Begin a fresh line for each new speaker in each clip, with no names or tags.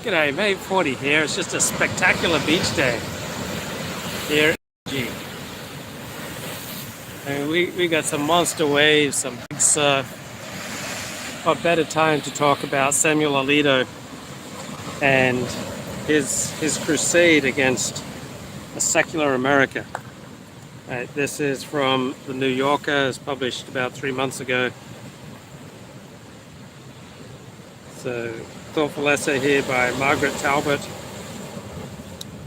G'day, May 40 here. It's just a spectacular beach day here in Fiji. And we got some monster waves, some big surf. What better time to talk about Samuel Alito and his crusade against a secular America. This is from the New Yorker. It's published about 3 months ago. So, thoughtful essay here by Margaret Talbot.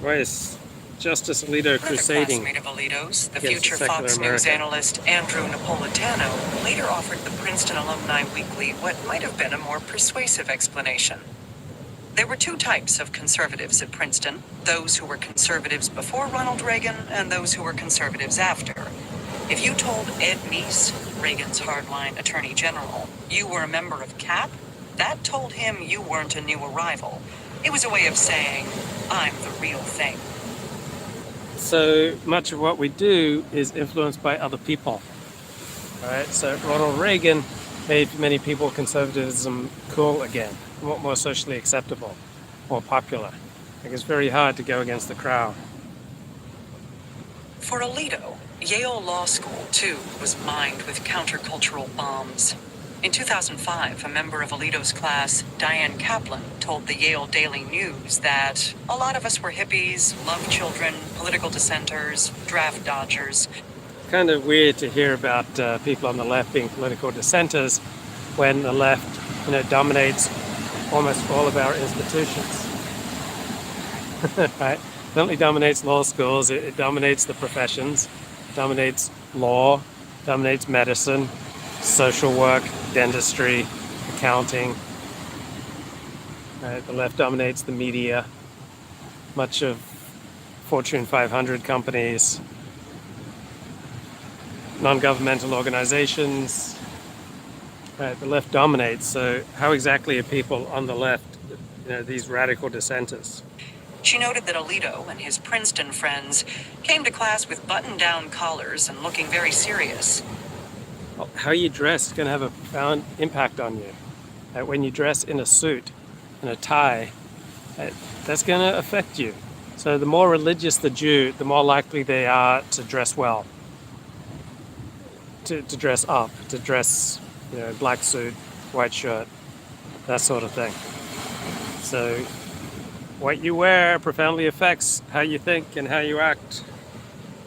Where's Justice Alito crusading?
Classmate of Alito's, the future Fox News analyst Andrew Napolitano, later offered the Princeton Alumni Weekly what might have been a more persuasive explanation. There were two types of conservatives at Princeton, those who were conservatives before Ronald Reagan and those who were conservatives after. If you told Ed Meese, Reagan's hardline attorney general, you were a member of CAP, that told him you weren't a new arrival. It was a way of saying, I'm the real thing.
So much of what we do is influenced by other people. All right, so Ronald Reagan made many people conservatism cool again, more socially acceptable, more popular. I think it's very hard to go against the crowd.
For Alito, Yale Law School, too, was mined with countercultural bombs. In 2005, a member of Alito's class, Diane Kaplan, told the Yale Daily News that a lot of us were hippies, loved children, political dissenters, draft dodgers.
Kind of weird to hear about people on the left being political dissenters when the left, dominates almost all of our institutions. Right? It not only dominates law schools, it dominates the professions, dominates law, dominates medicine, social work, dentistry, accounting. The left dominates the media, much of Fortune 500 companies, non-governmental organizations. The left dominates. So how exactly are people on the left, these radical dissenters?
She noted that Alito and his Princeton friends came to class with button-down collars and looking very serious.
Well, how you dress is going to have a profound impact on you. When you dress in a suit and a tie, that's going to affect you. So the more religious the Jew, the more likely they are to dress well, to dress up, to dress, black suit, white shirt, that sort of thing. So what you wear profoundly affects how you think and how you act.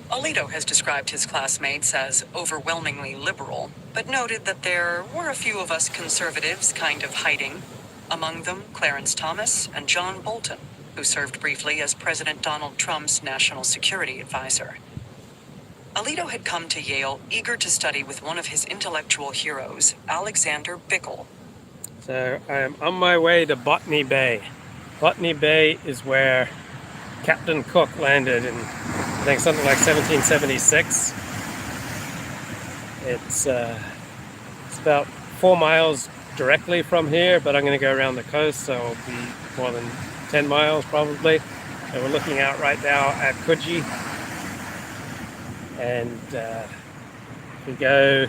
Alito has described his classmates as overwhelmingly liberal, but noted that there were a few of us conservatives kind of hiding. Among them, Clarence Thomas and John Bolton, who served briefly as President Donald Trump's national security advisor. Alito had come to Yale eager to study with one of his intellectual heroes, Alexander Bickel.
So I am on my way to Botany Bay. Botany Bay is where Captain Cook landed in, I think, something like 1776. It's about 4 miles directly from here, but I'm going to go around the coast, so it'll be more than 10 miles probably. And we're looking out right now at Coogee. And if we go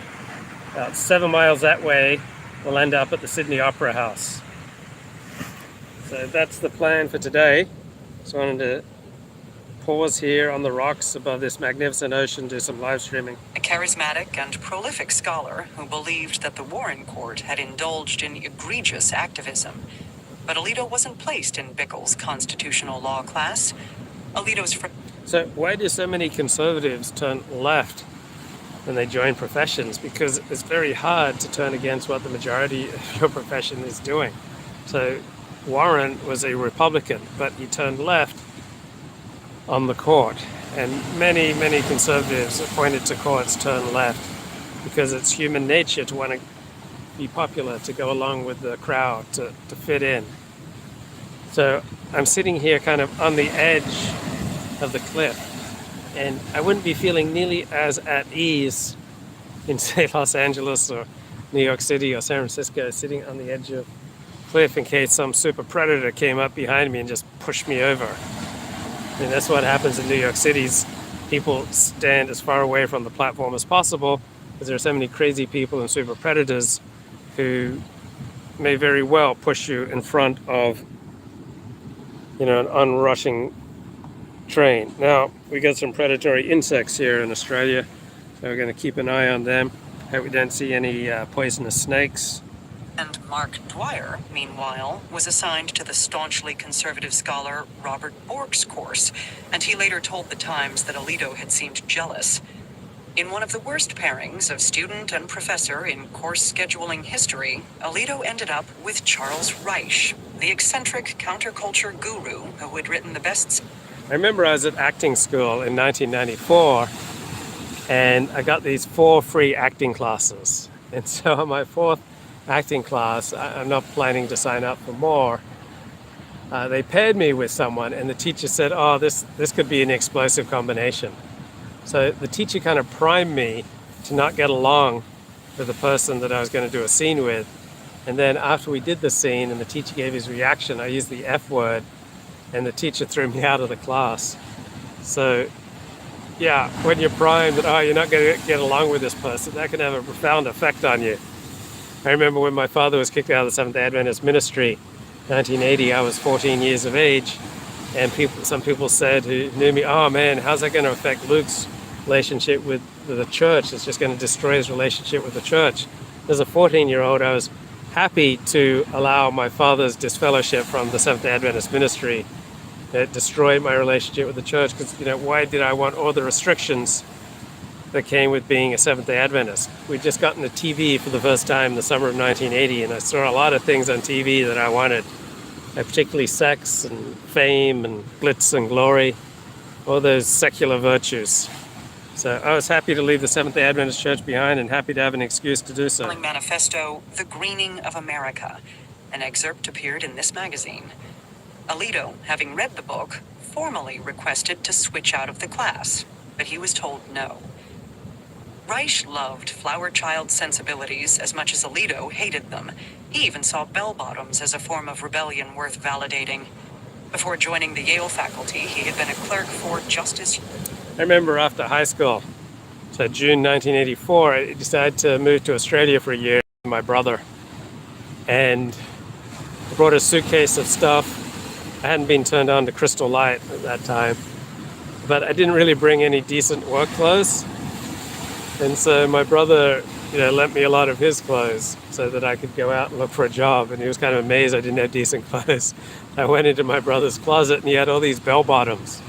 about 7 miles that way, we'll end up at the Sydney Opera House. So that's the plan for today. Just wanted to pause here on the rocks above this magnificent ocean, do some live streaming.
A charismatic and prolific scholar who believed that the Warren Court had indulged in egregious activism. But Alito wasn't placed in Bickel's constitutional law class. Alito's
So why do so many conservatives turn left when they join professions? Because it's very hard to turn against what the majority of your profession is doing. So Warren was a Republican, but he turned left on the court. And many, many conservatives appointed to courts turn left because it's human nature to want to be popular, to go along with the crowd, to fit in. So I'm sitting here kind of on the edge of the cliff, and I wouldn't be feeling nearly as at ease in, say, Los Angeles or New York City or San Francisco, sitting on the edge of cliff in case some super predator came up behind me and just pushed me over. I mean, that's what happens in New York City. People stand as far away from the platform as possible because there are so many crazy people and super predators who may very well push you in front of an onrushing train. Now, we got some predatory insects here in Australia, so we're going to keep an eye on them. Hope we don't see any poisonous snakes.
And Mark Dwyer, meanwhile, was assigned to the staunchly conservative scholar Robert Bork's course, and he later told the Times that Alito had seemed jealous. In one of the worst pairings of student and professor in course scheduling history, Alito ended up with Charles Reich, the eccentric counterculture guru who had written the best.
I remember I was at acting school in 1994, and I got these 4 free acting classes. And so on my 4th acting class, I'm not planning to sign up for more. They paired me with someone, and the teacher said, "Oh, this could be an explosive combination." So the teacher kind of primed me to not get along with the person that I was going to do a scene with. And then after we did the scene and the teacher gave his reaction, I used the F word, and the teacher threw me out of the class. So yeah, when you're primed that, you're not going to get along with this person, that can have a profound effect on you. I remember when my father was kicked out of the Seventh-day Adventist ministry, 1980, I was 14 years of age, and some people said who knew me, "Oh man, how's that going to affect Luke's relationship with the church? It's just going to destroy his relationship with the church." As a 14-year-old, I was happy to allow my father's disfellowship from the Seventh-day Adventist ministry. It destroyed my relationship with the church because, why did I want all the restrictions that came with being a Seventh-day Adventist? We'd just gotten the TV for the first time in the summer of 1980, and I saw a lot of things on TV that I wanted, particularly sex and fame and glitz and glory, all those secular virtues. So I was happy to leave the Seventh-day Adventist Church behind and happy to have an excuse to do so.
Manifesto, The Greening of America. An excerpt appeared in this magazine. Alito, having read the book, formally requested to switch out of the class, but he was told no. Reich loved flower child sensibilities as much as Alito hated them. He even saw bell-bottoms as a form of rebellion worth validating. Before joining the Yale faculty, he had been a clerk for Justice.
I remember after high school, so June 1984, I decided to move to Australia for a year with my brother. And I brought a suitcase of stuff. I hadn't been turned on to Crystal Light at that time, but I didn't really bring any decent work clothes. And so my brother, lent me a lot of his clothes so that I could go out and look for a job. And he was kind of amazed I didn't have decent clothes. I went into my brother's closet and he had all these bell-bottoms.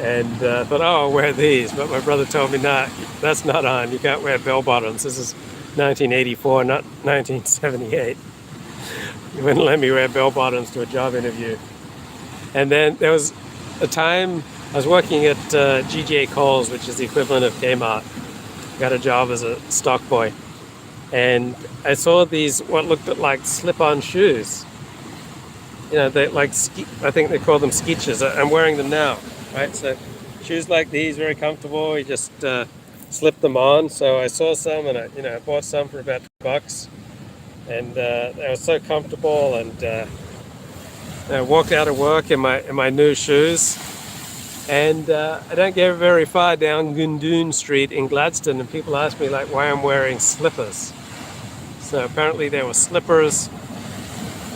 And thought, I'll wear these. But my brother told me, nah, that's not on. You can't wear bell-bottoms. This is 1984, not 1978. He wouldn't let me wear bell-bottoms to a job interview. And then there was a time I was working at GJ Coles, which is the equivalent of Kmart. Got a job as a stock boy, and I saw these what looked like slip-on shoes. They I think they call them skeetches. I'm wearing them now, right? So shoes like these, very comfortable. You just slip them on. So I saw some, and I bought some for about $2, and they were so comfortable. And I walked out of work in my new shoes. And I don't get very far down Gundoon Street in Gladstone, and people ask me why I'm wearing slippers. So apparently there were slippers,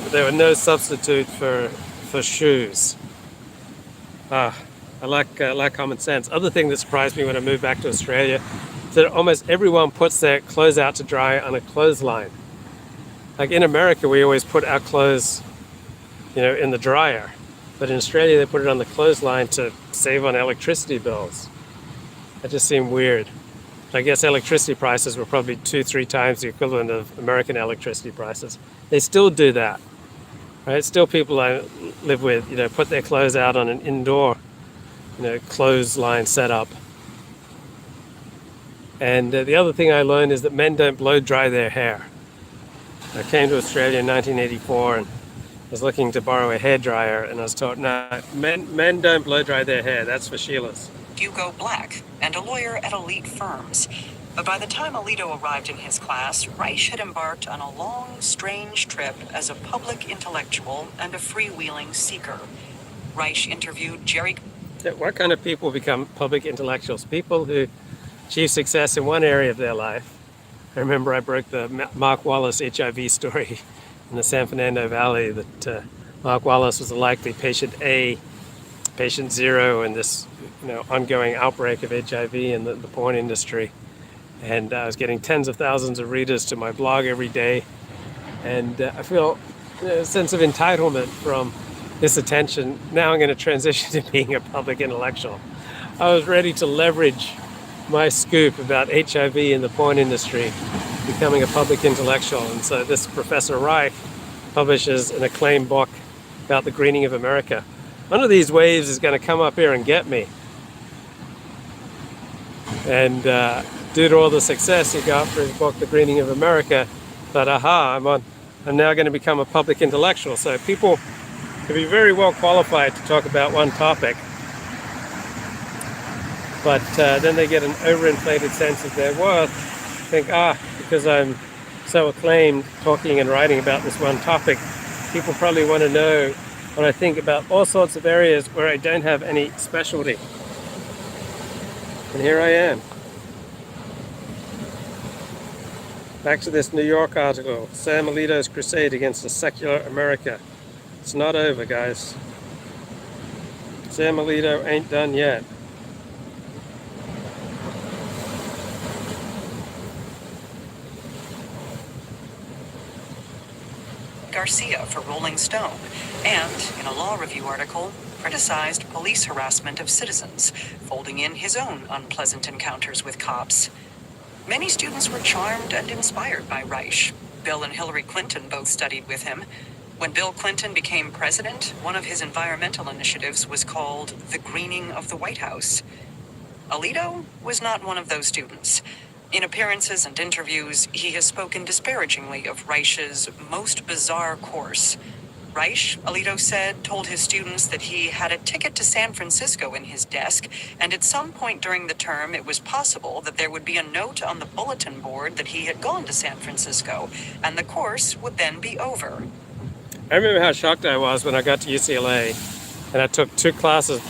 but there were no substitute for shoes. I like common sense. Other thing that surprised me when I moved back to Australia is that almost everyone puts their clothes out to dry on a clothesline. Like in America, we always put our clothes, in the dryer. But in Australia, they put it on the clothesline to save on electricity bills. That just seemed weird. I guess electricity prices were probably 2-3 times the equivalent of American electricity prices. They still do that, right? Still people I live with, put their clothes out on an indoor, clothesline setup. And the other thing I learned is that men don't blow dry their hair. I came to Australia in 1984 and was looking to borrow a hairdryer, and I was told, no, men don't blow dry their hair. That's for Sheila's.
Hugo Black, and a lawyer at elite firms. But by the time Alito arrived in his class, Reich had embarked on a long, strange trip as a public intellectual and a freewheeling seeker. Reich interviewed Jerry.
What kind of people become public intellectuals? People who achieve success in one area of their life. I remember I broke the Mark Wallace HIV story in the San Fernando Valley that Mark Wallace was a likely patient A, patient zero in this ongoing outbreak of HIV in the porn industry. And I was getting tens of thousands of readers to my blog every day. And I feel a sense of entitlement from this attention. Now I'm going to transition to being a public intellectual. I was ready to leverage my scoop about HIV in the porn industry, becoming a public intellectual. And so this Professor Reich publishes an acclaimed book about the greening of America. One of these waves is going to come up here and get me. And due to all the success he got for his book, The Greening of America, thought, aha, I'm now going to become a public intellectual. So people can be very well qualified to talk about one topic, but then they get an overinflated sense of their worth, think, because I'm so acclaimed talking and writing about this one topic, people probably want to know what I think about all sorts of areas where I don't have any specialty. And here I am. Back to this New York article, Sam Alito's crusade against a secular America. It's not over, guys. Sam Alito ain't done yet.
Garcia for Rolling Stone, and in a law review article, criticized police harassment of citizens, folding in his own unpleasant encounters with cops. Many students were charmed and inspired by Reich. Bill and Hillary Clinton both studied with him. When Bill Clinton became president, one of his environmental initiatives was called the Greening of the White House. Alito was not one of those students. In appearances and interviews, he has spoken disparagingly of Reich's most bizarre course. Reich, Alito said, told his students that he had a ticket to San Francisco in his desk, and at some point during the term, it was possible that there would be a note on the bulletin board that he had gone to San Francisco, and the course would then be over.
I remember how shocked I was when I got to UCLA, and I took 2 classes.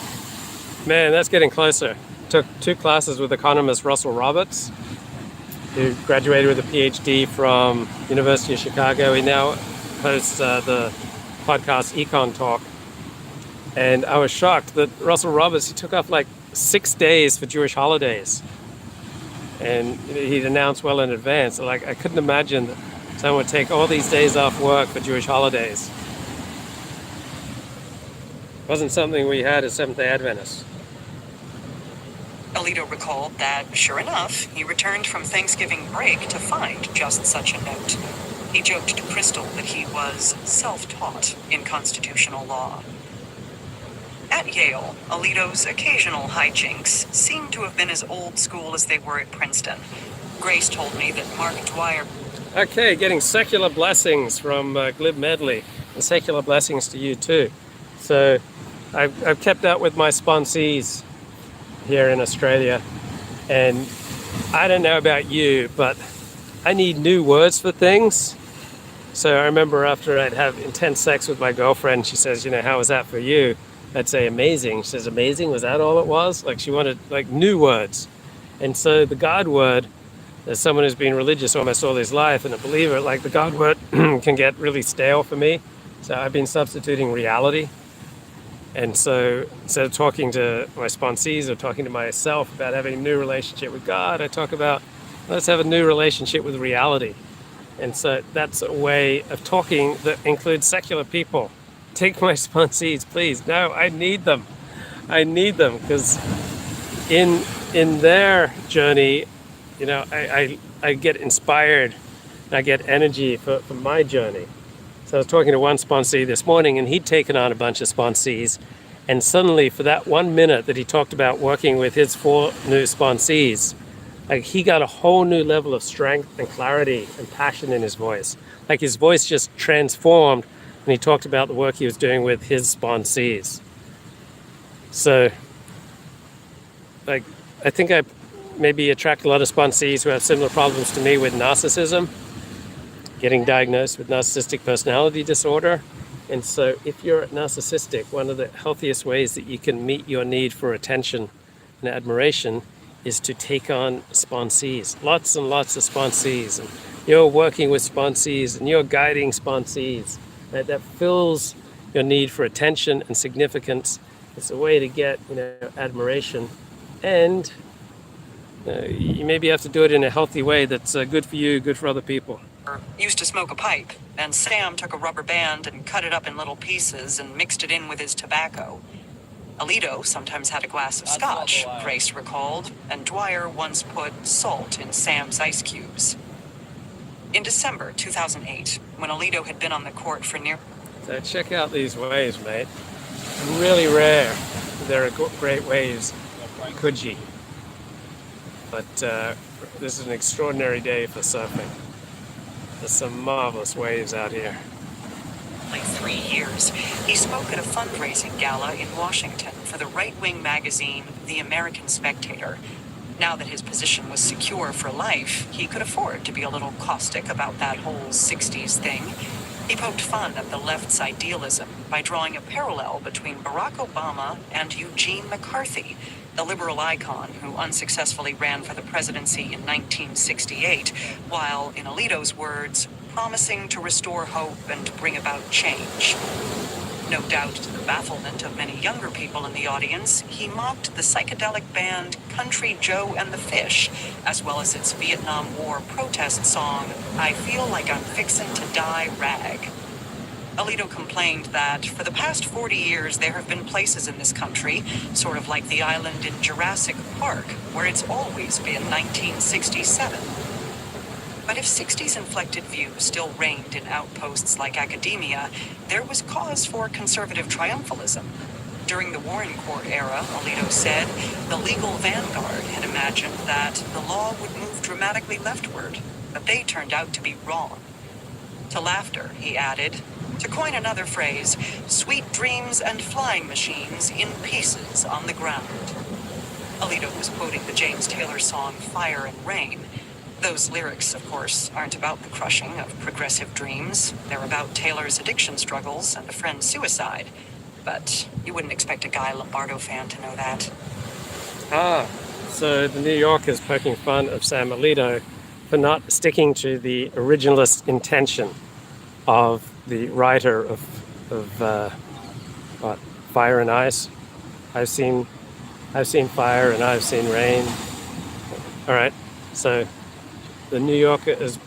Man, that's getting closer. Took 2 classes with economist Russell Roberts, who graduated with a PhD from University of Chicago. He now hosts the podcast Econ Talk. And I was shocked that Russell Roberts, he took off like 6 days for Jewish holidays. And he'd announced well in advance. Like, I couldn't imagine that someone would take all these days off work for Jewish holidays. Wasn't something we had as Seventh-day Adventists.
Alito recalled that, sure enough, he returned from Thanksgiving break to find just such a note. He joked to Crystal that he was self-taught in constitutional law. At Yale, Alito's occasional hijinks seemed to have been as old school as they were at Princeton. Grace told me that Mark Dwyer...
Okay, getting secular blessings from Glib Medley, and secular blessings to you too. So I've kept up with my sponsees here in Australia, and I don't know about you, but I need new words for things. So I remember after I'd have intense sex with my girlfriend, she says, how was that for you? I'd say amazing. She says, amazing? Was that all it was? Like, she wanted like new words. And so the God word, as someone who's been religious almost all his life and a believer, like the God word can get really stale for me. So I've been substituting reality. And so instead of talking to my sponsees or talking to myself about having a new relationship with God, I talk about, let's have a new relationship with reality. And so that's a way of talking that includes secular people. Take my sponsees, please. No, I need them. I need them because in their journey, I get inspired. I get energy for my journey. So I was talking to one sponsee this morning, and he'd taken on a bunch of sponsees. And suddenly, for that 1 minute that he talked about working with his 4 new sponsees, like, he got a whole new level of strength and clarity and passion in his voice. Like, his voice just transformed when he talked about the work he was doing with his sponsees. So, like, I think I maybe attract a lot of sponsees who have similar problems to me with narcissism, getting diagnosed with narcissistic personality disorder. And so if you're narcissistic, one of the healthiest ways that you can meet your need for attention and admiration is to take on sponsees, lots and lots of sponsees. And you're working with sponsees and you're guiding sponsees. That fills your need for attention and significance. It's a way to get, admiration, and you maybe have to do it in a healthy way that's good for you, good for other people.
Used to smoke a pipe, and Sam took a rubber band and cut it up in little pieces and mixed it in with his tobacco. Alito sometimes had a glass of scotch, Grace recalled, and Dwyer once put salt in Sam's ice cubes. In December 2008, when Alito had been on the court for
So check out these waves, mate. Really rare. They're great waves. Coogee. But this is an extraordinary day for surfing. There's some marvelous waves out here.
3 years, he spoke at a fundraising gala in Washington for the right-wing magazine The American Spectator. Now that his position was secure for life, he could afford to be a little caustic about that whole 60s thing. He poked fun at the left's idealism by drawing a parallel between Barack Obama and Eugene McCarthy, the liberal icon who unsuccessfully ran for the presidency in 1968, while, in Alito's words, promising to restore hope and bring about change. No doubt to the bafflement of many younger people in the audience, he mocked the psychedelic band Country Joe and the Fish, as well as its Vietnam War protest song, I Feel Like I'm Fixin' to Die Rag. Alito complained that for the past 40 years there have been places in this country, sort of like the island in Jurassic Park, where it's always been 1967. But if 60s inflected views still reigned in outposts like academia, there was cause for conservative triumphalism. During the Warren Court era, Alito said, the legal vanguard had imagined that the law would move dramatically leftward, but they turned out to be wrong. To laughter, he added, to coin another phrase, sweet dreams and flying machines in pieces on the ground. Alito was quoting the James Taylor song Fire and Rain. Those lyrics, of course, aren't about the crushing of progressive dreams. They're about Taylor's addiction struggles and a friend's suicide. But you wouldn't expect a Guy Lombardo fan to know that.
So the New Yorker is poking fun of Sam Alito for not sticking to the originalist intention of the writer of Fire and Ice. I've seen fire and I've seen rain. All right, so the New Yorker is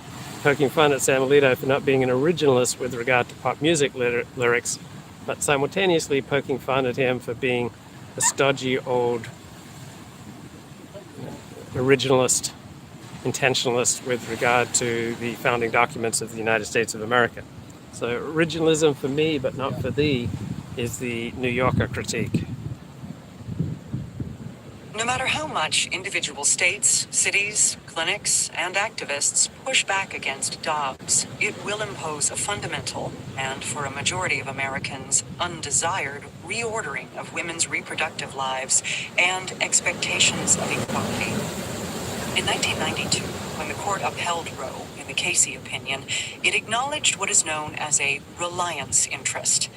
poking fun at Sam Alito for not being an originalist with regard to pop music lyrics, but simultaneously poking fun at him for being a stodgy old originalist, intentionalist with regard to the founding documents of the United States of America. So originalism for me, but not for thee, is the New Yorker critique.
No matter how much individual states, cities, clinics, and activists push back against Dobbs, it will impose a fundamental, and for a majority of Americans, undesired reordering of women's reproductive lives and expectations of equality. In 1992, when the court upheld Roe in the Casey opinion, it acknowledged what is known as a reliance interest.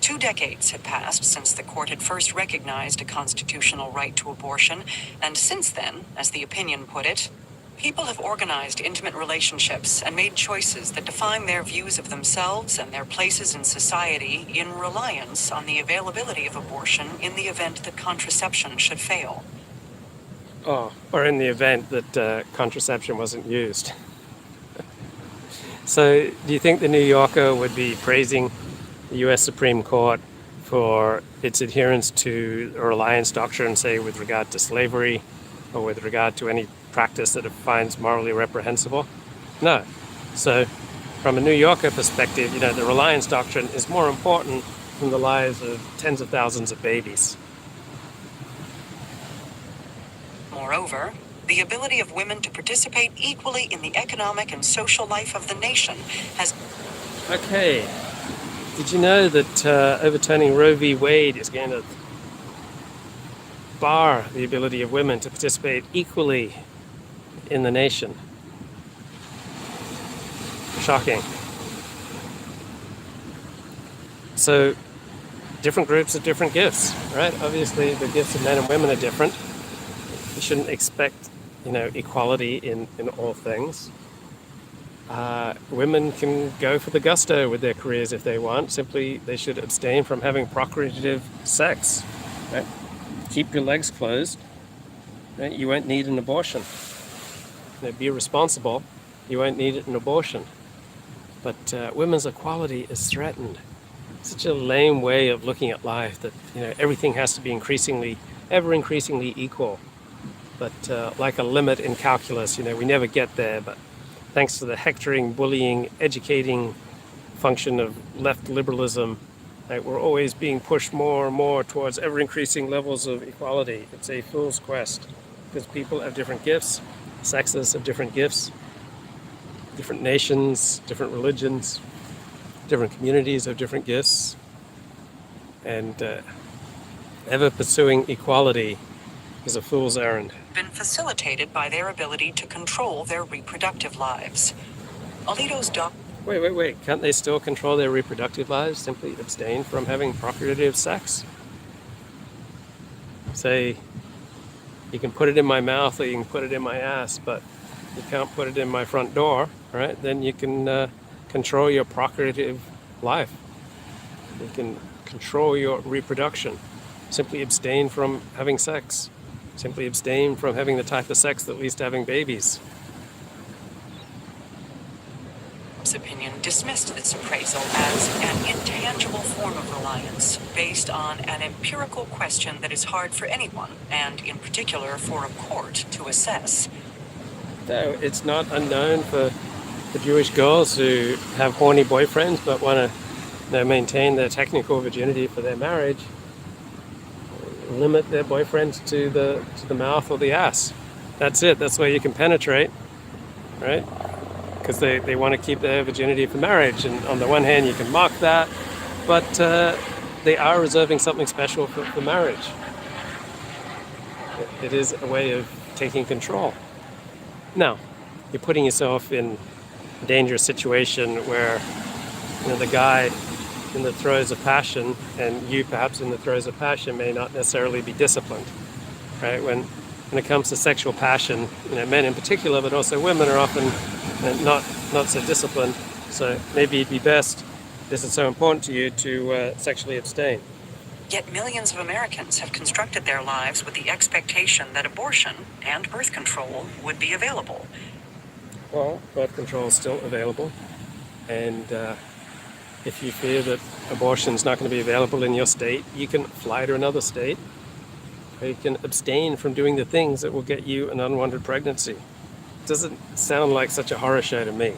2 decades had passed since the court had first recognized a constitutional right to abortion, and since then, as the opinion put it, people have organized intimate relationships and made choices that define their views of themselves and their places in society in reliance on the availability of abortion in the event that contraception should fail.
Or in the event that contraception wasn't used. So do you think the New Yorker would be praising the U.S. Supreme Court for its adherence to a reliance doctrine, say with regard to slavery or with regard to any practice that it finds morally reprehensible? No. So from a New Yorker perspective, the reliance doctrine is more important than the lives of tens of thousands of babies.
Moreover, the ability of women to participate equally in the economic and social life of the nation has...
Okay. Did you know that overturning Roe v. Wade is going to bar the ability of women to participate equally in the nation? Shocking. So, different groups have different gifts, right? Obviously, the gifts of men and women are different. You shouldn't expect, equality in all things. Women can go for the gusto with their careers if they want. Simply, they should abstain from having procreative sex. Right? Keep your legs closed. Right? You won't need an abortion. Be responsible. You won't need an abortion. But women's equality is threatened. Such a lame way of looking at life that everything has to be ever increasingly equal. But like a limit in calculus, we never get there. But thanks to the hectoring, bullying, educating function of left liberalism, right, we're always being pushed more and more towards ever increasing levels of equality. It's a fool's quest because people have different gifts, sexes have different gifts, different nations, different religions, different communities have different gifts, and ever pursuing equality is a fool's errand.
Been facilitated by their ability to control their reproductive lives. Alito's
Wait. Can't they still control their reproductive lives? Simply abstain from having procreative sex? Say, you can put it in my mouth or you can put it in my ass, but you can't put it in my front door, right? Then you can control your procreative life. You can control your reproduction. Simply abstain from having sex. Simply abstain from having the type of sex that leads to having babies.
opinion dismissed this appraisal as an intangible form of reliance based on an empirical question that is hard for anyone, and in particular for a court, to assess.
So it's not unknown for the Jewish girls who have horny boyfriends but want to maintain their technical virginity for their marriage, limit their boyfriends to the mouth or the ass. That's it. That's where you can penetrate, right? Because they want to keep their virginity for marriage. And on the one hand, you can mock that, but they are reserving something special for marriage. It is a way of taking control. Now, you're putting yourself in a dangerous situation where the guy in the throes of passion and you perhaps in the throes of passion may not necessarily be disciplined, right? When it comes to sexual passion, men in particular, but also women are often not so disciplined. So maybe it'd be best, this is so important to you, to sexually abstain.
Yet millions of Americans have constructed their lives with the expectation that abortion and birth control would be available.
Well, birth control is still available, and if you fear that abortion is not going to be available in your state, you can fly to another state, or you can abstain from doing the things that will get you an unwanted pregnancy. It doesn't sound like such a horror show to me.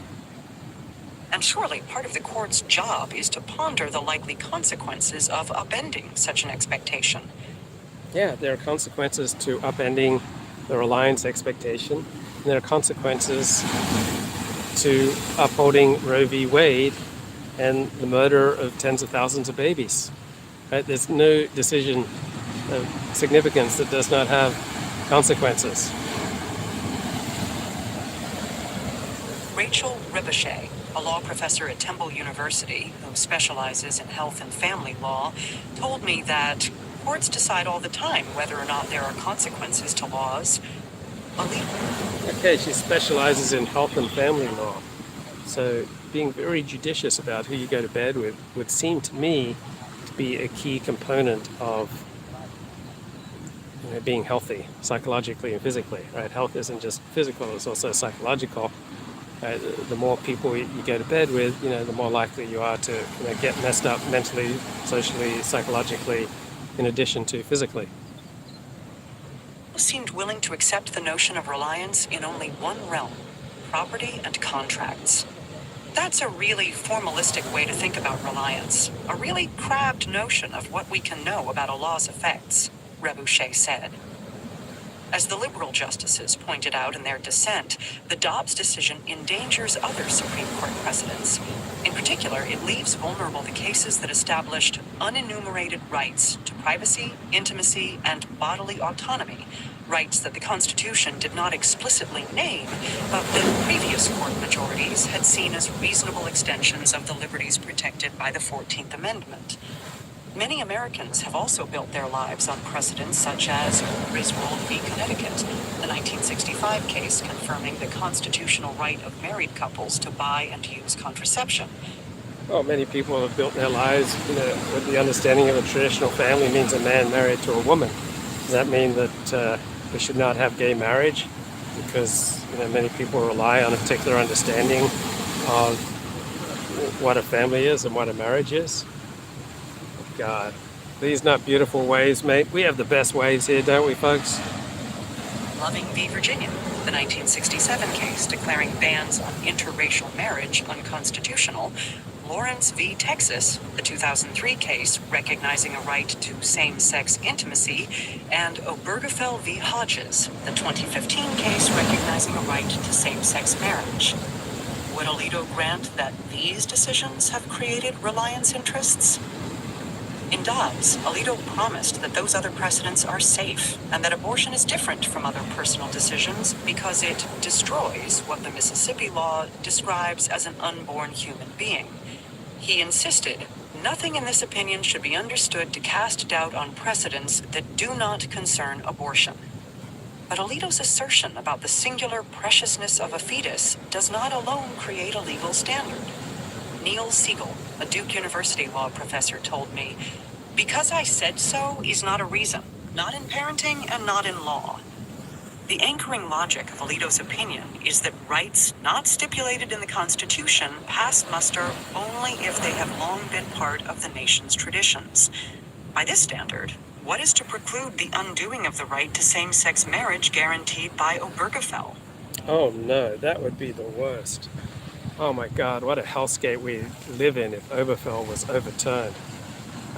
And surely part of the court's job is to ponder the likely consequences of upending such an expectation.
Yeah, there are consequences to upending the reliance expectation, and there are consequences to upholding Roe v. Wade and the murder of tens of thousands of babies. Right? There's no decision of significance that does not have consequences.
Rachel Ricochet, a law professor at Temple University who specializes in health and family law, told me that courts decide all the time whether or not there are consequences to laws.
Okay, she specializes in health and family law. So being very judicious about who you go to bed with would seem to me to be a key component of being healthy psychologically and physically. Right? Health isn't just physical, it's also psychological. The more people you go to bed with, the more likely you are to get messed up mentally, socially, psychologically, in addition to physically.
Seemed willing to accept the notion of reliance in only one realm: property and contracts. That's a really formalistic way to think about reliance, a really crabbed notion of what we can know about a law's effects, Ricochet said. As the liberal justices pointed out in their dissent, the Dobbs decision endangers other Supreme Court precedents. In particular, it leaves vulnerable the cases that established unenumerated rights to privacy, intimacy, and bodily autonomy, rights that the Constitution did not explicitly name, but that previous court majorities had seen as reasonable extensions of the liberties protected by the 14th Amendment. Many Americans have also built their lives on precedents such as Griswold v. Connecticut, the 1965 case confirming the constitutional right of married couples to buy and use contraception.
Well, many people have built their lives, with the understanding of a traditional family means a man married to a woman. Does that mean that we should not have gay marriage? Because many people rely on a particular understanding of what a family is and what a marriage is. God, these not beautiful waves, mate. We have the best waves here, don't we, folks?
Loving v. Virginia, the 1967 case declaring bans on interracial marriage unconstitutional. Lawrence v. Texas, the 2003 case recognizing a right to same-sex intimacy, and Obergefell v. Hodges, the 2015 case recognizing a right to same-sex marriage. Would Alito grant that these decisions have created reliance interests? In Dobbs, Alito promised that those other precedents are safe and that abortion is different from other personal decisions because it destroys what the Mississippi law describes as an unborn human being. He insisted nothing in this opinion should be understood to cast doubt on precedents that do not concern abortion. But Alito's assertion about the singular preciousness of a fetus does not alone create a legal standard. Neil Siegel, a Duke University law professor, told me, "Because I said so is not a reason, not in parenting and not in law." The anchoring logic of Alito's opinion is that rights not stipulated in the Constitution pass muster only if they have long been part of the nation's traditions. By this standard, what is to preclude the undoing of the right to same-sex marriage guaranteed by Obergefell?
Oh no, that would be the worst. Oh my God, what a hellscape we live in if Obergefell was overturned.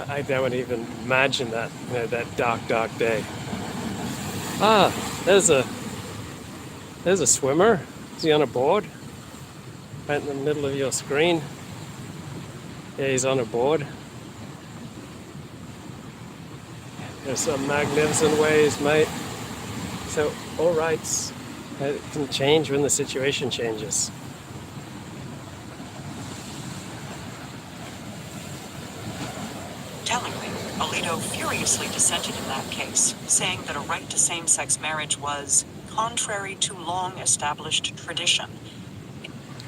I don't even imagine that, that dark, dark day. Ah, there's a swimmer. Is he on a board? Right in the middle of your screen. Yeah, he's on a board. There's some magnificent waves, mate. So all rights can change when the situation changes.
Tellingly, Alito furiously dissented in that case, saying that a right to same-sex marriage was contrary to long-established tradition.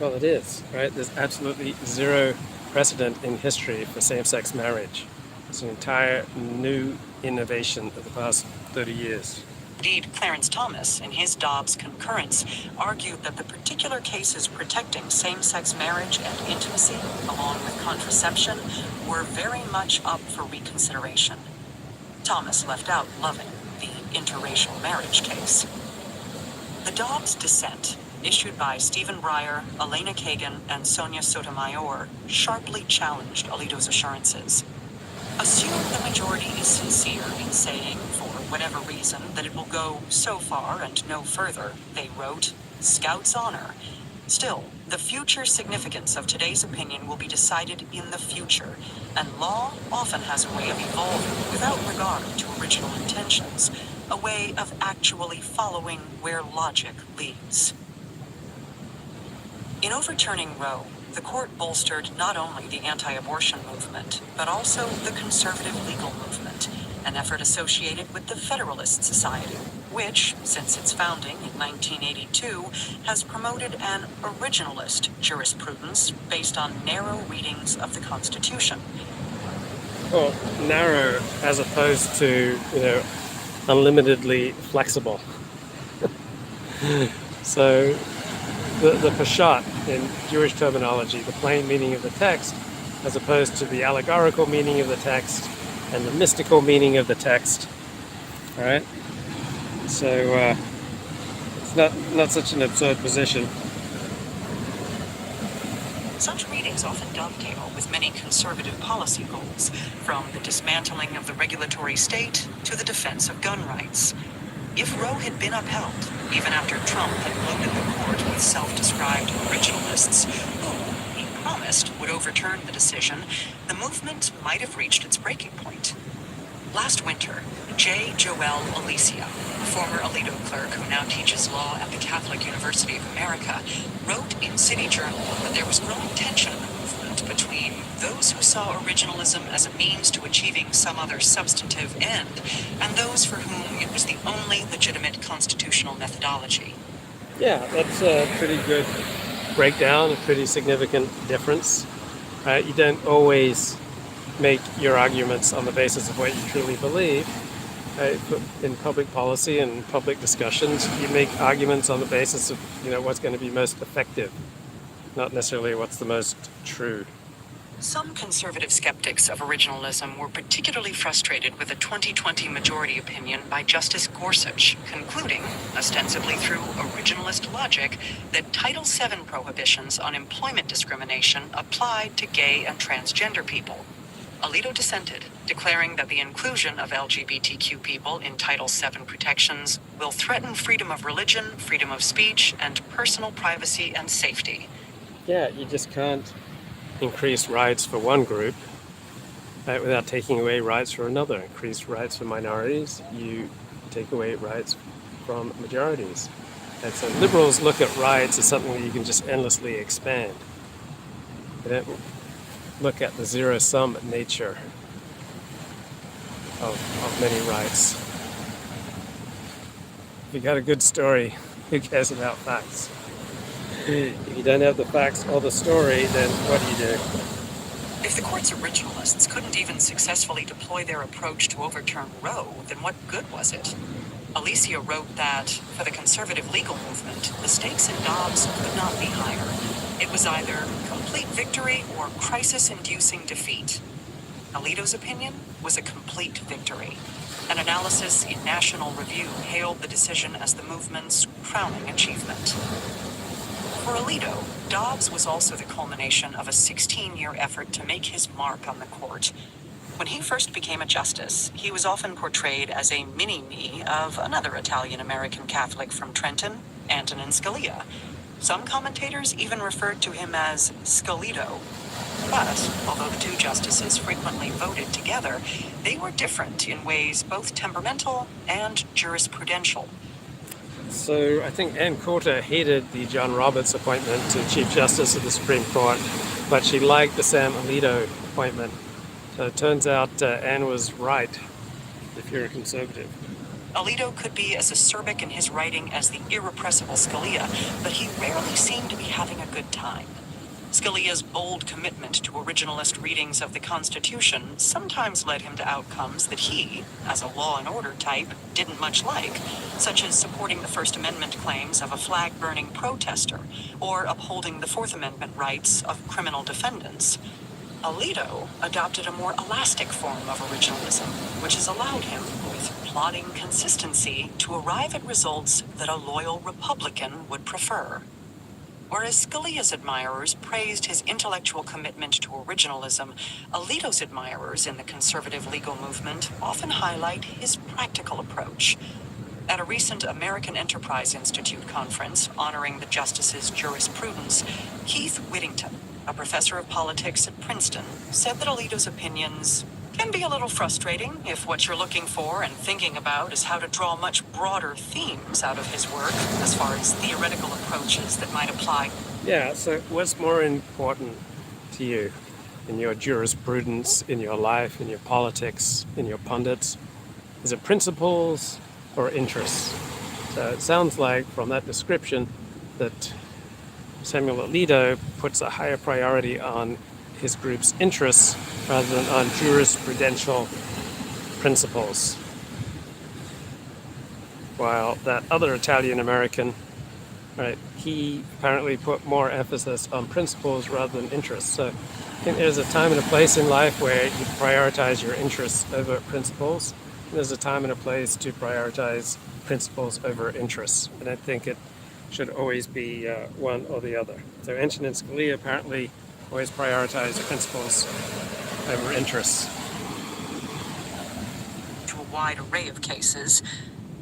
Well, it is, right? There's absolutely zero precedent in history for same-sex marriage. It's an entire new innovation of the past 30 years.
Indeed, Clarence Thomas, in his Dobbs concurrence, argued that the particular cases protecting same-sex marriage and intimacy, along with contraception, were very much up for reconsideration. Thomas left out Loving, the interracial marriage case. The Dobbs dissent, issued by Stephen Breyer, Elena Kagan, and Sonia Sotomayor, sharply challenged Alito's assurances. Assume the majority is sincere in saying, for whatever reason, that it will go so far and no further, they wrote, Scout's honor. Still, the future significance of today's opinion will be decided in the future, and law often has a way of evolving without regard to original intentions, a way of actually following where logic leads. In overturning Roe, the court bolstered not only the anti-abortion movement, but also the conservative legal movement, an effort associated with the Federalist Society, which, since its founding in 1982, has promoted an originalist jurisprudence based on narrow readings of the Constitution.
Well, narrow as opposed to, unlimitedly flexible. So the pashat in Jewish terminology, the plain meaning of the text, as opposed to the allegorical meaning of the text and the mystical meaning of the text. All right? So it's not such an absurd position.
Such readings often dovetail with many conservative policy goals, from the dismantling of the regulatory state to the defense of gun rights. If Roe had been upheld, even after Trump had loaded the court with self-described originalists, who, he promised, would overturn the decision, the movement might have reached its breaking point. Last winter, J. Joel Alicia, former Alito clerk who now teaches law at the Catholic University of America, wrote in City Journal that there was growing tension in the movement between those who saw originalism as a means to achieving some other substantive end, and those for whom it was the only legitimate constitutional methodology.
Yeah, that's a pretty good breakdown, a pretty significant difference. Right? You don't always make your arguments on the basis of what you truly believe. Right? In public policy and public discussions, you make arguments on the basis of what's going to be most effective, not necessarily what's the most true.
Some conservative skeptics of originalism were particularly frustrated with a 2020 majority opinion by Justice Gorsuch, concluding, ostensibly through originalist logic, that Title VII prohibitions on employment discrimination applied to gay and transgender people. Alito dissented, declaring that the inclusion of LGBTQ people in Title VII protections will threaten freedom of religion, freedom of speech, and personal privacy and safety.
Yeah, you just can't increase rights for one group without taking away rights for another. Increase rights for minorities, you take away rights from majorities. And so liberals look at rights as something that you can just endlessly expand. They don't look at the zero-sum nature of many rights. If you got a good story, who cares about facts? If you don't have the facts or the story, then what do?
If the court's originalists couldn't even successfully deploy their approach to overturn Roe, then what good was it? Alicia wrote that, for the conservative legal movement, the stakes in Dobbs could not be higher. It was either complete victory or crisis-inducing defeat. Alito's opinion was a complete victory. An analysis in National Review hailed the decision as the movement's crowning achievement. For Alito, Dobbs was also the culmination of a 16-year effort to make his mark on the court. When he first became a justice, he was often portrayed as a mini-me of another Italian-American Catholic from Trenton, Antonin Scalia. Some commentators even referred to him as Scalito. But, although the two justices frequently voted together, they were different in ways both temperamental and jurisprudential.
So I think Ann Coulter hated the John Roberts appointment to Chief Justice of the Supreme Court, but she liked the Sam Alito appointment. So it turns out Ann was right, if you're a conservative.
Alito could be as acerbic in his writing as the irrepressible Scalia, but he rarely seemed to be having a good time. Scalia's bold commitment to originalist readings of the Constitution sometimes led him to outcomes that he, as a law and order type, didn't much like, such as supporting the First Amendment claims of a flag-burning protester, or upholding the Fourth Amendment rights of criminal defendants. Alito adopted a more elastic form of originalism, which has allowed him, with plodding consistency, to arrive at results that a loyal Republican would prefer. Whereas Scalia's admirers praised his intellectual commitment to originalism, Alito's admirers in the conservative legal movement often highlight his practical approach. At a recent American Enterprise Institute conference honoring the justices' jurisprudence, Keith Whittington, a professor of politics at Princeton, said that Alito's opinions can be a little frustrating if what you're looking for and thinking about is how to draw much broader themes out of his work as far as theoretical approaches that might apply.
Yeah, so what's more important to you in your jurisprudence, in your life, in your politics, in your pundits? Is it principles or interests? So it sounds like from that description that Samuel Alito puts a higher priority on his group's interests rather than on jurisprudential principles. While that other Italian-American, right, he apparently put more emphasis on principles rather than interests. So I think there's a time and a place in life where you prioritize your interests over principles. And there's a time and a place to prioritize principles over interests. And I think it should always be one or the other. So Antonin Scalia apparently always prioritized principles over interests.
To a wide array of cases,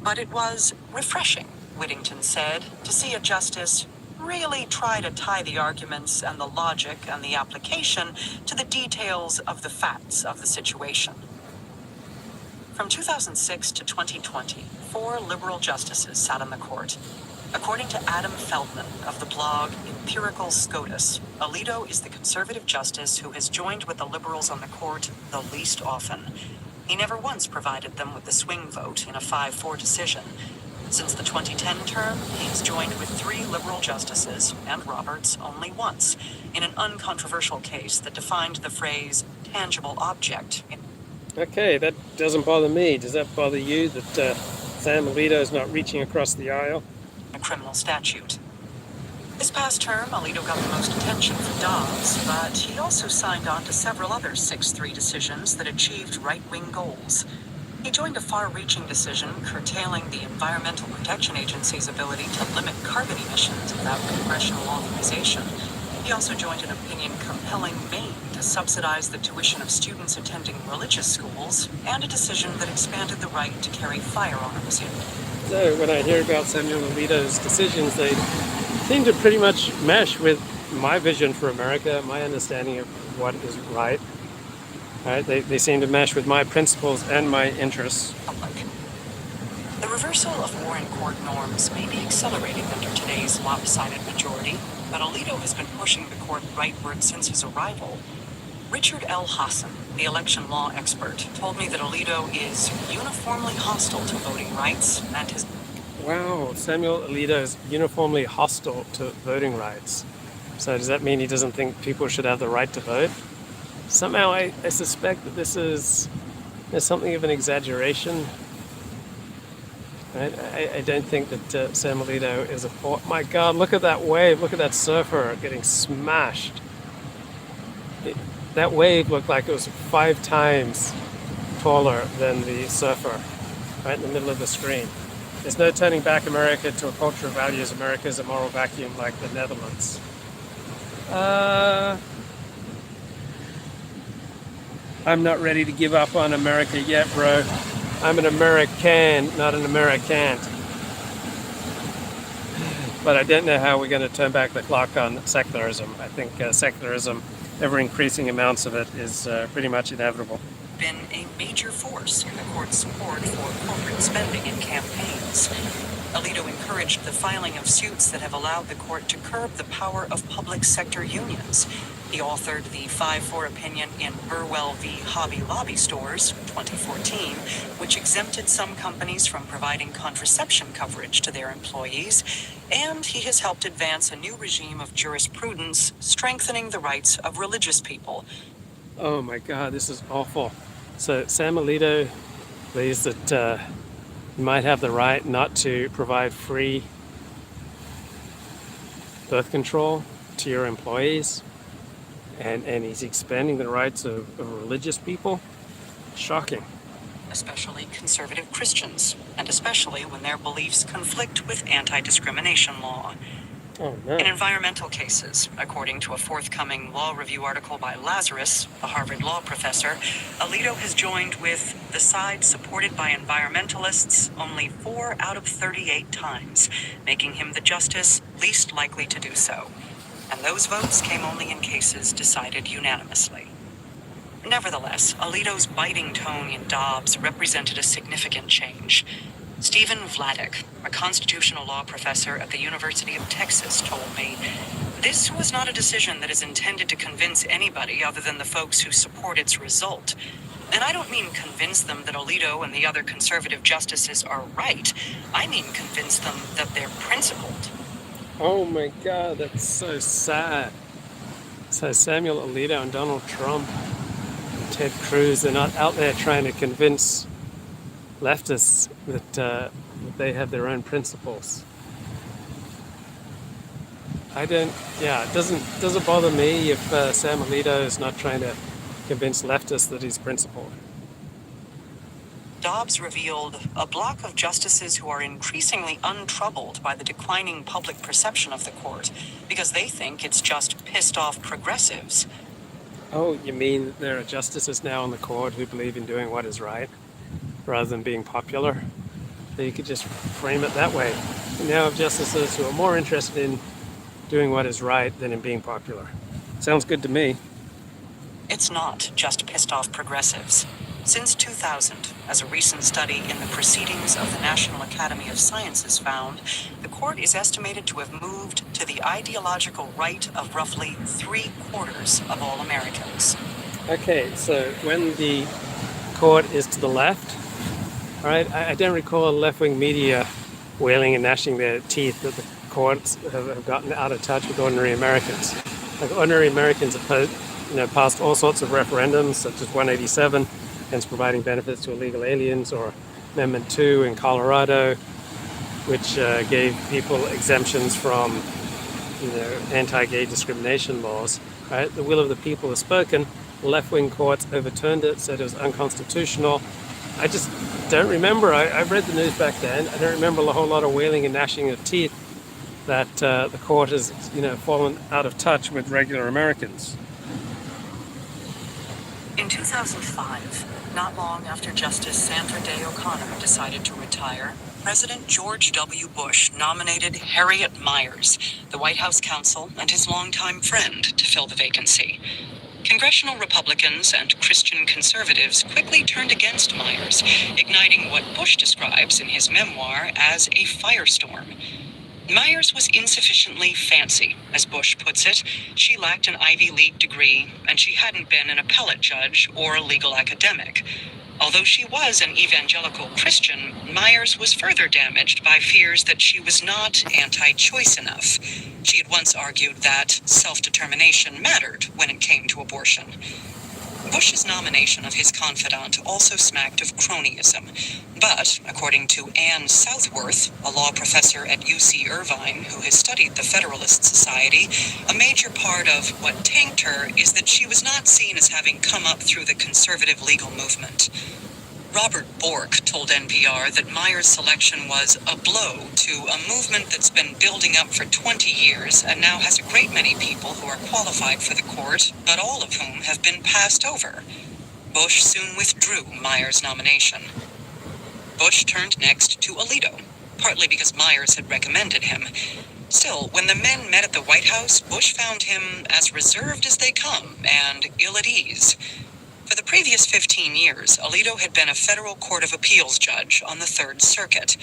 but it was refreshing, Whittington said, to see a justice really try to tie the arguments and the logic and the application to the details of the facts of the situation. From 2006 to 2020, 4 liberal justices sat on the court. According to Adam Feldman of the blog Empirical SCOTUS, Alito is the conservative justice who has joined with the liberals on the court the least often. He never once provided them with the swing vote in a 5-4 decision. Since the 2010 term, he's joined with 3 liberal justices, and Roberts only once, in an uncontroversial case that defined the phrase tangible object.
Okay, that doesn't bother me. Does that bother you that Sam Alito is not reaching across the aisle?
A criminal statute. This past term, Alito got the most attention for Dobbs, but he also signed on to several other 6-3 decisions that achieved right-wing goals. He joined a far-reaching decision curtailing the Environmental Protection Agency's ability to limit carbon emissions without congressional authorization. He also joined an opinion compelling Maine to subsidize the tuition of students attending religious schools, and a decision that expanded the right to carry firearms in.
So when I hear about Samuel Alito's decisions, they seem to pretty much mesh with my vision for America, my understanding of what is right. Right? They seem to mesh with my principles and my interests.
The reversal of Warren Court norms may be accelerating under today's lopsided majority, but Alito has been pushing the court rightward since his arrival. Richard L. Hassan, the election law expert, told me that Alito is uniformly hostile to voting rights and his...
Wow, Samuel Alito is uniformly hostile to voting rights. So does that mean he doesn't think people should have the right to vote? Somehow I suspect that there's something of an exaggeration. Right? I don't think that Sam Alito is a... Oh my God, look at that wave. Look at that surfer getting smashed. That wave looked like it was 5 times taller than the surfer, right in the middle of the screen. There's no turning back America to a culture of values. America is a moral vacuum like the Netherlands. I'm not ready to give up on America yet, bro. I'm an American, not an Americant. But I don't know how we're going to turn back the clock on secularism. I think secularism, ever-increasing amounts of it, is pretty much inevitable.
Been a major force in the court's support for corporate spending in campaigns. Alito encouraged the filing of suits that have allowed the court to curb the power of public sector unions. He authored the 5-4 opinion in Burwell v. Hobby Lobby Stores, 2014, which exempted some companies from providing contraception coverage to their employees, and he has helped advance a new regime of jurisprudence strengthening the rights of religious people.
Oh my God, this is awful. So Sam Alito believes that you might have the right not to provide free birth control to your employees, and he's expanding the rights of religious people. Shocking.
Especially conservative Christians, and especially when their beliefs conflict with anti-discrimination law.
Oh, no.
In environmental cases, according to a forthcoming law review article by Lazarus, a Harvard law professor, Alito has joined with the side supported by environmentalists only 4 out of 38 times, making him the justice least likely to do so. And those votes came only in cases decided unanimously. Nevertheless, Alito's biting tone in Dobbs represented a significant change. Stephen Vladeck, a constitutional law professor at the University of Texas, told me, "This was not a decision that is intended to convince anybody other than the folks who support its result. And I don't mean convince them that Alito and the other conservative justices are right. I mean convince them that they're principled."
Oh my God, that's so sad. So Samuel Alito and Donald Trump and Ted Cruz, they're not out there trying to convince leftists that they have their own principles. It doesn't bother me if Sam Alito is not trying to convince leftists that he's principled.
Dobbs revealed a block of justices who are increasingly untroubled by the declining public perception of the court because they think it's just pissed off progressives.
Oh, you mean there are justices now on the court who believe in doing what is right rather than being popular? So you could just frame it that way. We now have justices who are more interested in doing what is right than in being popular. Sounds good to me.
It's not just pissed off progressives. Since 2000, as a recent study in the Proceedings of the National Academy of Sciences found, the court is estimated to have moved to the ideological right of roughly 3/4 of all Americans.
Okay, so when the court is to the left, all right, I don't recall left-wing media wailing and gnashing their teeth that the courts have gotten out of touch with ordinary Americans. Like ordinary Americans have passed all sorts of referendums, such as 187, against providing benefits to illegal aliens, or Amendment 2 in Colorado, which gave people exemptions from anti-gay discrimination laws. Right? The will of the people is spoken. Left-wing courts overturned it, said it was unconstitutional. I just don't remember. I read the news back then. I don't remember a whole lot of wailing and gnashing of teeth that the court has, fallen out of touch with regular Americans.
In 2005, not long after Justice Sandra Day O'Connor decided to retire, President George W. Bush nominated Harriet Miers, the White House counsel and his longtime friend, to fill the vacancy. Congressional Republicans and Christian conservatives quickly turned against Miers, igniting what Bush describes in his memoir as a firestorm. Miers was insufficiently fancy, as Bush puts it. She lacked an Ivy League degree, and she hadn't been an appellate judge or a legal academic. Although she was an evangelical Christian, Miers was further damaged by fears that she was not anti-choice enough. She had once argued that self-determination mattered when it came to abortion. Bush's nomination of his confidant also smacked of cronyism. But, according to Ann Southworth, a law professor at UC Irvine who has studied the Federalist Society, a major part of what tanked her is that she was not seen as having come up through the conservative legal movement. Robert Bork told NPR that Miers' selection was a blow to a movement that's been building up for 20 years and now has a great many people who are qualified for the court, but all of whom have been passed over. Bush soon withdrew Miers' nomination. Bush turned next to Alito, partly because Miers had recommended him. Still, when the men met at the White House, Bush found him as reserved as they come and ill at ease. For the previous 15 years, Alito had been a federal court of appeals judge on the Third Circuit.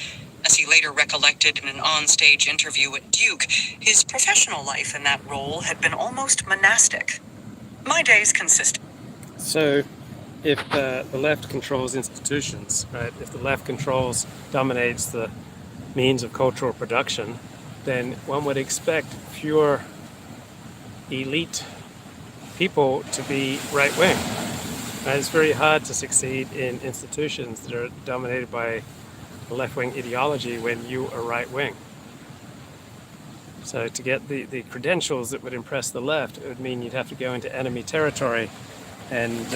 As he later recollected in an on-stage interview at Duke, his professional life in that role had been almost monastic. My days consisted.
So, if the left controls institutions, right? If the left dominates the means of cultural production, then one would expect fewer elite people to be right-wing. And it's very hard to succeed in institutions that are dominated by a left-wing ideology when you are right-wing. So to get the credentials that would impress the left, it would mean you'd have to go into enemy territory and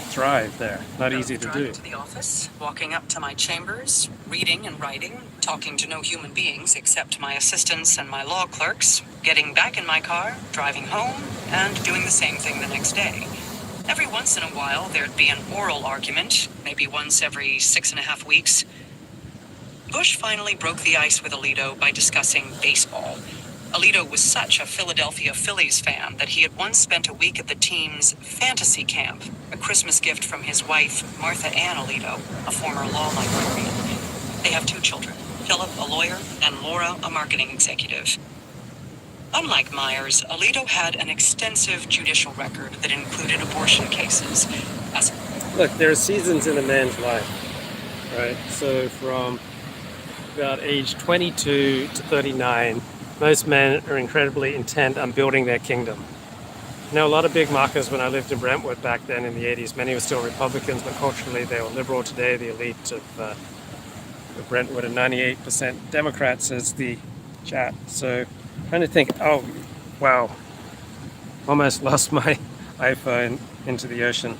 thrive there. Not easy to do.
To the office, walking up to my chambers, reading and writing, talking to no human beings except my assistants and my law clerks, getting back in my car, driving home, and doing the same thing the next day. Every once in a while, there'd be an oral argument, maybe once every 6.5 weeks. Bush finally broke the ice with Alito by discussing baseball. Alito was such a Philadelphia Phillies fan that he had once spent a week at the team's fantasy camp, a Christmas gift from his wife, Martha Ann Alito, a former law librarian. They have 2 children, Philip, a lawyer, and Laura, a marketing executive. Unlike Miers, Alito had an extensive judicial record that included abortion cases.
Look, there are seasons in a man's life, right? So from about age 22 to 39, most men are incredibly intent on building their kingdom. You know, a lot of big markers when I lived in Brentwood back then in the 80s, many were still Republicans, but culturally they were liberal. Today, the elite of Brentwood are 98% Democrats, says the chat. So trying to think, oh, wow, almost lost my iPhone into the ocean.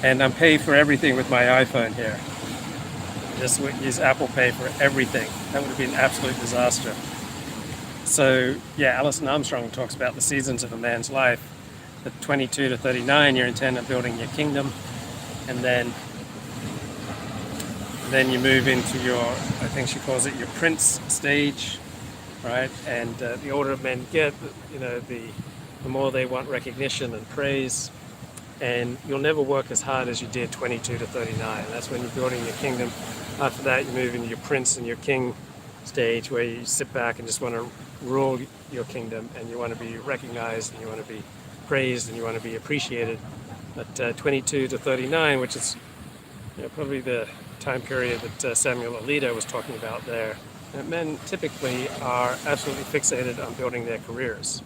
And I'm paying for everything with my iPhone here. Just use Apple Pay for everything. That would have been an absolute disaster. So, yeah, Alison Armstrong talks about the seasons of a man's life. At 22 to 39, you're intent on building your kingdom. And then you move into your, I think she calls it your prince stage, right? And the older men get, the the more they want recognition and praise. And you'll never work as hard as you did 22 to 39. That's when you're building your kingdom. After that, you move into your prince and your king stage, where you sit back and just want to rule your kingdom, and you want to be recognized, and you want to be praised, and you want to be appreciated. But 22 to 39, which is probably the time period that Samuel Alito was talking about there, men typically are absolutely fixated on building their careers.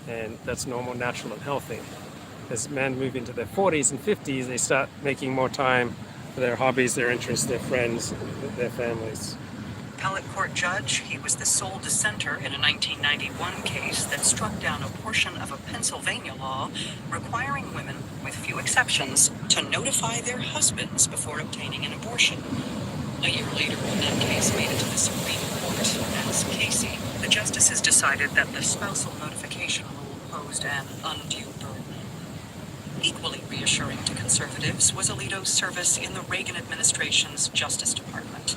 And that's normal, natural, and healthy. As men move into their 40s and 50s, they start making more time for their hobbies, their interests, their friends, their families.
Appellate court judge, he was the sole dissenter in a 1991 case that struck down a portion of a Pennsylvania law requiring women, with few exceptions, to notify their husbands before obtaining an abortion. A year later, when that case made it to the Supreme Court, as Casey, the justices decided that the spousal notification rule posed an undue burden. Equally reassuring to conservatives was Alito's service in the Reagan administration's Justice Department.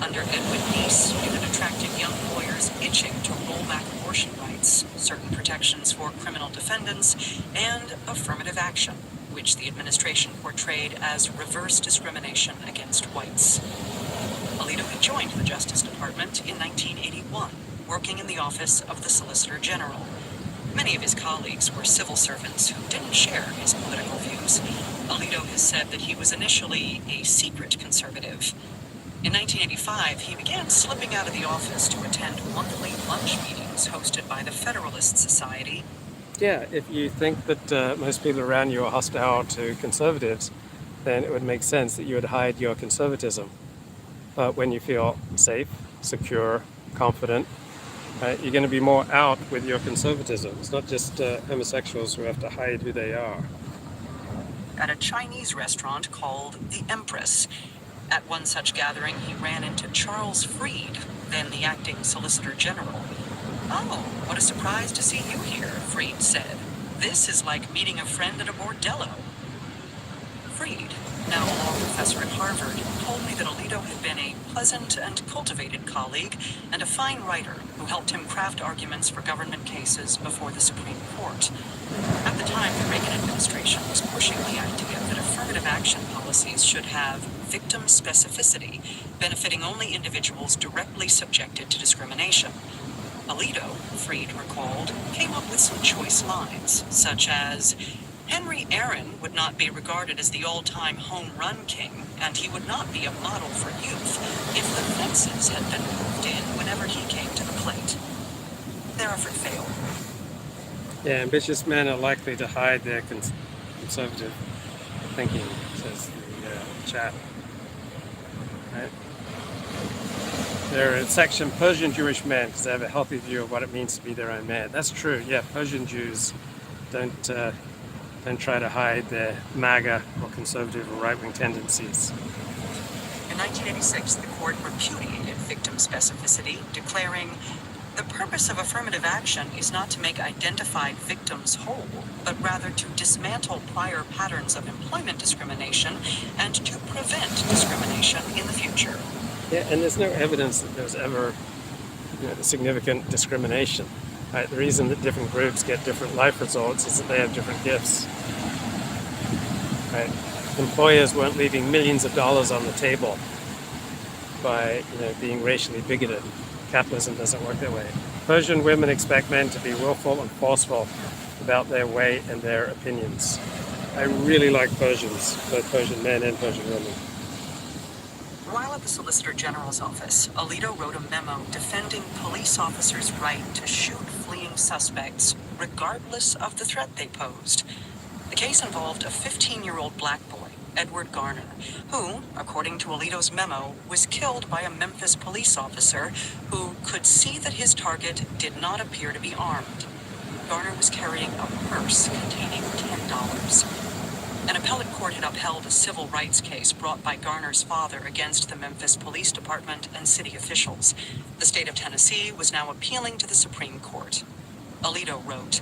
Under Edwin Neese, it had attracted young lawyers itching to roll back abortion rights, certain protections for criminal defendants, and affirmative action, which the administration portrayed as reverse discrimination against whites. Alito had joined the Justice Department in 1981, working in the office of the Solicitor General. Many of his colleagues were civil servants who didn't share his political views. Alito has said that he was initially a secret conservative. In 1985, he began slipping out of the office to attend monthly lunch meetings hosted by the Federalist Society.
Yeah, if you think that most people around you are hostile to conservatives, then it would make sense that you would hide your conservatism. But when you feel safe, secure, confident, you're going to be more out with your conservatism. It's not just homosexuals who have to hide who they are.
At a Chinese restaurant called The Empress. At one such gathering, he ran into Charles Freed, then the acting Solicitor General. "Oh, what a surprise to see you here," Freed said. "This is like meeting a friend at a bordello." Freed, now a law professor at Harvard, told me that Alito had been a pleasant and cultivated colleague and a fine writer who helped him craft arguments for government cases before the Supreme Court. At the time, the Reagan administration was pushing the idea that affirmative action policies should have victim specificity, benefiting only individuals directly subjected to discrimination. Alito, Freed recalled, came up with some choice lines, such as, "Henry Aaron would not be regarded as the all-time home run king, and he would not be a model for youth if the fences had been moved in whenever he came to the plate." Their effort failed.
Yeah, ambitious men are likely to hide their conservative thinking, says the chat. Right? They're in section Persian Jewish men because they have a healthy view of what it means to be their own man. That's true. Yeah, Persian Jews don't try to hide their MAGA or conservative or right-wing tendencies.
In 1986, the court repudiated victim specificity, declaring, "The purpose of affirmative action is not to make identified victims whole, but rather to dismantle prior patterns of employment discrimination and to prevent discrimination in the future."
Yeah, and there's no evidence that there's ever significant discrimination. Right? The reason that different groups get different life results is that they have different gifts. Right? Employers weren't leaving millions of dollars on the table by being racially bigoted. Capitalism doesn't work that way. Persian women expect men to be willful and forceful about their way and their opinions. I really like Persians, both Persian men and Persian women.
While at the Solicitor General's office, Alito wrote a memo defending police officers' right to shoot fleeing suspects, regardless of the threat they posed. The case involved a 15-year-old black boy, Edward Garner, who, according to Alito's memo, was killed by a Memphis police officer who could see that his target did not appear to be armed. Garner was carrying a purse containing $10. An appellate court had upheld a civil rights case brought by Garner's father against the Memphis Police Department and city officials. The state of Tennessee was now appealing to the Supreme Court. Alito wrote,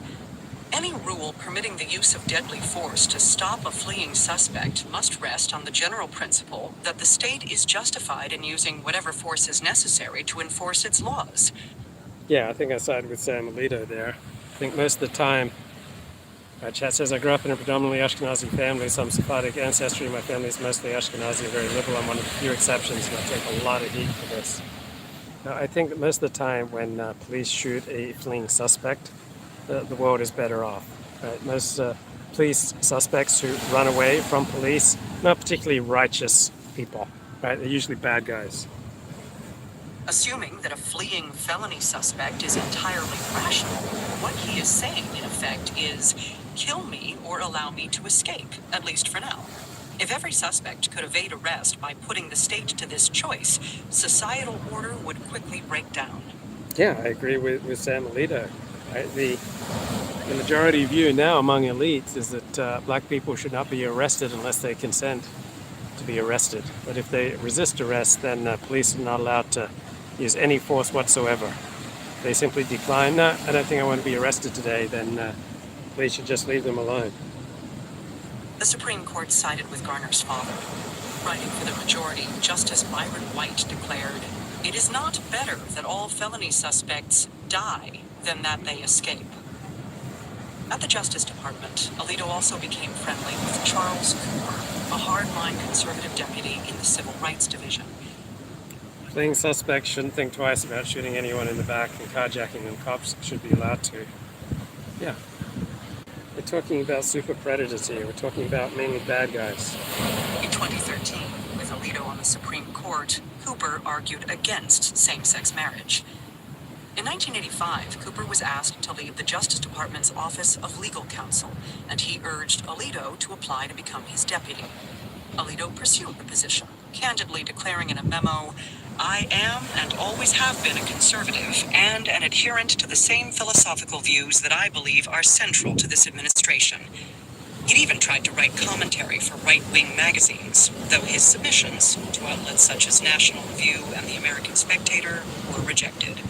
"Any rule permitting the use of deadly force to stop a fleeing suspect must rest on the general principle that the state is justified in using whatever force is necessary to enforce its laws.
Yeah, I think I sided with Sam Alito there. I think most of the time, Chat says, I grew up in a predominantly Ashkenazi family, some Sephardic ancestry. My family is mostly Ashkenazi and very liberal. I'm one of the few exceptions, and I take a lot of heat for this. Now, I think that most of the time when police shoot a fleeing suspect, the world is better off. Right? Most police suspects who run away from police, not particularly righteous people. Right? They're usually bad guys.
Assuming that a fleeing felony suspect is entirely rational, what he is saying, in effect, is kill me or allow me to escape, at least for now. If every suspect could evade arrest by putting the state to this choice, societal order would quickly break down.
Yeah, I agree with Sam Alito. Right? The majority view now among elites is that black people should not be arrested unless they consent to be arrested. But if they resist arrest, then police are not allowed to use any force whatsoever. They simply decline, no, I don't think I want to be arrested today, then police should just leave them alone.
The Supreme Court sided with Garner's father. Writing for the majority, Justice Byron White declared, "It is not better that all felony suspects die than that they escape." At the Justice Department, Alito also became friendly with Charles Cooper, a hardline conservative deputy in the Civil Rights Division.
Fleeing suspects shouldn't think twice about shooting anyone in the back and carjacking them. Cops should be allowed to. Yeah. We're talking about super predators here. We're talking about mainly bad guys.
In 2013, with Alito on the Supreme Court, Cooper argued against same-sex marriage. In 1985, Cooper was asked to leave the Justice Department's Office of Legal Counsel, and he urged Alito to apply to become his deputy. Alito pursued the position, candidly declaring in a memo, "I am and always have been a conservative and an adherent to the same philosophical views that I believe are central to this administration." He'd even tried to write commentary for right-wing magazines, though his submissions to outlets such as National Review and the American Spectator were rejected.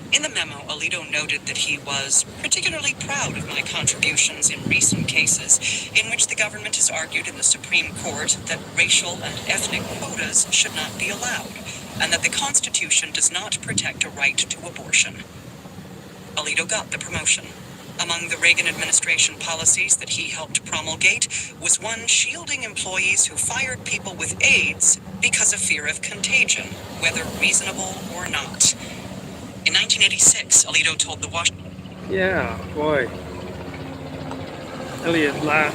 In the memo, Alito noted that he was particularly proud of my contributions in recent cases in which the government has argued in the Supreme Court that racial and ethnic quotas should not be allowed, and that the Constitution does not protect a right to abortion. Alito got the promotion. Among the Reagan administration policies that he helped promulgate was one shielding employees who fired people with AIDS because of fear of contagion, whether reasonable or not. In 1986, Alito told the Washington...
Yeah, boy. Elliot Latt.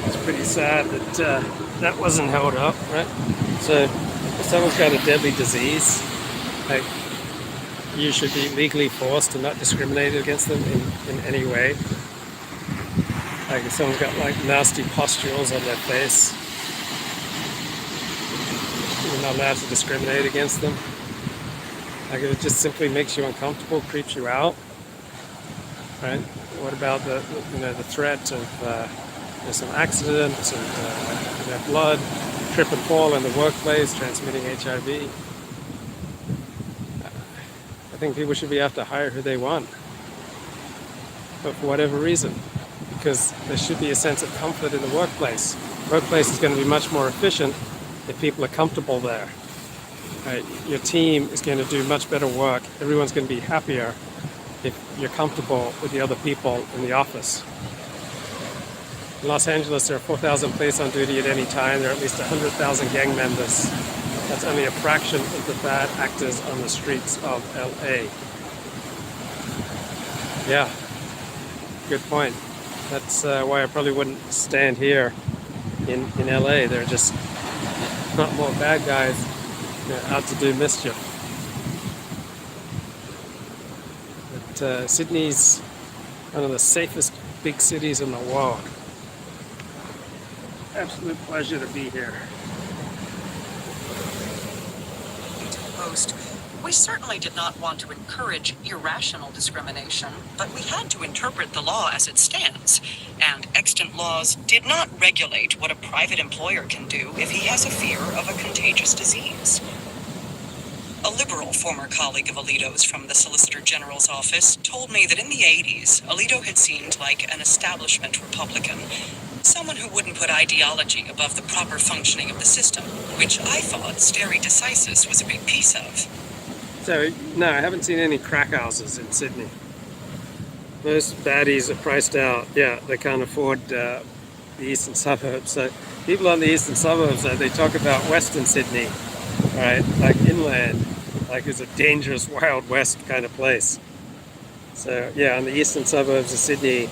It's pretty sad that that wasn't held up, right? So, if someone's got a deadly disease, like, you should be legally forced to not discriminate against them in any way. Like, if someone's got, like, nasty pustules on their face, you're not allowed to discriminate against them. Like, it just simply makes you uncomfortable, creeps you out, right? What about the threat of some accidents and blood, trip and fall in the workplace, transmitting HIV? I think people should be able to hire who they want, but for whatever reason, because there should be a sense of comfort in the workplace. Workplace is going to be much more efficient if people are comfortable there. Right? Your team is going to do much better work. Everyone's going to be happier if you're comfortable with the other people in the office. In Los Angeles, there are 4,000 police on duty at any time. There are at least 100,000 gang members. That's only a fraction of the bad actors on the streets of LA. Yeah, good point. That's why I probably wouldn't stand here in LA. There are just not more bad guys out to do mischief. But Sydney's one of the safest big cities in the world. Absolute pleasure to be here.
Post. We certainly did not want to encourage irrational discrimination, but we had to interpret the law as it stands, and extant laws did not regulate what a private employer can do if he has a fear of a contagious disease. A liberal former colleague of Alito's from the Solicitor General's office told me that in the 80s, Alito had seemed like an establishment Republican, someone who wouldn't put ideology above the proper functioning of the system, which I thought stare decisis was a big piece of.
So, no, I haven't seen any crack houses in Sydney. Most baddies are priced out. Yeah, they can't afford the eastern suburbs. So people on the eastern suburbs, they talk about Western Sydney, right? Like inland, like it's a dangerous Wild West kind of place. So yeah, on the eastern suburbs of Sydney,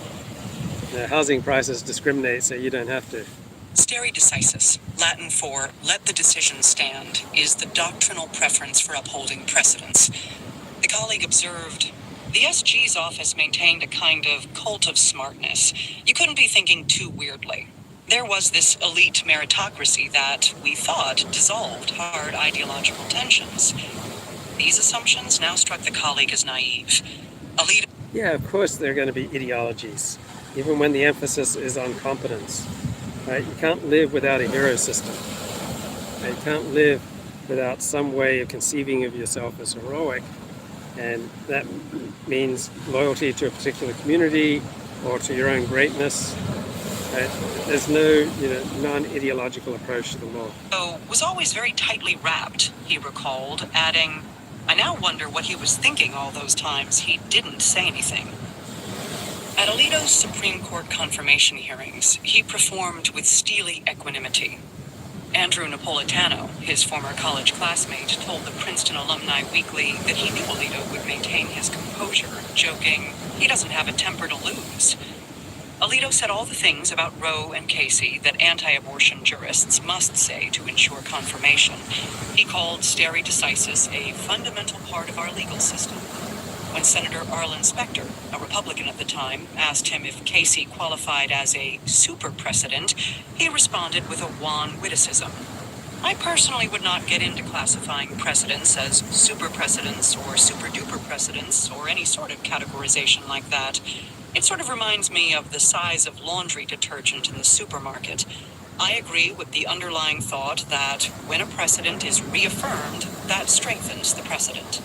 the housing prices discriminate, so you don't have to.
Stare decisis, Latin for let the decision stand, is the doctrinal preference for upholding precedents. The colleague observed, the SG's office maintained a kind of cult of smartness. You couldn't be thinking too weirdly. There was this elite meritocracy that, we thought, dissolved hard ideological tensions. These assumptions now struck the colleague as naive. Alito.
Yeah, of course there are going to be ideologies, even when the emphasis is on competence. Right? You can't live without a hero system. Right? You can't live without some way of conceiving of yourself as heroic. And that means loyalty to a particular community or to your own greatness. Right? There's no, non-ideological approach to the law.
Was always very tightly wrapped, he recalled, adding, I now wonder what he was thinking all those times he didn't say anything. At Alito's Supreme Court confirmation hearings, he performed with steely equanimity. Andrew Napolitano, his former college classmate, told the Princeton Alumni Weekly that he knew Alito would maintain his composure, joking, he doesn't have a temper to lose. Alito said all the things about Roe and Casey that anti-abortion jurists must say to ensure confirmation. He called stare decisis a fundamental part of our legal system. When Senator Arlen Specter, a Republican at the time, asked him if Casey qualified as a super precedent, he responded with a wan witticism. I personally would not get into classifying precedents as super precedents or super duper precedents or any sort of categorization like that. It sort of reminds me of the size of laundry detergent in the supermarket. I agree with the underlying thought that when a precedent is reaffirmed, that strengthens the precedent.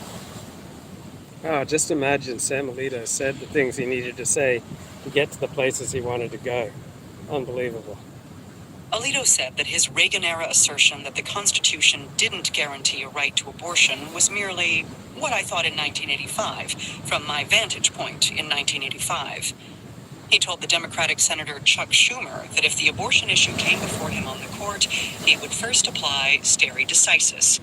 Oh, just imagine Sam Alito said the things he needed to say to get to the places he wanted to go. Unbelievable.
Alito said that his Reagan-era assertion that the Constitution didn't guarantee a right to abortion was merely what I thought in 1985, from my vantage point in 1985. He told the Democratic Senator Chuck Schumer that if the abortion issue came before him on the court, he would first apply stare decisis.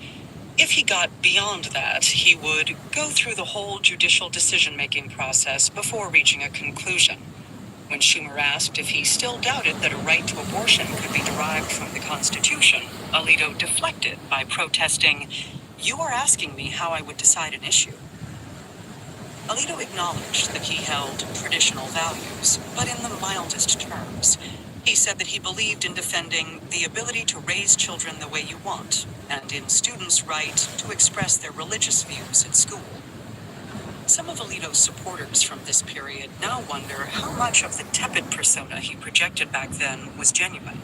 If he got beyond that, he would go through the whole judicial decision-making process before reaching a conclusion. When Schumer asked if he still doubted that a right to abortion could be derived from the Constitution, Alito deflected by protesting, "You are asking me how I would decide an issue." Alito acknowledged that he held traditional values, but in the mildest terms. He said that he believed in defending the ability to raise children the way you want, and in students' right to express their religious views at school. Some of Alito's supporters from this period now wonder how much of the tepid persona he projected back then was genuine.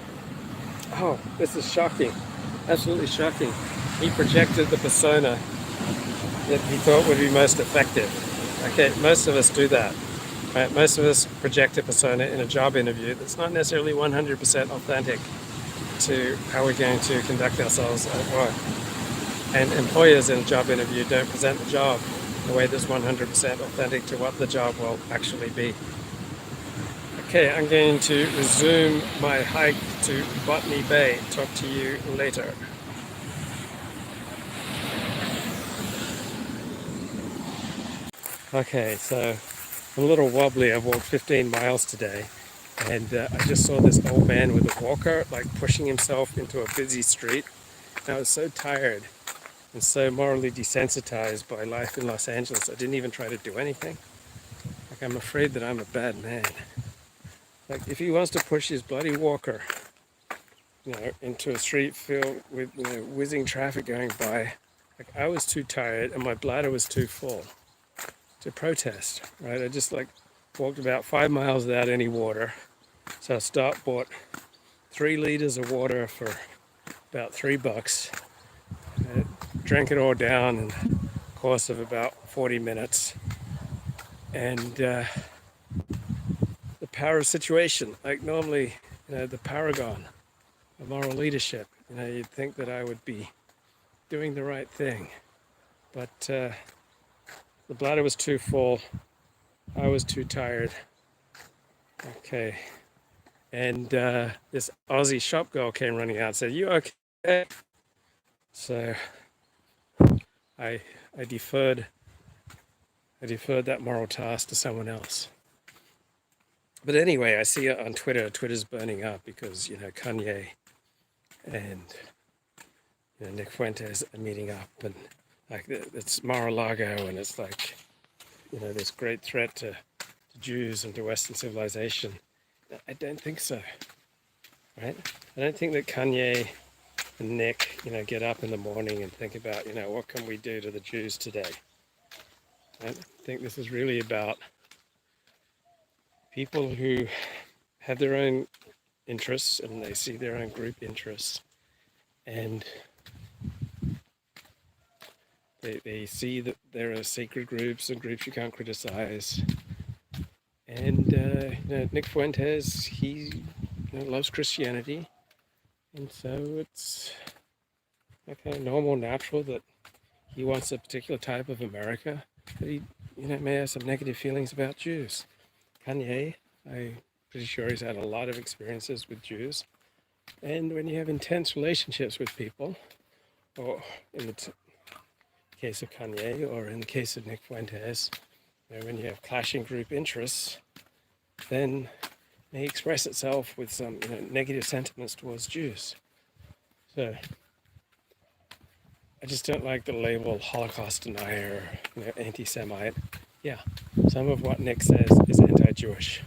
Oh, this is shocking. Absolutely shocking. He projected the persona that he thought would be most effective. Okay, most of us do that. Right? Most of us project a persona in a job interview that's not necessarily 100% authentic to how we're going to conduct ourselves at work. And employers in a job interview don't present the job in a way that's 100% authentic to what the job will actually be. Okay, I'm going to resume my hike to Botany Bay. Talk to you later. Okay, so I'm a little wobbly. I've walked 15 miles today, and I just saw this old man with a walker like pushing himself into a busy street. And I was so tired and so morally desensitized by life in Los Angeles, I didn't even try to do anything. Like, I'm afraid that I'm a bad man. Like, if he wants to push his bloody walker, into a street filled with, whizzing traffic going by, like, I was too tired and my bladder was too full to protest, right? I just walked about 5 miles without any water. So I stopped, bought 3 liters of water for about $3. Drank it all down in the course of about 40 minutes. And the power of situation, like normally, the paragon of moral leadership, you'd think that I would be doing the right thing. But the bladder was too full. I was too tired. Okay. And this Aussie shop girl came running out and said, "You okay?" So I deferred that moral task to someone else. But anyway, I see it on Twitter. Twitter's burning up because, Kanye and Nick Fuentes are meeting up, and like it's Mar-a-Lago, and it's like, this great threat to Jews and to Western civilization. I don't think so, right? I don't think that Kanye and Nick, get up in the morning and think about, what can we do to the Jews today? I think this is really about people who have their own interests and they see their own group interests, and they see that there are sacred groups and groups you can't criticize. And Nick Fuentes, he loves Christianity, and so it's okay, normal, natural that he wants a particular type of America, but he may have some negative feelings about Jews. Kanye, I'm pretty sure he's had a lot of experiences with Jews, and when you have intense relationships with people, or in the case of Kanye, or in the case of Nick Fuentes, when you have clashing group interests, then it may express itself with some negative sentiments towards Jews. So I just don't like the label Holocaust denier, anti-Semite. Yeah, some of what Nick says is anti-Jewish.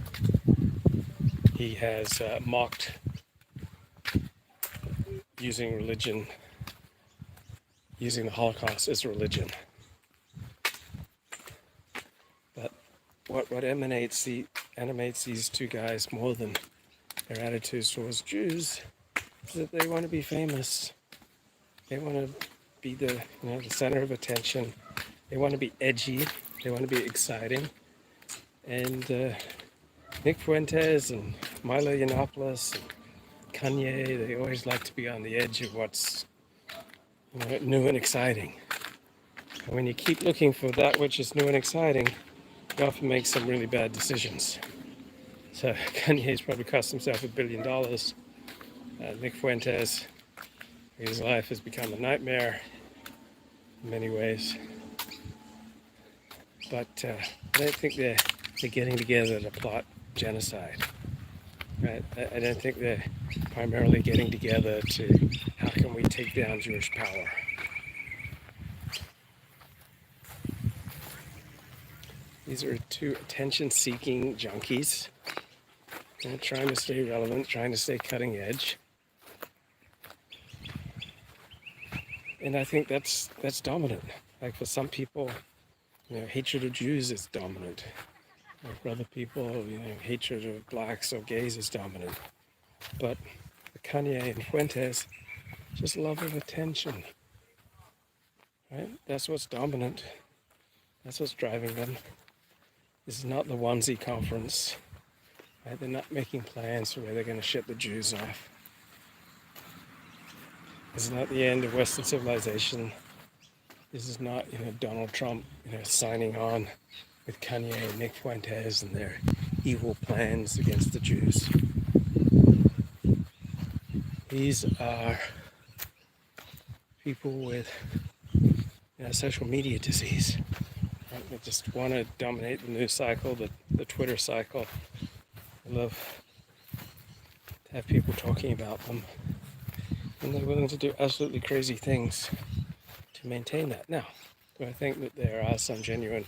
He has mocked using religion, using the Holocaust as religion. But what animates these two guys more than their attitudes towards Jews is that they want to be famous. They want to be the center of attention. They want to be edgy. They want to be exciting. And Nick Fuentes and Milo Yiannopoulos and Kanye, they always like to be on the edge of what's new and exciting. And when you keep looking for that which is new and exciting, you often make some really bad decisions. So Kanye's probably cost himself $1 billion. Nick Fuentes, his life has become a nightmare in many ways. But I don't think they're getting together to plot genocide. Right? I don't think they're primarily getting together to how can we take down Jewish power. These are two attention-seeking junkies, trying to stay relevant, trying to stay cutting edge. And I think that's dominant. Like for some people, hatred of Jews is dominant. Like for other people, hatred of blacks or gays is dominant. But for Kanye and Fuentes, just love of attention. Right? That's what's dominant. That's what's driving them. This is not the onesie conference. Right? They're not making plans for where they're going to ship the Jews off. This is not the end of Western civilization. This is not, Donald Trump, signing on with Kanye and Nick Fuentes and their evil plans against the Jews. These are people with social media disease. Right? They just want to dominate the news cycle, the Twitter cycle. They love to have people talking about them. And they're willing to do absolutely crazy things to maintain that. Now, do I think that there are some genuine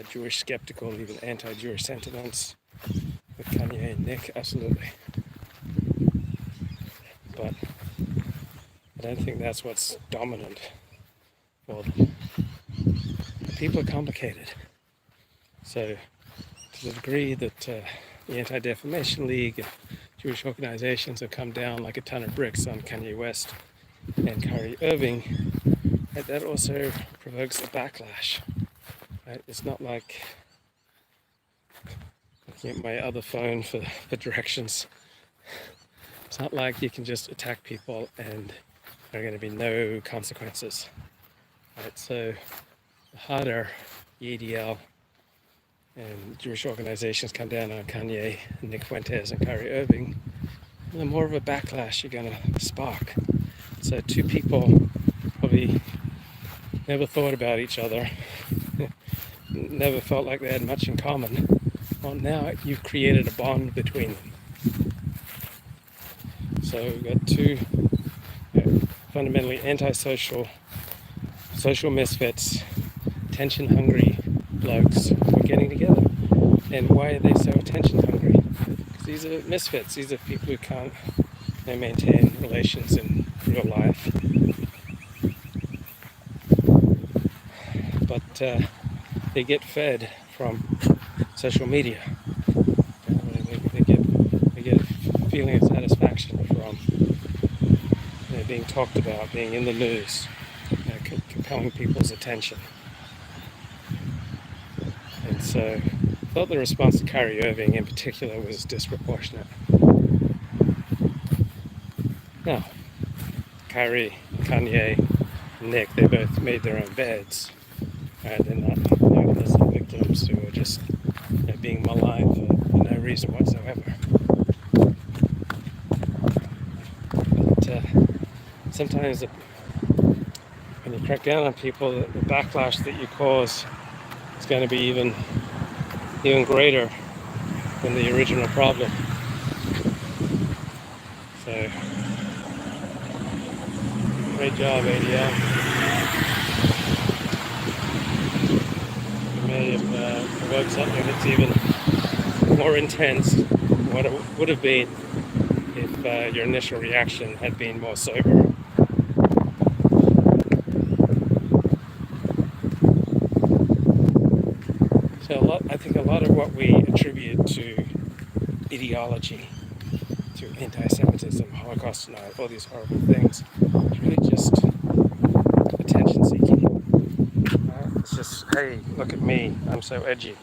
Jewish skeptical and even anti-Jewish sentiments with Kanye and Nick? Absolutely. But I don't think that's what's dominant for them. People are complicated. So to the degree that the Anti-Defamation League and Jewish organizations have come down like a ton of bricks on Kanye West and Kyrie Irving, that also provokes a backlash. Right? It's not like looking at my other phone for directions. It's not like you can just attack people and there are going to be no consequences. Right? So harder EDL and Jewish organizations come down on Kanye and Nick Fuentes and Kyrie Irving, the more of a backlash you're going to spark. So two people probably never thought about each other, never felt like they had much in common. Well, now you've created a bond between them. So we've got two fundamentally antisocial, social misfits, attention-hungry blokes who are getting together. And why are they so attention-hungry? Because these are misfits. These are people who can't maintain relations in real life. But they get fed from social media. They get a feeling of satisfaction from being talked about, being in the news, compelling people's attention. And so I thought the response to Kyrie Irving in particular was disproportionate. Now, Kyrie, Kanye, Nick, they both made their own beds. They're not innocent victims who are just being maligned for no reason whatsoever. But sometimes when you crack down on people, the backlash that you cause is going to be even greater than the original problem. So, great job, ADL. You may have provoked something that's even more intense than what it would have been if your initial reaction had been more sober. So I think a lot of what we attribute to ideology, to anti-Semitism, Holocaust denial, all these horrible things, is really just attention seeking. It's just, hey, look at me, I'm so edgy.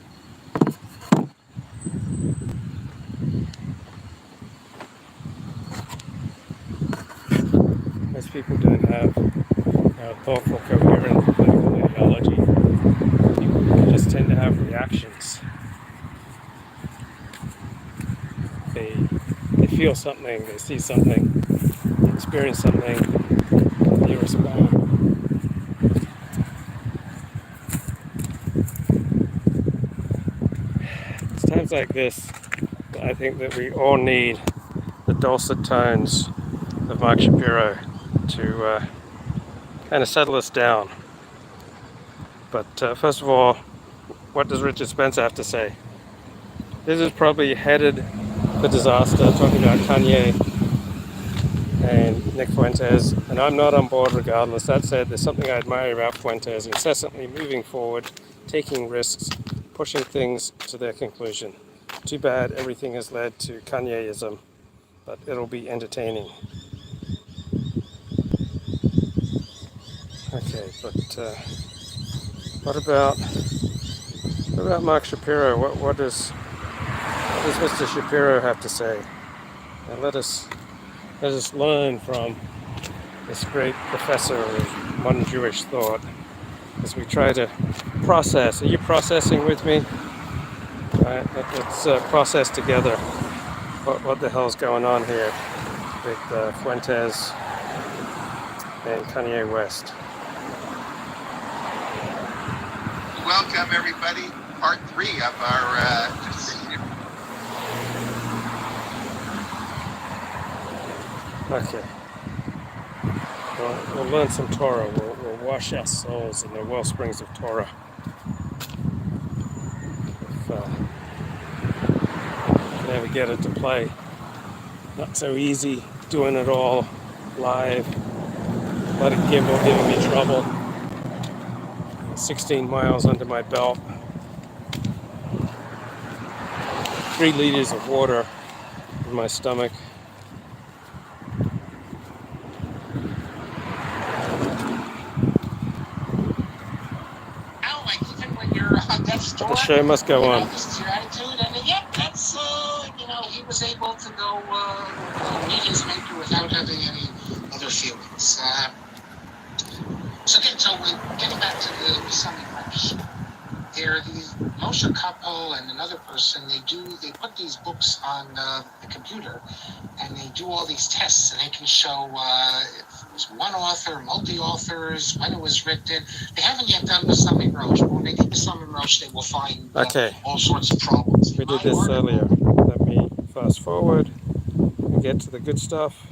Most people don't have thoughtful, coherent political ideology. People just tend to have reactions. They feel something, they see something, they experience something, they respond. It's times like this that I think that we all need the dulcet tones of Mark Shapiro to kind of settle us down. But first of all, what does Richard Spencer have to say? This is probably headed for disaster, talking about Kanye and Nick Fuentes, and I'm not on board regardless. That said, there's something I admire about Fuentes, incessantly moving forward, taking risks, pushing things to their conclusion. Too bad everything has led to Kanye-ism, but it'll be entertaining. Okay, but what about Mark Shapiro? What does Mr. Shapiro have to say? And let us learn from this great professor of modern Jewish thought as we try to process. Are you processing with me? Right, let's process together what the hell's going on here with Fuentes and Kanye West.
Welcome, everybody. Part 3 of our
Okay. We'll learn some Torah. We'll wash our souls in the well springs of Torah. If never get it to play. Not so easy doing it all live. Let it gimbal giving me trouble. 16 miles under my belt. 3 liters of water in my stomach. But the show must go on.
This is your attitude, and yet that's he was able to go meet his maker without having any other feelings. So we're getting back to the summing right years. There are these Moshe couple and another person. They put these books on the computer, and they do all these tests, and they can show if it was one author, multi-authors, when it was written. They haven't yet done the Summit Roach, but when they do the Summit Roach, they will find all sorts of problems.
We did this earlier. Let me fast forward and get to the good stuff.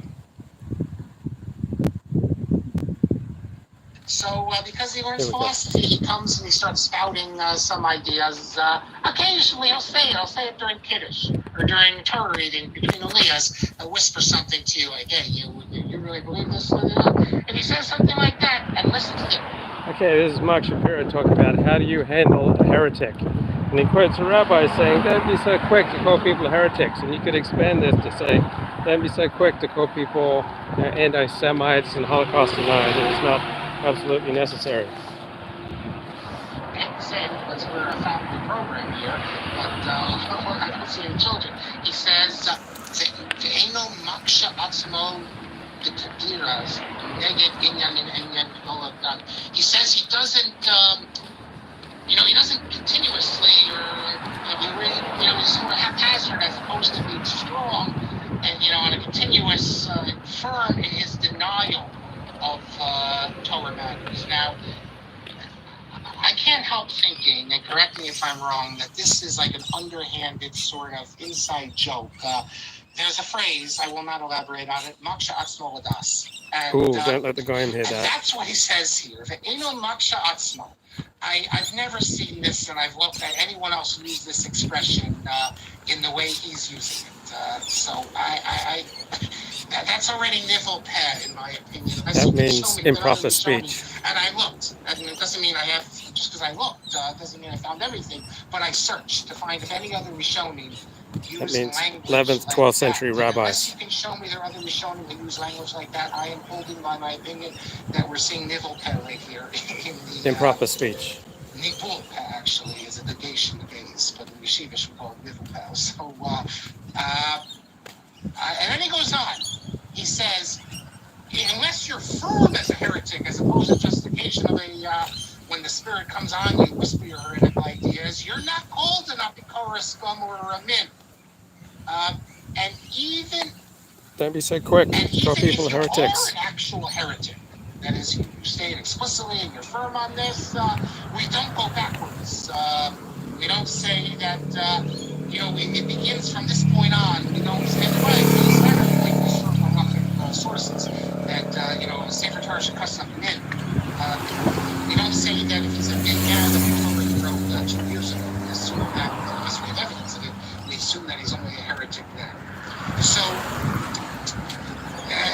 So, because he learns philosophy, he comes and he starts spouting some ideas. Occasionally, he'll say it during Kiddush or during Torah reading between Aliyahs. He'll whisper something to you like, "Hey, you really believe this?" And he says something like that, and listen to him.
Okay, this is Mark Shapiro talking about how do you handle a heretic. And he quotes a rabbi saying, "Don't be so quick to call people heretics." And you could expand this to say, "Don't be so quick to call people anti-Semites and Holocaust deniers. It is not absolutely necessary."
Because we're a family program here, but I don't see any children. He says, "Ve'eno maksha atzmo dekadiras neged inyan in inyan oladan." He says he doesn't, he doesn't continuously he's sort of haphazard as opposed to being strong and on a continuous firm in his denial of Torah matters. Now, I can't help thinking, and correct me if I'm wrong, that this is like an underhanded sort of inside joke. There's a phrase, I will not elaborate on it, maksha atzmo ladas.
Ooh, don't let the guy in hear that.
That's what he says here. Ve'eno maksha atzmo. I've never seen this, and I've looked at anyone else use this expression in the way he's using it. So that's already nivel peh, in my opinion.
That means improper speech.
And I looked. And it doesn't mean I have, just because I looked, doesn't mean I found everything. But I searched to find if any other Rishonim use
means
language
11th, 12th century rabbis.
Unless you can show me there are other Rishonim who use language like that, I am holding by my opinion that we're seeing nivel peh right here. In the,
improper speech.
Nivul peh, actually, is a negation of gaze, but in Yeshivish we call it nivel peh. So, and then he goes on. He says, unless you're firm as a heretic, as opposed to just occasionally when the spirit comes on you, whisper your heretical ideas, you're not called an apikoros scum or a min. And even...
Don't be so quick. Call people heretics.
If you are an actual heretic, that is, you say it explicitly and you're firm on this, we don't go backwards. We don't say that, it begins from this point on. We don't say, sources that, Sefer Torah should cuss something in. We don't say that if he's a big guy that we already wrote 2 years ago. We assume that, unless we have evidence of it, we assume that he's only a heretic then. So,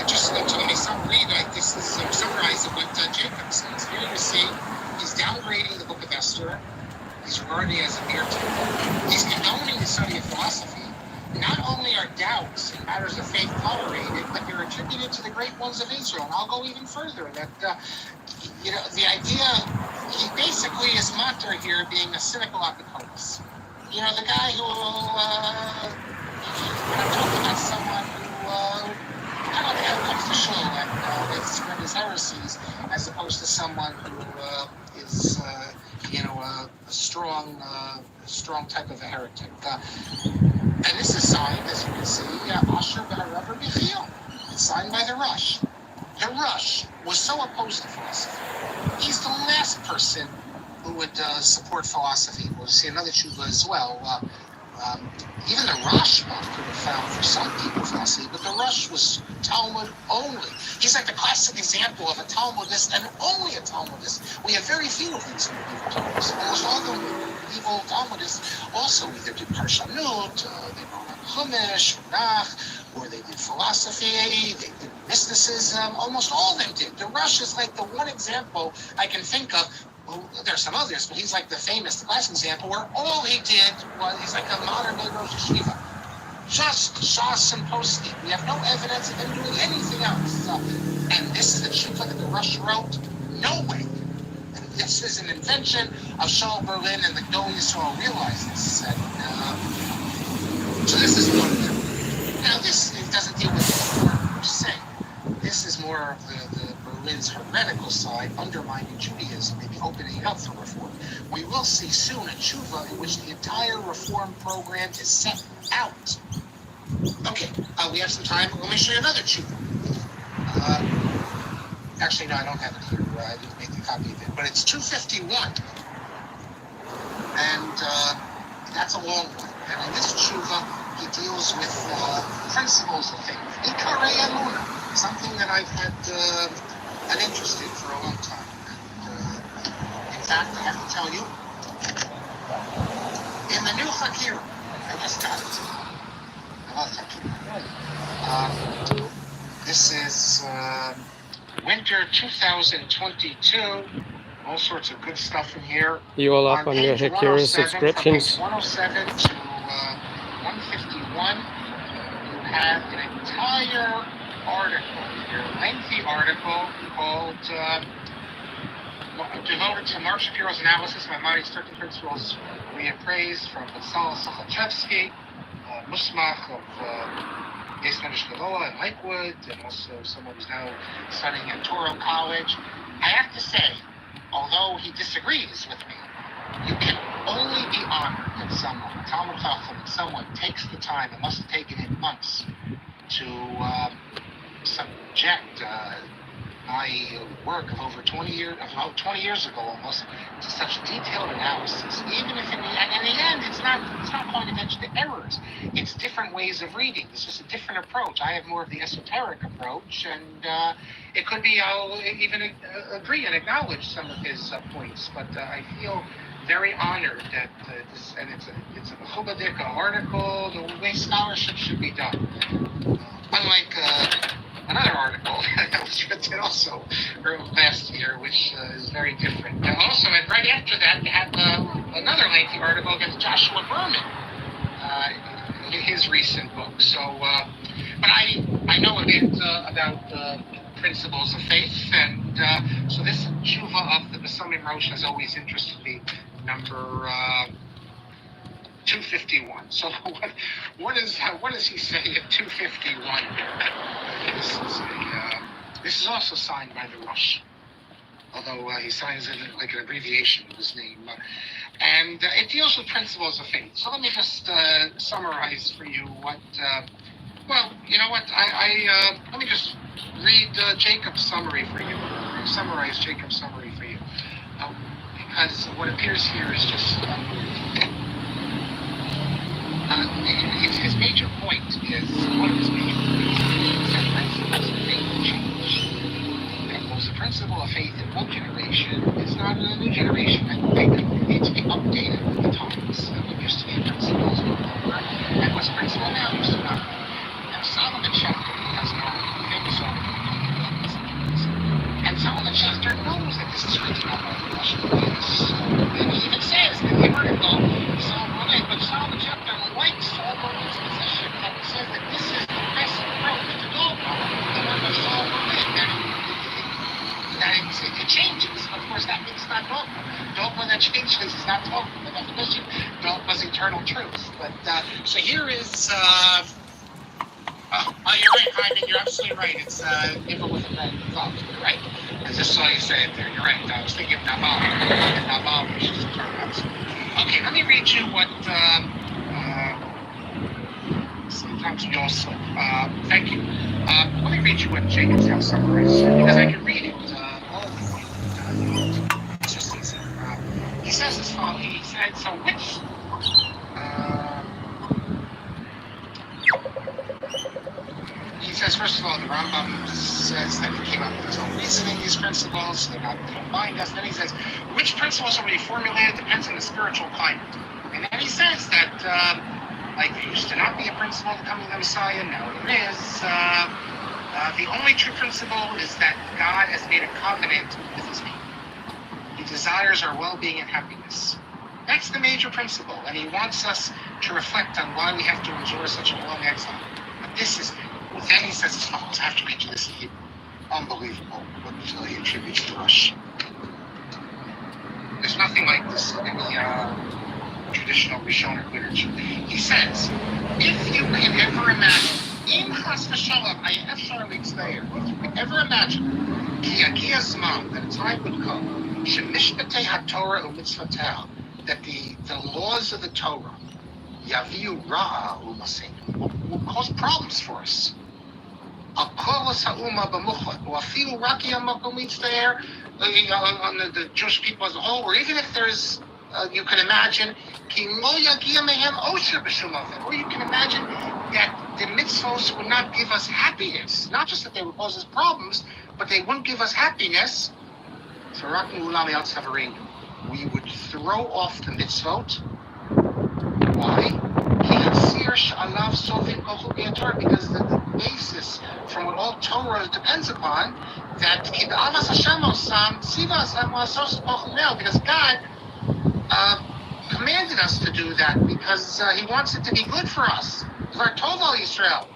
just to make some read, this is summarizing what Jacob says. Here you see, he's downgrading the book of Esther. He's regarding it as a mere temple. He's condoning the study of philosophy. Not only are doubts in matters of faith tolerated, but they're attributed to the great ones of Israel. And I'll go even further. That, the idea, he basically is matter here being a cynical apikoros. The guy who, when I'm talking about someone who, comes to show that they spread his heresies, as opposed to someone who is, a strong type of a heretic. And this is signed, as you can see, Asher B'Harav B'Chil. It's signed by the Rush. The Rush was so opposed to philosophy. He's the last person who would support philosophy. We'll see another tshuva as well. Even the Rashba could have found for some people philosophy, but the Rush was Talmud only. He's like the classic example of a Talmudist and only a Talmudist. We have very few of these medieval Talmudists. Almost all the medieval Talmudists also either did Parshanut, they wrote on Chumash, or Nach, or they did philosophy, they did mysticism. Almost all of them did. The Rush is like the one example I can think of. Well, there's some others, but he's like the famous, the last example where all he did was, he's like a modern day Rosh Yeshiva. Just Shas and Posty. We have no evidence of him doing anything else. And this is the tshuva that the Rush wrote? No way. And this is an invention of Shaul Berlin, and the Gdolei Yisrael realized this. And, so this is one of them. Now this doesn't deal with what I'm saying. This is more of the Berlin Christians, heretical side, undermining Judaism, maybe opening it up for reform. We will see soon a tshuva in which the entire reform program is set out. Okay, we have some time. Let me show you another tshuva. Actually, no, I don't have it here. I didn't make a copy of it, but it's 251, and that's a long one. And in this tshuva, he deals with principles of faith, ikarei emunah, something that I've had an interest in for a long time. And, in fact, I have to tell you, in the new Hakira, I just got it. I love Hakira. This is winter 2022. All sorts of good stuff in here.
You all up on your Hakira subscriptions?
From page 107 to 151, you have an entire article, a lengthy article called devoted to Mark Shapiro's analysis of Maimonides' 13 principles we appraised from Batsal Sokochevsky, Musmach of Beis Medrash Gavoa in Lakewood, and also someone who's now studying at Toro College. I have to say, although he disagrees with me, you can only be honored that someone, Talmud Chacham, someone takes the time, it must have taken him months, to subject my work of over 20 years ago almost, to such detailed analysis. Even if in the end, it's not pointing attention to errors. It's different ways of reading. It's just a different approach. I have more of the esoteric approach, and it could be I'll even agree and acknowledge some of his points, but I feel very honored that this, and it's a Mechubadik article, the way scholarship should be done. Unlike another article that was written also last year, which is very different. And also, and right after that, you have another lengthy article against Joshua Berman, in his recent book. So, but I know a bit about principles of faith, and so this tshuva of the Besamim Rosh has always interested me. Number 251. So what does he say at 251? This is also signed by the Rosh, although he signs it like an abbreviation of his name. And it deals with principles of faith. So let me just summarize for you what. Well, you know what? Let me just read Jacob's summary for you. Summarize Jacob's summary for you. Because what appears here is just his major point is, one of his major points is that principles of faith change. That the principle of faith in one generation is not in a new generation. I think they need to be updated with the times. What used to be principles no longer, and what's principle now used to not be. And Solomon Schechter has no famous article. And Solomon Schechter knows that this is written up by the Russian police. And he even says in the article, but Solomon Schechter likes Solomon's position, and he says that this is the best approach to dogma, the one of Solomon, and it changes. Of course, that means it's not dogma. Dogma that changes is not dogma. The definition, dogma is eternal truth. But so here is. You're right, Hyman. You're absolutely right. It's even with a bad thought. You're right. I just saw you say it there. You're right. I was thinking of Nabal. And Nabal was just a term. Okay, let me read you what. Sometimes we also. Thank you. Let me read you what Jacobs has summarized because I can read it. It's just easy. He says as follows. He said, so which. He says, first of all, the Rambam says that he came up with his own reasoning, these principles, they're not bind us. Then he says, which principles are already formulated depends on the spiritual climate. And then he says that, like, there used to not be a principle of the coming of the Messiah, now there is. The only true principle is that God has made a covenant with his people. He desires our well-being and happiness. That's the major principle, and he wants us to reflect on why we have to endure such a long exile. But this is. Then he says as follows. I have to read you this. Unbelievable what he attributes to Rush. There's nothing like this in the traditional Rishonim literature. He says, if you can ever imagine In Chas v'Shalom, I אפשר להצטער. Ever imagine, כי יגיע הזמן, that a time would come, שמשפטי התורה ומצוותיה, that the laws of the Torah, יביאו רעה ומסים, will cause problems for us. הקולוס האומה במוחלט, or אפילו רק יהיה מקום להצטער, on the Jewish people as a whole, or even if there's, you can imagine, כי לא יגיע מהם עושר בשום אופן, or you can imagine that the mitzvahs would not give us happiness. Not just that they would cause us problems, but they wouldn't give us happiness. So we would throw off the mitzvot. Why? Because the basis from what all Torah depends upon, that because God commanded us to do that, because he wants it to be good for us. Israel,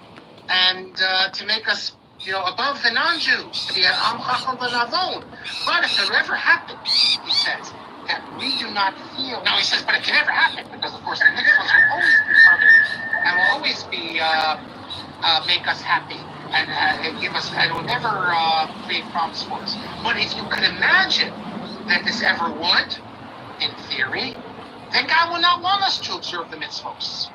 and to make us, above the non-Jews, to be an Am Chacham V'Navon. But if it ever happens, he says, that we do not feel. Now he says, but it can never happen, because of course the mitzvahs will always be permanent and will always be make us happy and give us, and will never create problems for us. But if you could imagine that this ever would, in theory, then God will not want us to observe the mitzvahs.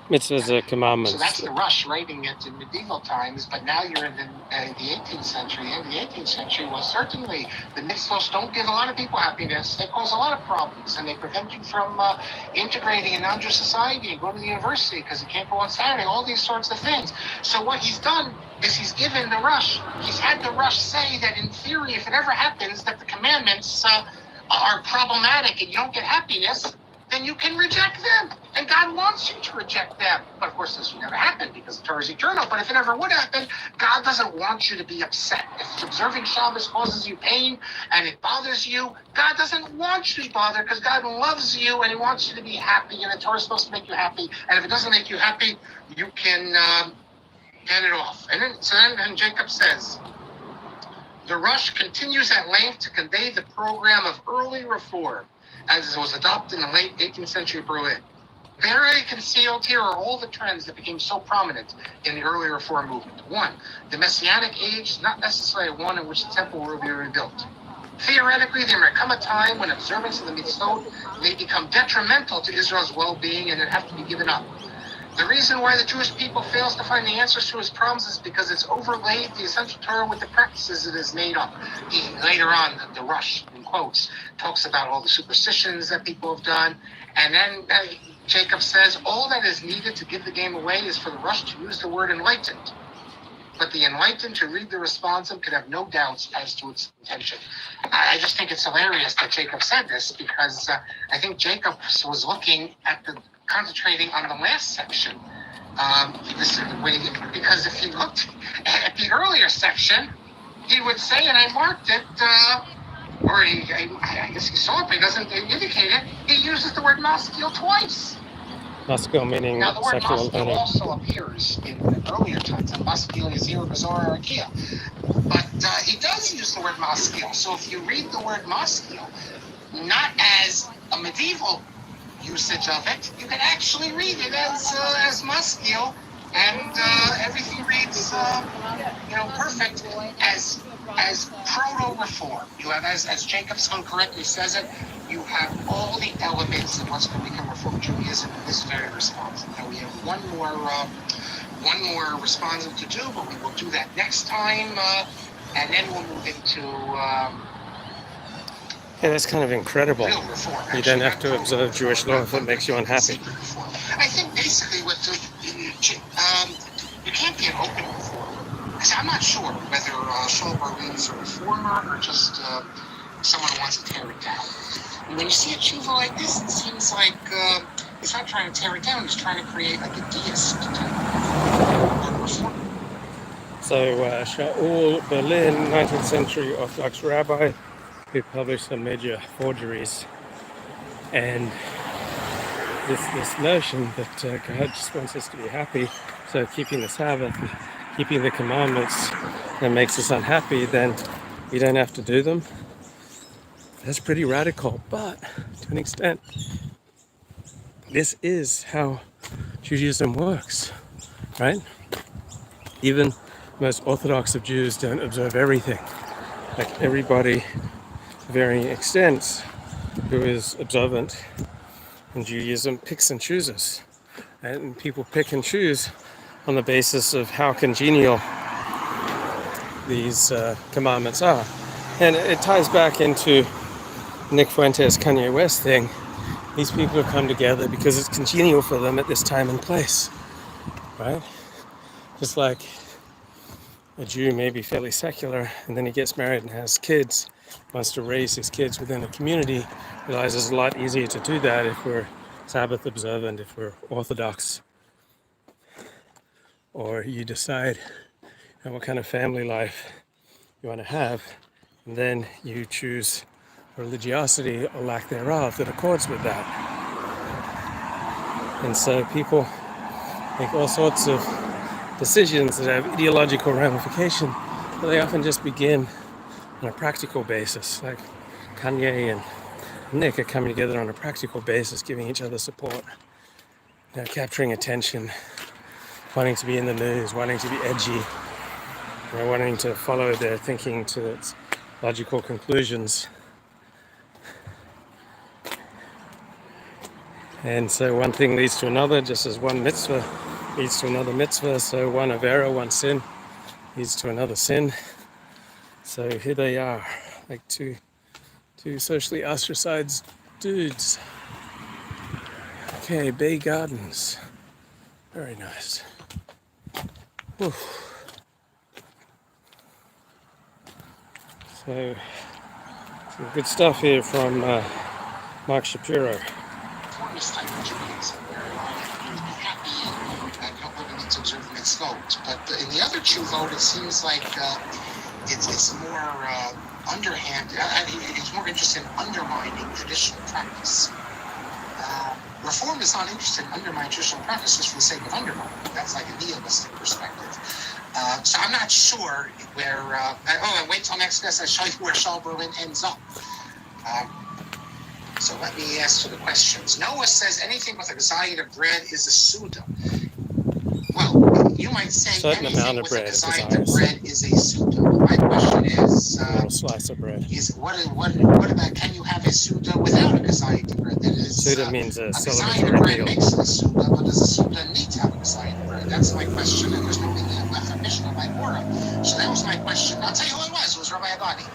Mitzvahs are commandments.
So that's the rush writing it in medieval times, but now you're in the 18th century. In the 18th century, well, certainly the mitzvahs don't give a lot of people happiness. They cause a lot of problems, and they prevent you from integrating in non-Jewish society and going to the university because you can't go on Saturday, all these sorts of things. So what he's done is he's given the rush. He's had the rush say that in theory, if it ever happens that the commandments are problematic and you don't get happiness, then you can reject them. And God wants you to reject them. But of course, this will never happen because the Torah is eternal. But if it ever would happen, God doesn't want you to be upset. If observing Shabbos causes you pain and it bothers you, God doesn't want you to be bothered because God loves you and he wants you to be happy. And the Torah is supposed to make you happy. And if it doesn't make you happy, you can get it off. And then Jacob says, the Rush continues at length to convey the program of early reform as it was adopted in the late 18th century Berlin. Very concealed here are all the trends that became so prominent in the early reform movement. One, the Messianic age is not necessarily one in which the temple will be rebuilt. Theoretically, there may come a time when observance of the mitzvot may become detrimental to Israel's well-being and it have to be given up. The reason why the Jewish people fails to find the answers to his problems is because it's overlaid the essential Torah with the practices it has made up. Later on, the Rush, in quotes, talks about all the superstitions that people have done. And then Jacob says, all that is needed to give the game away is for the Rush to use the word enlightened. But the enlightened to read the responsive can have no doubts as to its intention. I just think it's hilarious that Jacob said this because I think Jacob was looking at concentrating on the last section. Because if he looked at the earlier section, he would say, and I marked it, I guess he saw it, but he doesn't indicate it, he uses the word maskil twice.
Maskil meaning
now, the word
sexual
maskil also appears in earlier times, maskil yazir bazar arakia. But he does use the word maskil. So if you read the word maskil, not as a medieval usage of it, you can actually read it as maskil, and everything reads perfect as proto-reform. You have, as Jacobson correctly says it, you have all the elements of what's going to become Reform Judaism in this very responsive. Now we have one more responsive to do, but we will do that next time, and then we'll move into
yeah, that's kind of incredible. You don't have to observe Jewish law if it makes you unhappy.
I think basically you can't be an open reformer. I'm not sure whether Shaul Berlin is a reformer or just someone who wants to tear it down. And when you see a tshuva like this, it seems like he's not trying to tear it down, he's trying to create like a deist type of reformer.
So Shaul Berlin, 19th century Orthodox rabbi, who published some major forgeries, and this notion that God just wants us to be happy, so keeping the Sabbath, keeping the commandments that makes us unhappy, then we don't have to do them. That's pretty radical, but to an extent, this is how Judaism works, right? Even most orthodox of Jews don't observe everything. Like everybody, to varying extents, who is observant in Judaism picks and chooses. And people pick and choose on the basis of how congenial these commandments are. And it ties back into Nick Fuentes, Kanye West thing. These people have come together because it's congenial for them at this time and place, right? Just like a Jew may be fairly secular, and then he gets married and has kids, wants to raise his kids within a community, realizes it's a lot easier to do that if we're Sabbath observant, if we're Orthodox, or you decide what kind of family life you want to have, and then you choose religiosity or lack thereof that accords with that. And so people make all sorts of decisions that have ideological ramification, but they often just begin on a practical basis. Like Kanye and Nick are coming together on a practical basis, giving each other support, capturing attention, wanting to be in the news, wanting to be edgy, wanting to follow their thinking to its logical conclusions. And so one thing leads to another, just as one mitzvah leads to another mitzvah, so one avera, one sin, leads to another sin. So here they are, like two socially ostracized dudes. Okay, Bay Gardens. Very nice. Whew. So, some good stuff here from Mark Shapiro.
Type of Judaism where you have don't really need to observe the mitzvot. But in the other Jew vote, it seems like it's more underhand. It's more interested in undermining traditional practice. Reform is not interested in undermining traditional practices for the sake of undermining. That's like a nihilistic perspective. So I'm not sure where. And wait till next class I show you where Shaul Berlin ends up. So let me answer the questions. Noah says anything with a gazayit of bread is a suda. Well, you might say anything with a gazayit of bread is a suda. My question is,
a slice of bread.
What about, can you have a suda without a gazayit of bread? That is,
suda means a
gazayit of bread meal. Makes it a suda, but does a suda need to have a gazayit of bread? That's my question, and there's nothing left of Mishnah by Torah. So that was my question. I'll tell you who it was. It was Rabbi Abadi.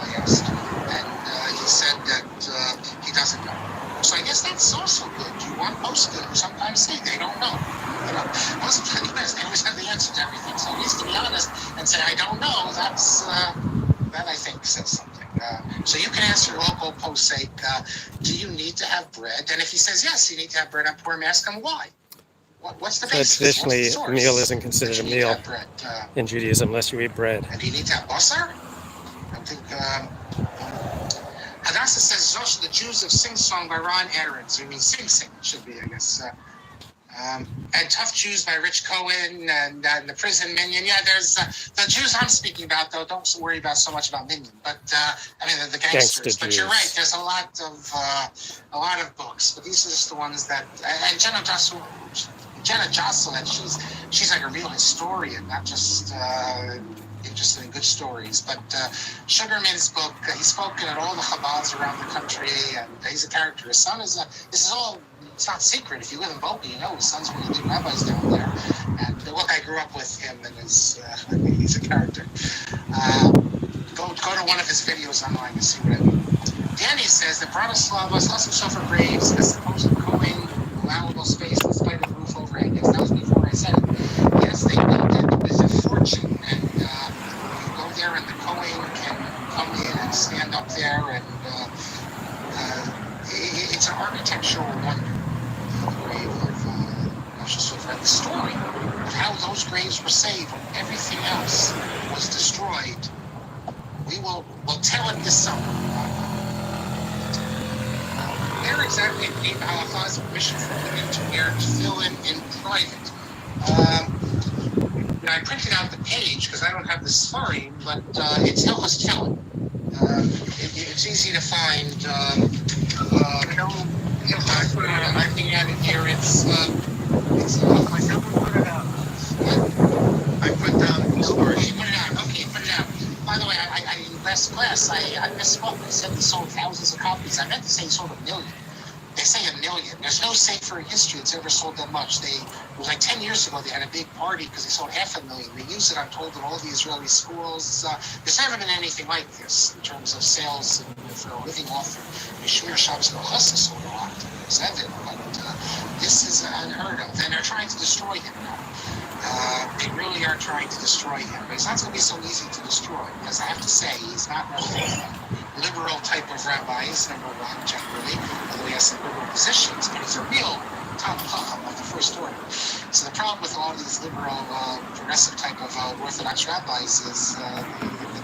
I asked, and he said that he doesn't know. So I guess that's also good. You want poskim who sometimes say they don't know. Most of the guys, they always have the answer to everything. So at least to be honest and say I don't know, that's that I think says something. So you can answer local posek, do you need to have bread? And if he says yes, you need to have bread on Purim, ask him why. What's the basis?
Traditionally, a meal isn't considered a meal in Judaism unless you eat bread.
And you need to have basar? I think Hadassah says Zosh, the Jews of Sing Song by Ron Aaron. So you mean Sing Sing should be, I guess. And Tough Jews by Rich Cohen and the Prison Minion. Yeah, there's the Jews I'm speaking about, though. Don't worry about so much about Minion, but I mean the gangsters. But you're right. There's a lot of books, but these are just the ones that. And Jenna Jocelyn, she's like a real historian, not just interested in good stories. But Sugarman's book, he's spoken at all the Chabads around the country, and he's a character. His son is this is all. It's not secret. If you live in Boca, you know his son's one of the big rabbis down there. And look, I grew up with him, and I mean, he's a character. Go to one of his videos online and see what I mean. Danny says that Bratislavas also suffer graves as supposed Cohen allowable space in spite of the roof overhang. Yes, that was before I said it. Yes, they built it with a fortune, and you go there, and the Cohen can come in and stand up there, and it's an architectural wonder. The story of how those graves were saved when everything else was destroyed, we'll tell it this summer. Where exactly in Halacha is permission for women to wear tefillin in private? I printed out the page because I don't have the Sfarim, but it's Hilchos Tefillin. It's easy to find. I'm looking at it here. It's my number put it out. I put down the story. Put it out. Okay, put it out. By the way, in last class, I misspoke. I said he sold thousands of copies. I meant to say he sold 1 million. They say 1 million. There's no safer in history that's ever sold that much. It was like 10 years ago. They had a big party because they sold 500,000. They use it, I'm told, in all the Israeli schools. There's never been anything like this in terms of sales for a living author. Shmir Shabbos Melchasa sold a lot. Seven, but this is unheard of. And they're trying to destroy him now. They really are trying to destroy him. But it's not going to be so easy to destroy because I have to say he's not one of the liberal type of rabbis, number one, generally, although he has some liberal positions, but he's a real top chacham of the first order. So the problem with a lot of these liberal, progressive type of Orthodox rabbis is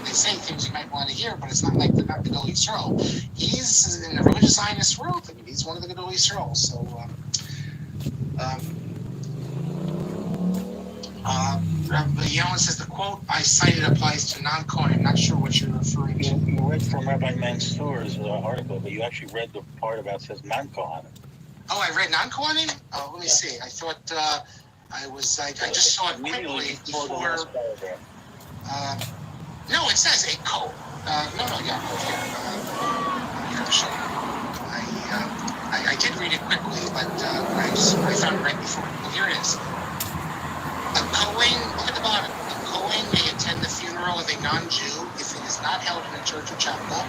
they say things you might want to hear, but it's not like they're not Gedol Yisrael. He's in the religious Zionist world. I mean, he's one of the Gedol Yisrael. So, Yellen says the quote I cited applies to non-Kohen. I'm not sure what you're referring to.
You read from Rabbi Mansour's article, but you actually read the part about says non-Kohen.
Oh, I read non-Kohanim? Oh, let me see. I thought I just saw it quickly before. No, it says a Kohen. I did read it quickly, but I found it right before. Well, here it is. A Kohen, look at the bottom. A Kohen may attend the funeral of a non-Jew if it is not held in a church or chapel,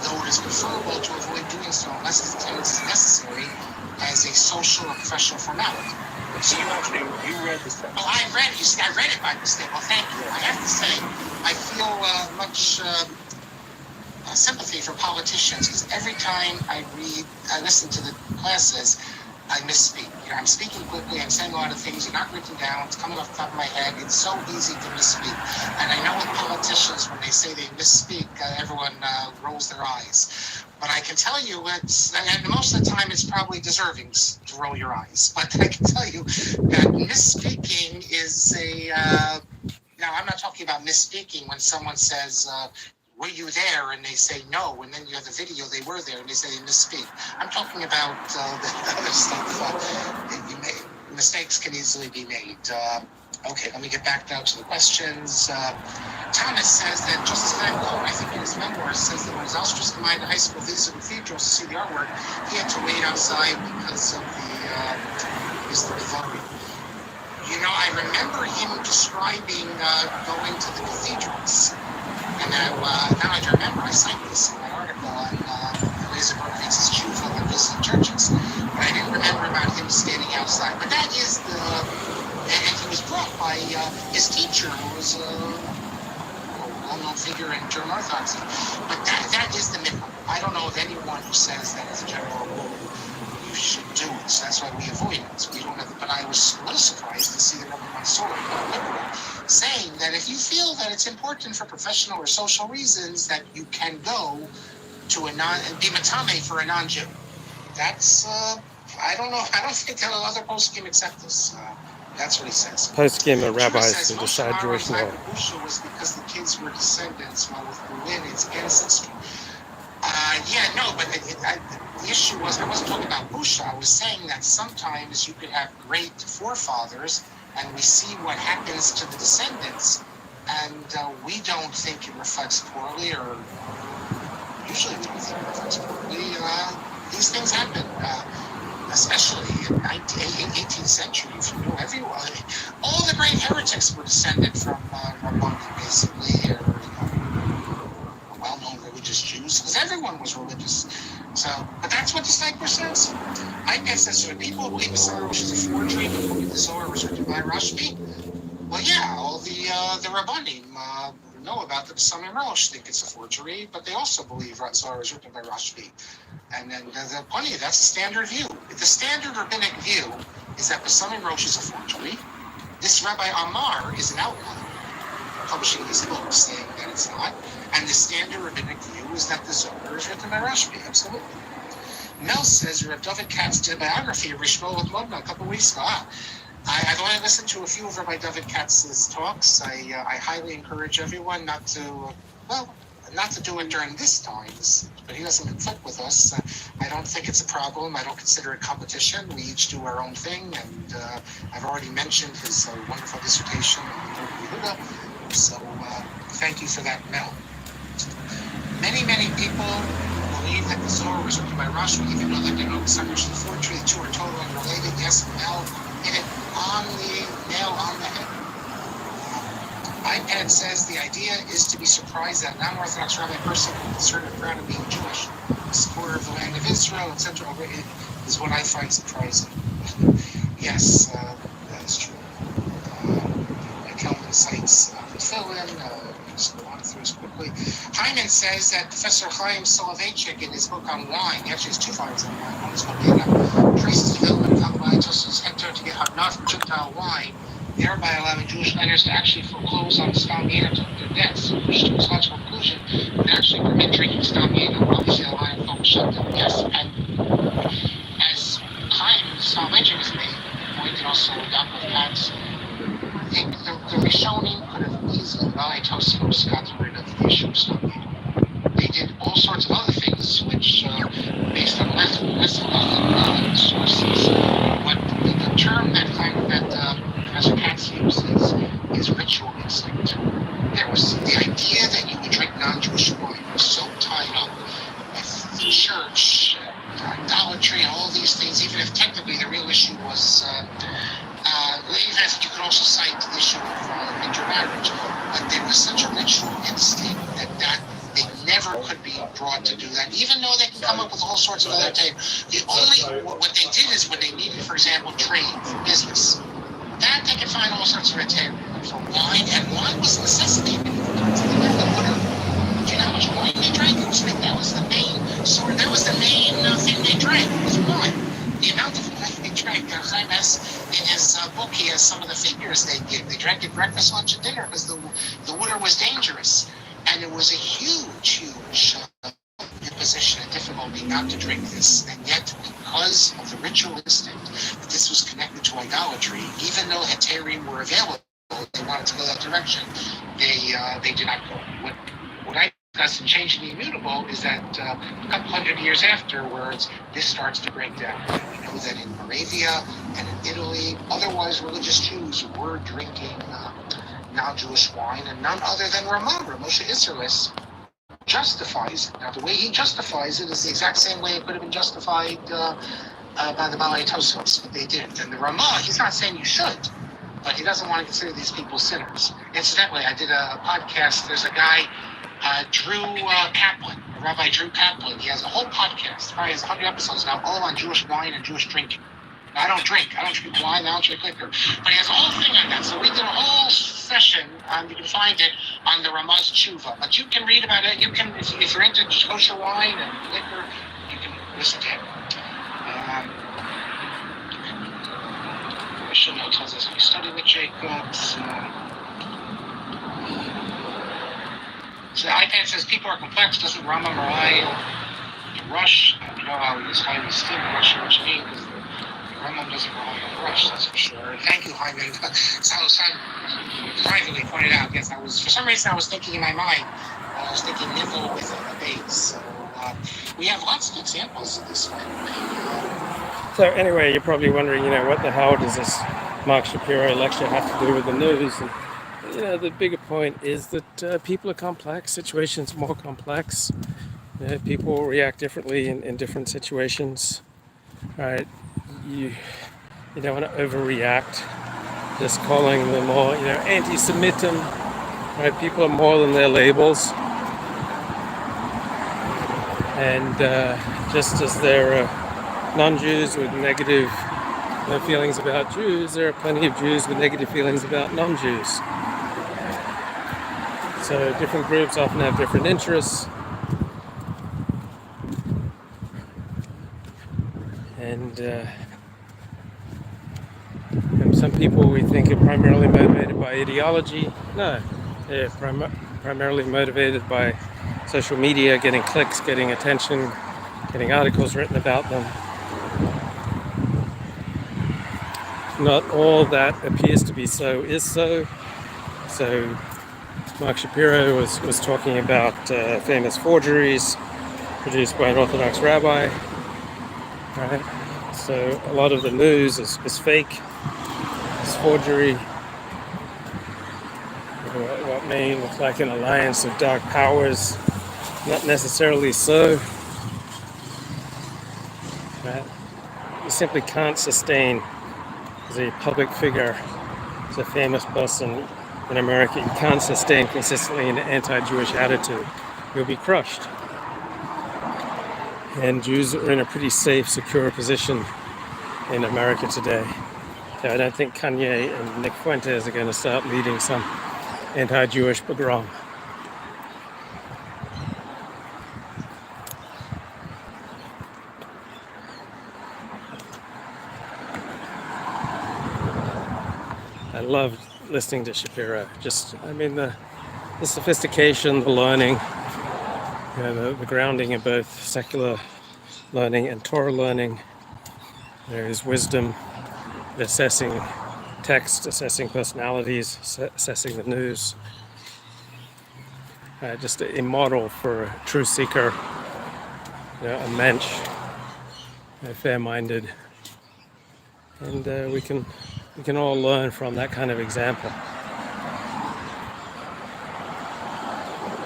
though it is preferable to avoid doing so unless its attendance is necessary as a social or professional formality.
So you read this thing.
Oh, I read it. You see, I read it by mistake. Well, thank you. I have to say, I feel much sympathy for politicians because every time I listen to the classes, I misspeak. I'm speaking quickly. I'm saying a lot of things. They're not written down. It's coming off the top of my head. It's so easy to misspeak. And I know with politicians, when they say they misspeak, everyone rolls their eyes. But I can tell you, and most of the time, it's probably deserving to roll your eyes. But I can tell you that misspeaking is now, I'm not talking about misspeaking when someone says, were you there? And they say no, and then you have the video, they were there, and they say they misspeak. I'm talking about the other stuff. Mistakes can easily be made. Okay, let me get back now to the questions. Thomas says that Justice Van Gogh, I think in his memoirs, says that when his Austrian combined high school visited cathedrals to see the artwork, he had to wait outside because of the voting. You know, I remember him describing going to the cathedrals. And now I remember I cited this in my article on Eliezer Berkovitz's Tshuva and visiting churches. But I didn't remember about him standing outside. But that is and he was brought by his teacher, who was a well-known figure in German Orthodoxy. But that is the minimum. I don't know of anyone who says that as a general rule you should do it. So that's why we avoid it. We don't have. But I was a little surprised to see the Rabbi Mansour, liberal, saying that if you feel that it's important for professional or social reasons that you can go to be matame for a non-Jew. That's I don't know. I don't think that other poskim accept this. That's what he says.
Poskim are rabbis who decide Jewish law.
Was because the kids were descendants, while with Berlin it's ancestry. The issue was I wasn't talking about Busha. I was saying that sometimes you could have great forefathers, and we see what happens to the descendants, and we don't think it reflects poorly, or usually don't think it reflects poorly. These things happen, especially in the 18th century. If you know everyone, all the great heretics were descended from Rabbanim, basically, or well-known religious Jews, because everyone was religious. So, but that's what the Steiger says. I guess that's what people believe the Zohar is a forgery, but believe the Zohar was written by Rashbi. Well, yeah, all the Rabbanim know about the Psamim Rosh think it's a forgery, but they also believe Zohar is written by Rashbi. And then that's the standard view. The standard rabbinic view is that Psamim Rosh is a forgery. This Rabbi Amar is an outlier, publishing his book saying that it's not. And the standard rabbinic view is that the Zohar is written by Rashbi. Absolutely. Mel says Reb David Katz did a biography of Rishmo with Modna a couple of weeks ago. I've only listened to a few of Rabbi David Katz's talks. I highly encourage everyone not to, not to do it during this times, but he doesn't conflict with us. I don't think it's a problem. I don't consider it competition. We each do our own thing, and I've already mentioned his wonderful dissertation on Yehuda. So thank you for that, Mel. Many people believe that the Zohar was written by Rashi, even though they know the separation of the forgery. The two are totally unrelated. Yes, Mel hit it on the nail on the head. iPad says the idea is to be surprised that a non-Orthodox rabbi person considered proud of being Jewish, a supporter of the land of Israel, etc. is what I find surprising. Yes, that is true. Kelvin cites Tefillin. Just go on through this quickly. Hyman says that Professor Chaim Soloveitchik in his book on wine, he actually has 2 volumes on wine. One is called Dana, traces development of Kabbalaitos' enter to get Hagnat from Gentile wine, thereby allowing Jewish lenders to actually foreclose on Stam Yena to their debts, which to its logical conclusion would actually permit drinking Stam Yena, obviously the line of Tom Shelton. Yes, and as Chaim Soloveitchik has made, pointed also Yaakov Katz, the Rishonim could have easily, Tosfos, gotten rid of the issue of Stam Yena. They did all sorts of other things, which, based on less sources, but the term that Professor Katz uses is ritual instinct. There was the idea that you would drink non-Jewish wine was so tied up with the church, idolatry, and all these things, even if technically the real issue was, even if you could also cite the issue of intermarriage, but there was such a ritual instinct that they never could be brought to do that, even though they can come up with all sorts of other things. What they did is when they needed, for example, trade, business, that they could find all sorts of red tape for wine, and wine was a necessity. Do you know how much wine they drank? That was the main sort. That was the main thing they drank was wine. The amount of wine they drank. Chaim has in his book, he has some of the figures they give. They drank at breakfast, lunch, and dinner because the water was dangerous, and it was a huge imposition and difficulty not to drink this, and yet because of the ritual instinct that this was connected to idolatry, even though heterim were available, they wanted to go that direction. They did not go. What I discussed in Changing the Immutable is that a couple hundred years afterwards, this starts to break down. We know that in Moravia and in Italy, otherwise religious Jews were drinking non-Jewish wine, and none other than Ramah, Moshe Isserles, justifies it. Now, the way he justifies it is the exact same way it could have been justified by the Balei Tosfos, but they didn't. And the Ramah, he's not saying you should, but he doesn't want to consider these people sinners. Incidentally, I did a podcast. There's a guy, Drew Kaplan, Rabbi Drew Kaplan. He has a whole podcast. Probably has 100 episodes now, all on Jewish wine and Jewish drinking. I don't drink wine, I don't drink liquor. But he has a whole thing on that. So we did a whole session, you can find it on the Ramaz Tshuva. But you can read about it. You can, if you're into kosher wine and liquor, you can listen to it. Mishnah tells us we study with Jacobs. So the iPad says people are complex. Doesn't Rama Marai rush? I know how he is highly skilled. I'm not sure what you mean, because Rambam doesn't rely on rush, that's for sure. Thank you, Hyman. So privately pointed out, yes, for some reason I was thinking in my mind, I was thinking nibble with a base. So we have lots of examples of this.
So anyway, you're probably wondering, what the hell does this Mark Shapiro lecture have to do with the news? And, the bigger point is that people are complex, situations are more complex. People react differently in different situations. All right. You don't want to overreact, just calling them all, anti-Semitim, right? People are more than their labels. And just as there are non-Jews with negative feelings about Jews, there are plenty of Jews with negative feelings about non-Jews. So different groups often have different interests. And some people we think are primarily motivated by ideology. No, they're primarily motivated by social media, getting clicks, getting attention, getting articles written about them. Not all that appears to be so is so. So Mark Shapiro was talking about famous forgeries produced by an Orthodox rabbi. Right? So a lot of the news is fake, it's forgery. What may look like an alliance of dark powers, not necessarily so. Right? You simply can't sustain as a public figure, as a famous person in America. You can't sustain consistently an anti-Jewish attitude. You'll be crushed. And Jews are in a pretty safe, secure position in America today. So I don't think Kanye and Nick Fuentes are going to start leading some anti-Jewish pogrom. I loved listening to Shapiro. The sophistication, the learning, the grounding in both secular learning and Torah learning. There is wisdom, assessing text, assessing personalities, assessing the news. Just a model for a true seeker, a mensch, fair-minded, and we can all learn from that kind of example.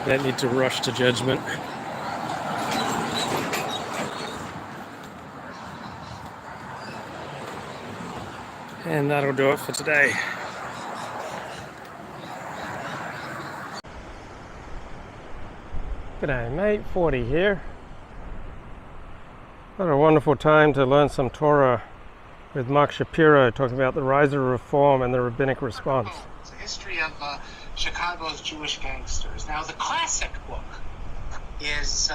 Don't need to rush to judgment. And that'll do it for today. G'day mate, 40 here. What a wonderful time to learn some Torah with Mark Shapiro talking about the rise of reform and the rabbinic response.
It's a history of Chicago's Jewish gangsters. Now, the classic book is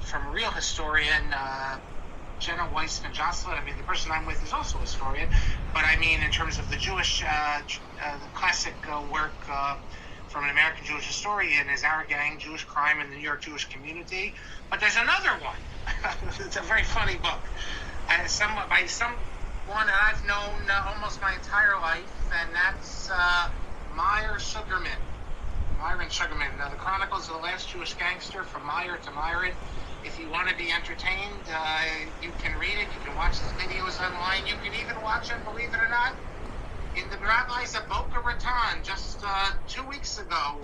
from a real historian, Jenna Weissman Jocelyn. The person I'm with is also a historian, but in terms of the Jewish, the classic work from an American Jewish historian is Our Gang, Jewish Crime in the New York Jewish Community. But there's another one. It's a very funny book. By someone that I've known almost my entire life, and that's Myron Sugarman. Now, the Chronicles of the Last Jewish Gangster, from Meyer to Myron. If you want to be entertained, you can read it. You can watch the videos online. You can even watch it, believe it or not, in the rabbis of Boca Raton just 2 weeks ago.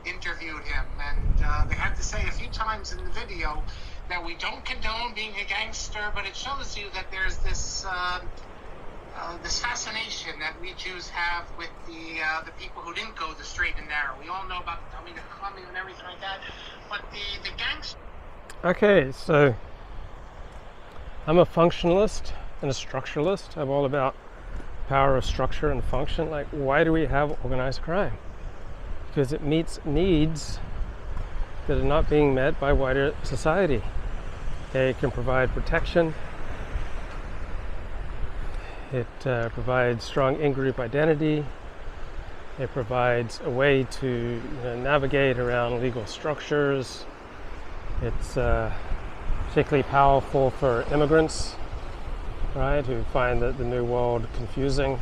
Interviewed him, and they had to say a few times in the video that we don't condone being a gangster, but it shows you that there's this this fascination that we Jews have with the people who didn't go the straight and narrow. We all know about the Talmid Chachamim and everything like that, but the gangster.
Okay, so I'm a functionalist and a structuralist. I'm all about power of structure and function. Like, why do we have organized crime? Because it meets needs that are not being met by wider society. It can provide protection. It provides strong in-group identity. It provides a way to navigate around legal structures. It's particularly powerful for immigrants, right, who find the new world confusing,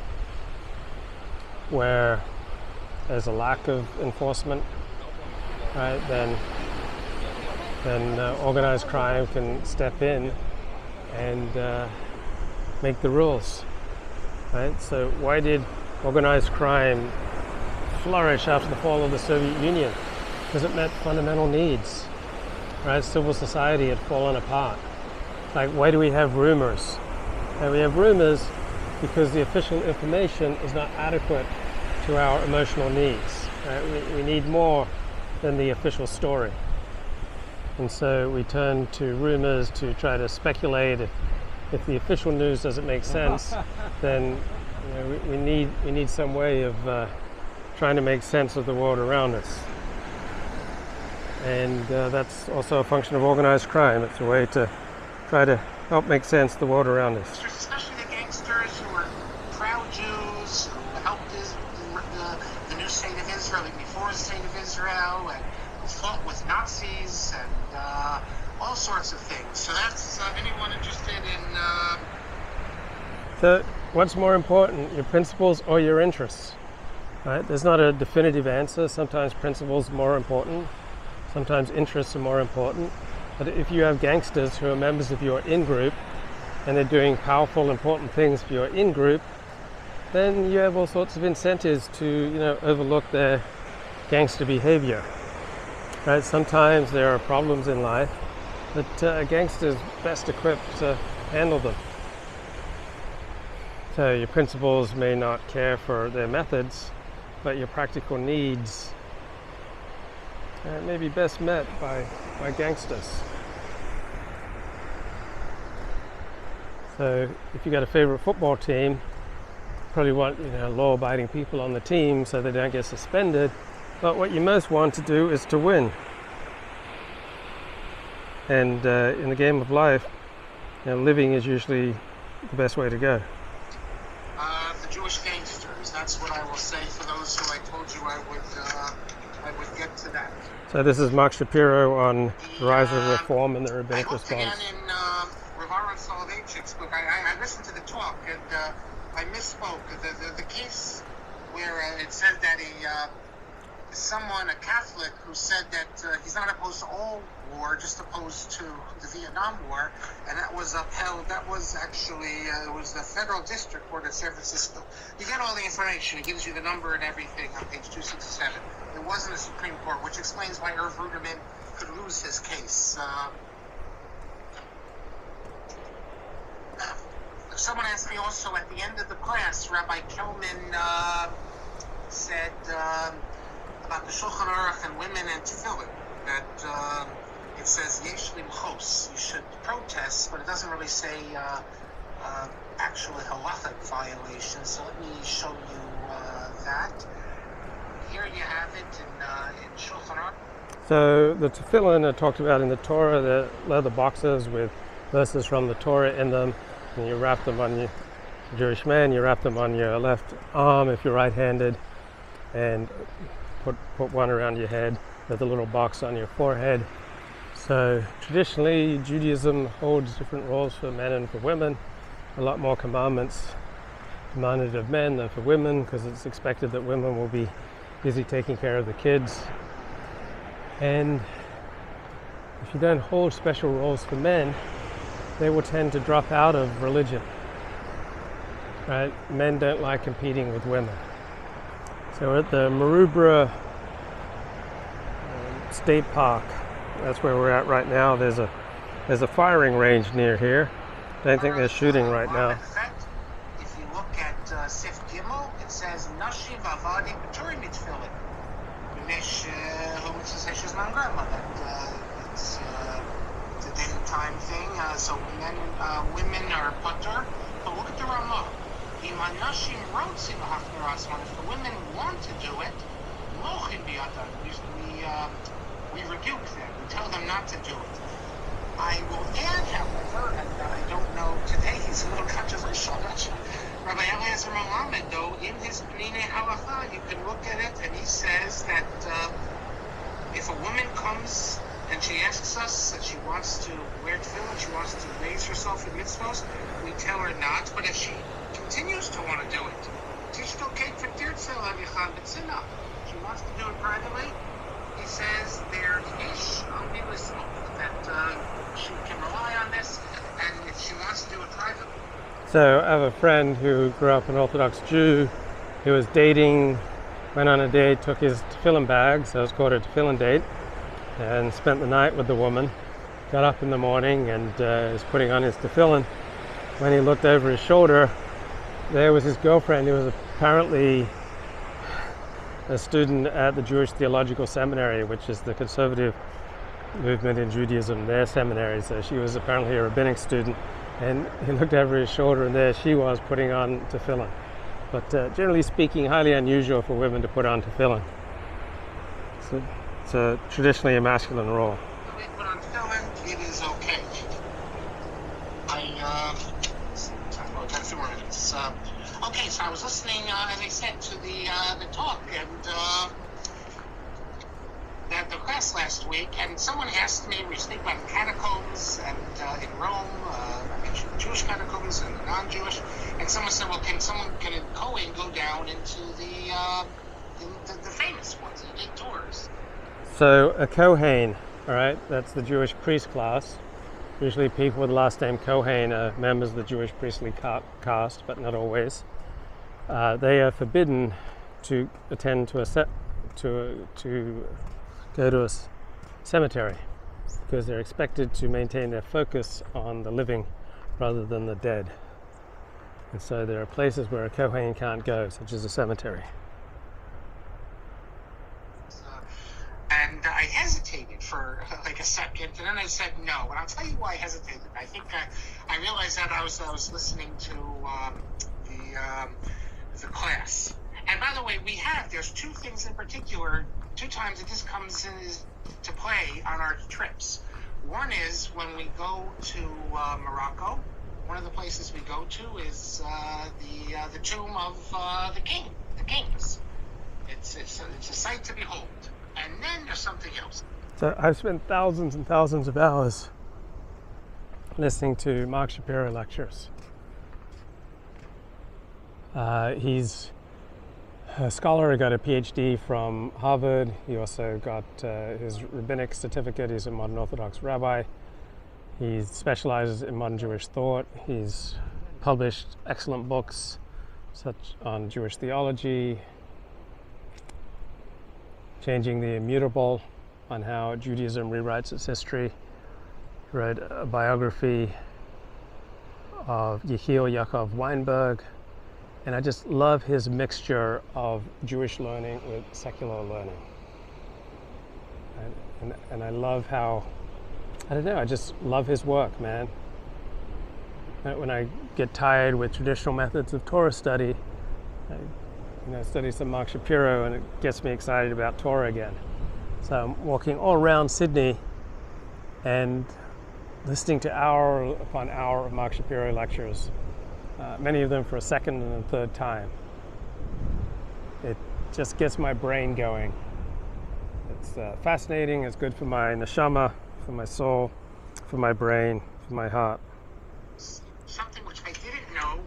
where there's a lack of enforcement, right? Then organized crime can step in and make the rules, right? So why did organized crime flourish after the fall of the Soviet Union? Because it met fundamental needs, right? Civil society had fallen apart. Like, why do we have rumors? And we have rumors because the official information is not adequate to our emotional needs. Right? We need more than the official story. And so we turn to rumors to try to speculate. If the official news doesn't make sense, then we need some way of trying to make sense of the world around us. And that's also a function of organized crime. It's a way to try to help make sense of the world around us.
Especially the gangsters who were proud Jews, who helped the new state of Israel, before the state of Israel, and fought with Nazis and all sorts of things. So that's anyone interested in...
So what's more important, your principles or your interests? Right? There's not a definitive answer. Sometimes principles are more important. Sometimes interests are more important. But if you have gangsters who are members of your in-group and they're doing powerful, important things for your in-group, then you have all sorts of incentives to, overlook their gangster behavior. Right? Sometimes there are problems in life, but a gangster is best equipped to handle them. So your principals may not care for their methods, but your practical needs may be best met by gangsters. So if you got a favorite football team, probably want law-abiding people on the team so they don't get suspended. But what you most want to do is to win. And in the game of life, living is usually the best way to go.
The Jewish gangsters. That's what I will say for those who I told you I would get to that.
So this is Mark Shapiro on the rise of reform and the rabbinic response.
I looked again in Rivara Soloveitchik's book. I listened to the talk and I misspoke. The case where it said that a Catholic who said that he's not opposed to all war, just opposed to the Vietnam War, and that was upheld. That was actually it was the Federal District Court of San Francisco. You get all the information. It gives you the number and everything on page 267. It wasn't a Supreme Court, which explains why Irv Ruderman could lose his case. Someone asked me also at the end of the class, Rabbi Kelman said about the Shulchan Aruch and women and tefillin, that it says yesh limchos, you should protest, but it doesn't really say actually halachic violations. So let me show you that. Here you have it in Shulchan Aruch.
So the tefillin are talked about in the Torah, the leather boxes with verses from the Torah in them. And you wrap them on your Jewish man, you wrap them on your left arm if you're right-handed, and put one around your head with a little box on your forehead. So traditionally, Judaism holds different roles for men and for women. A lot more commandments demanded of men than for women, because it's expected that women will be busy taking care of the kids. And if you don't hold special roles for men, they will tend to drop out of religion. Right? Men don't like competing with women. So we're at the Maroubra State Park. That's where we're at right now. There's a firing range near here. Don't think they're shooting right now.
If you look at Sif Gimel, it says Nashim Vavadi B'Turim Mitfilin. Mish Humitzah Seshes Mangrama. It's a day-time thing. So women are putter. But look at the Ramah. If the women want to do it, we rebuke them. We tell them not to do it. I will add, however, and I don't know, today he's a little controversial, I'm not sure. Rabbi Eliezer Mohammed, though, in his Pnei Halacha, you can look at it, and he says that if a woman comes and she asks us that she wants to wear tefillin, she wants to raise herself in mitzvos, we tell her not. But if she continues to want to do it, she wants to do it privately, he says there's ish that she can rely on this, and if she wants to do it privately.
So I have a friend who grew up an Orthodox Jew. He was dating, went on a date, took his tefillin bag, so it's called a tefillin date, and spent the night with the woman. Got up in the morning and was putting on his tefillin. When he looked over his shoulder, there was his girlfriend, who was apparently a student at the Jewish Theological Seminary, which is the conservative movement in Judaism, their seminary. So she was apparently a rabbinic student, and he looked over his shoulder, and there she was putting on tefillin. But generally speaking, highly unusual for women to put on tefillin. So it's traditionally a masculine role.
We put on tefillin, it is okay. Got 2 more minutes. Okay, so I was listening, as I said, to the talk and the class last week, and someone asked me, we speak about catacombs and in Rome, Jewish catacombs and non-Jewish, and someone said, well, can a Kohen go down into the the famous ones, the big tours.
So a Kohen, all right, that's the Jewish priest class. Usually people with the last name Kohen are members of the Jewish priestly caste, but not always. They are forbidden to attend to to go to a cemetery because they're expected to maintain their focus on the living rather than the dead. And so there are places where a Kohen can't go, such as a cemetery.
And I hesitated for like a second, and then I said no. And I'll tell you why I hesitated. I think I realized that I was listening to the class. And by the way, there's two things in particular, two times that this comes to play on our trips. One is when we go to Morocco. One of the places we go to is the tomb of the kings. It's a sight to behold. And then there's something else.
So I've spent thousands and thousands of hours listening to Mark Shapiro lectures. He's a scholar who got a PhD from Harvard. He also got his rabbinic certificate. He's a modern Orthodox rabbi. He specializes in modern Jewish thought. He's published excellent books such on Jewish theology, Changing the Immutable, on how Judaism rewrites its history. He wrote a biography of Yechiel Yaakov Weinberg, and I just love his mixture of Jewish learning with secular learning. And I love how, I don't know, I just love his work, man. When I get tired with traditional methods of Torah study, I study some Mark Shapiro, and it gets me excited about Torah again. So I'm walking all around Sydney and listening to hour upon hour of Mark Shapiro lectures, many of them for a second and a third time. It just gets my brain going. It's fascinating, it's good for my neshama, for my soul, for my brain, for my heart.
Something which I didn't know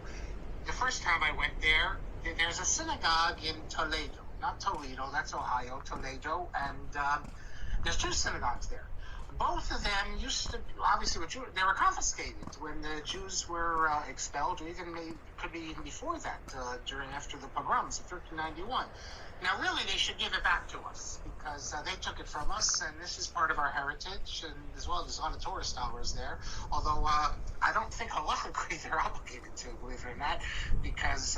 the first time I went there. There's a synagogue in Toledo, not Toledo, that's Ohio, Toledo, and there's two synagogues there. Both of them used to, obviously, they were confiscated when the Jews were expelled, or could be even before that, after the pogroms of 1391. Now, really, they should give it back to us, because they took it from us, and this is part of our heritage, and as well, there's a lot of Torah scholars there, although I don't think halachically they're obligated to, believe it or not, because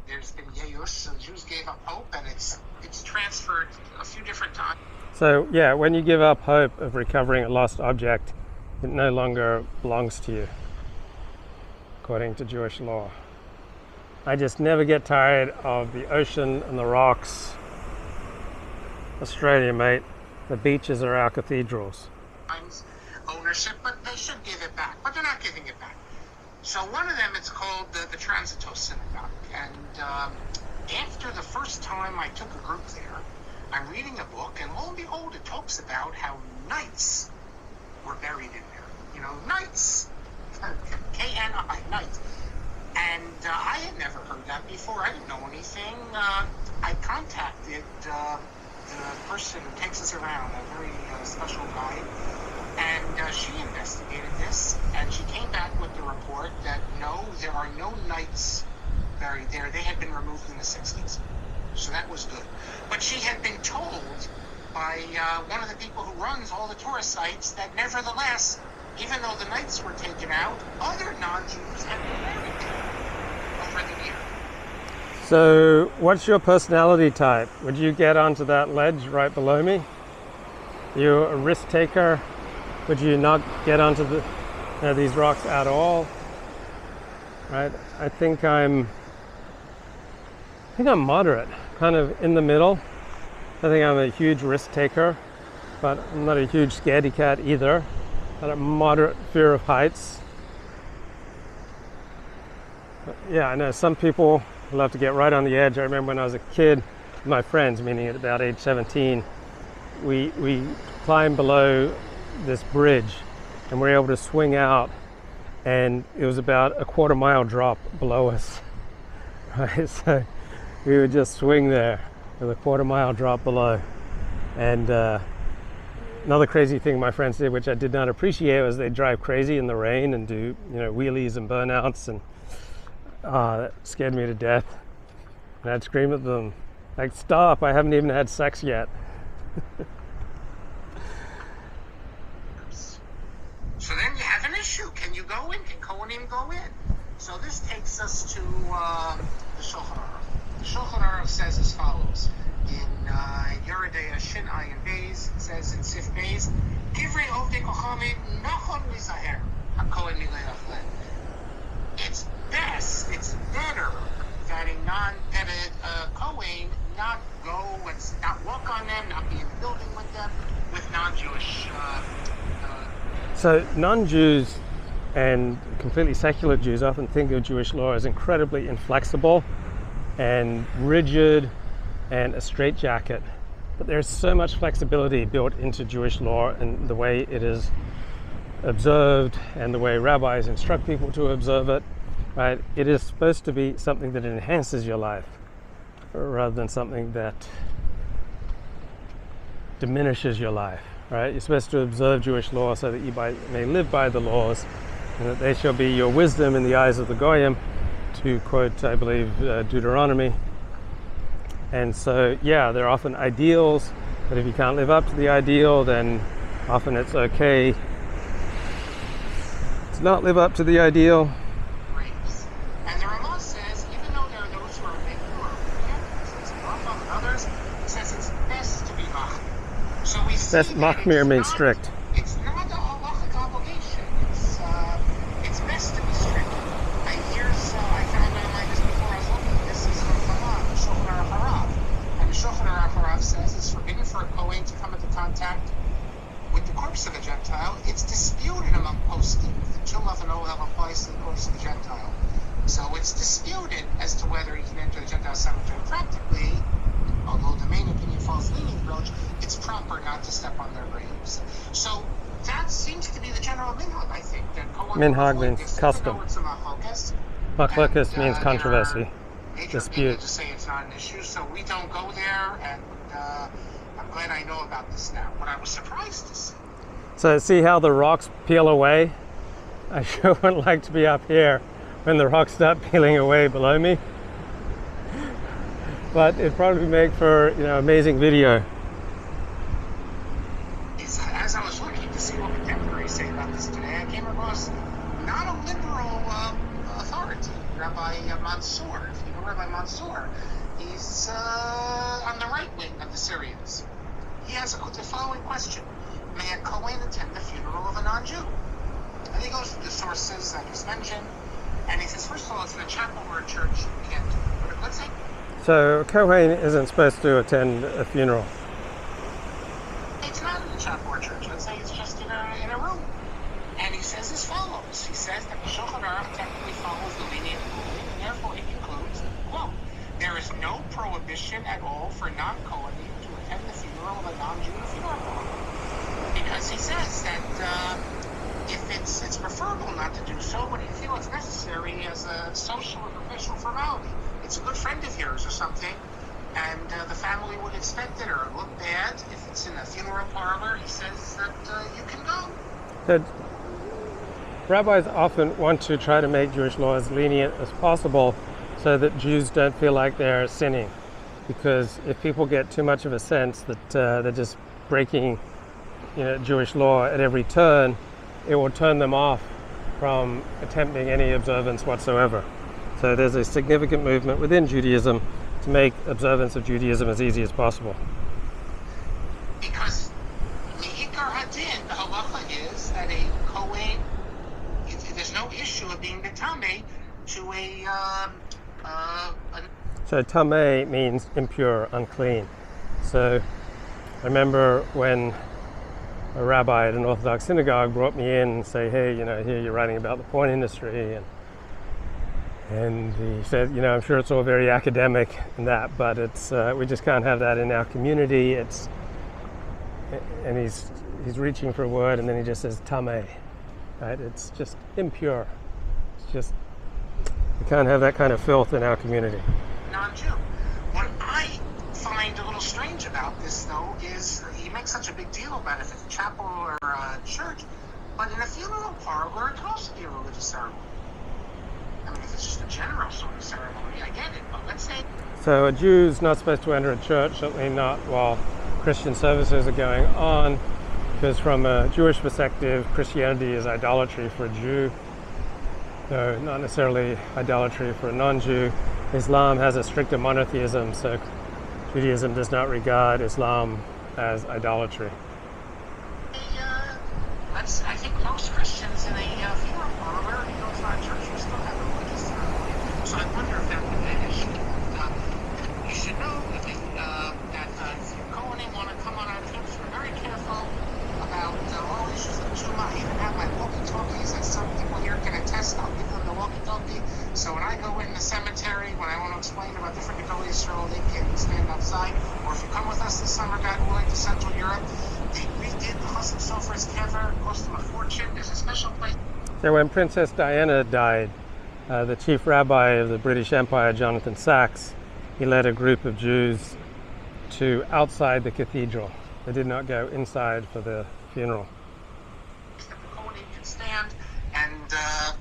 there's been Yeyus, so Jews gave up hope, and it's transferred a few different times.
So, yeah, when you give up hope of recovering a lost object, it no longer belongs to you, according to Jewish law. I just never get tired of the ocean and the rocks. Australia, mate, the beaches are our cathedrals.
Ownership, but they should give it back, but they're not giving it back. So one of them, it's called the Transito Synagogue, and after the first time I took a group there, I'm reading a book, and lo and behold, it talks about how knights were buried in there. Knights, K-N-I, knights. And I had never heard that before. I didn't know anything. I contacted the person who takes us around, a very special guy, and she investigated this, and she came back with the report that no, there are no knights buried there. They had been removed in the 60s. So that was good. But she had been told by one of the people who runs all the tourist sites that nevertheless, even though the knights were taken out, other non-Jews had been buried over the year.
So what's your personality type? Would you get onto that ledge right below me? You're a risk taker? Would you not get onto these rocks at all? Right? I think I'm moderate, kind of in the middle. I think I'm a huge risk taker, but I'm not a huge scaredy cat either. Got a moderate fear of heights. But yeah, I know some people love to get right on the edge. I remember when I was a kid, my friends, meaning at about age 17, we climbed below this bridge and we were able to swing out, and it was about a quarter-mile drop below us. Right, so we would just swing there, with a quarter-mile drop below. And another crazy thing my friends did, which I did not appreciate, was they drive crazy in the rain and do, wheelies and burnouts, and that scared me to death. And I'd scream at them, like, stop, I haven't even had sex yet.
So then you have an issue. Can you go in? Can Kohanim go in? So this takes us to the Shulchan Aruch. The Shulchan Aruch says as follows. In Yeridei Shin Ayin Beis, it says in Sif Beis, Divrei Ovdei Kohanim Nachon Mizaher HaKohen Milei Achlen. It's best, it's better that a Kohen not go and not walk on them, not be in the building with them, with non-Jewish.
So non-Jews and completely secular Jews often think of Jewish law as incredibly inflexible and rigid and a straitjacket. But there's so much flexibility built into Jewish law and the way it is observed and the way rabbis instruct people to observe it, right? It is supposed to be something that enhances your life rather than something that diminishes your life, right? You're supposed to observe Jewish law so that you may live by the laws, and that they shall be your wisdom in the eyes of the Goyim, to quote, I believe, Deuteronomy. And so, yeah, they're often ideals, but if you can't live up to the ideal, then often it's okay to not live up to the ideal.
And the Ramah says, even though there are those who are making or says Rambam and others, it says it's best to be machmir. So we see
Machmir means strict.
It's not a halachic obligation. It's best to be strict. I found out like this before I was looking. This is from Haman, the Shulchan Aruch Harav. And the Shulchan Aruch Harav says it's forbidden for a Kohen to come into contact with the corpse of a Gentile. It's disputed among poskim. The Tumah of an Oel applies to the corpse of the Gentile. So it's disputed as to whether he can enter the Gentile cemetery. Practically, although the main opinion falls leaning approach, it's proper not to step on their graves. So that seems to be the general minhag, I think.
Minhag means custom. Machlokas means controversy, dispute.
To say it's not an issue, so we don't go there, and I'm glad I know about this now. But I was surprised to see.
So see how the rocks peel away? I sure would like to be up here when the rocks start peeling away below me. But it'd probably make for, amazing video.
As I was looking to see what contemporaries say about this today, I came across not a liberal authority, Rabbi Mansour. If you know Rabbi Mansour, he's on the right wing of the Syrians. He has the following question: may a Kohen attend the funeral of a non-Jew? And he goes through the sources I just mentioned, and he says, first of all, it's in a chapel or a church, you can't do it. But let's say.
So a Kohen isn't supposed to attend a funeral.
It's not in a chapel or church. Let's say it's just in a room. And he says as follows. He says that the Shulchan Aruch technically follows the lenient ruling, and therefore he concludes, quote, there is no prohibition at all for non-Kohanim to attend the funeral of a non-Jew funeral. Because he says that if it's preferable not to do so, but you feel it's necessary as a social or professional formality. It's a good friend of yours or something, and the family would expect it or look bad if it's in a funeral parlor. He says that you can go.
That rabbis often want to try to make Jewish law as lenient as possible so that Jews don't feel like they're sinning. Because if people get too much of a sense that they're just breaking Jewish law at every turn, it will turn them off from attempting any observance whatsoever. So there's a significant movement within Judaism to make observance of Judaism as easy as possible.
Because Me'ikar Hadin, the halacha is that a Kohen, there's no issue of being the Tameh to
So Tameh means impure, unclean. So I remember when a rabbi at an Orthodox synagogue brought me in and say, hey, here you're writing about the porn industry, and he said, I'm sure it's all very academic and that, but it's we just can't have that in our community. And he's reaching for a word, and then he just says tameh, right? It's just impure. It's just, we can't have that kind of filth in our community.
Non-Jew. What I find find a little strange about this, though, is he makes such a big deal about it, if it's a chapel or a church, but in a funeral parlor, it can also be a religious ceremony. I mean, if it's just a general sort of ceremony, I get it, but let's say...
So a Jew's not supposed to enter a church, certainly not while Christian services are going on, because from a Jewish perspective, Christianity is idolatry for a Jew, though not necessarily idolatry for a non-Jew. Islam has a stricter monotheism, so Judaism does not regard Islam as idolatry.
I think most Christians in a funeral parlor, you know, it's not a church, you still have a religious ceremony. So I wonder if that would be an issue. You should know that if you're going and want to come on our trips, we're very careful about all issues of Juma. I even have my walkie-talkies, as some people here can attest. I'll give them the walkie-talkie. So when I go in the cemetery, when I want to explain about different Negotiations, they can stand outside. Or if you come with us this summer, God willing, to Central Europe, they redid the Chasam Sofer's kever. It cost them a fortune. There's a special place.
So when Princess Diana died, the chief rabbi of the British Empire, Jonathan Sacks, he led a group of Jews to outside the cathedral. They did not go inside for the funeral.
The Kohanim can stand, and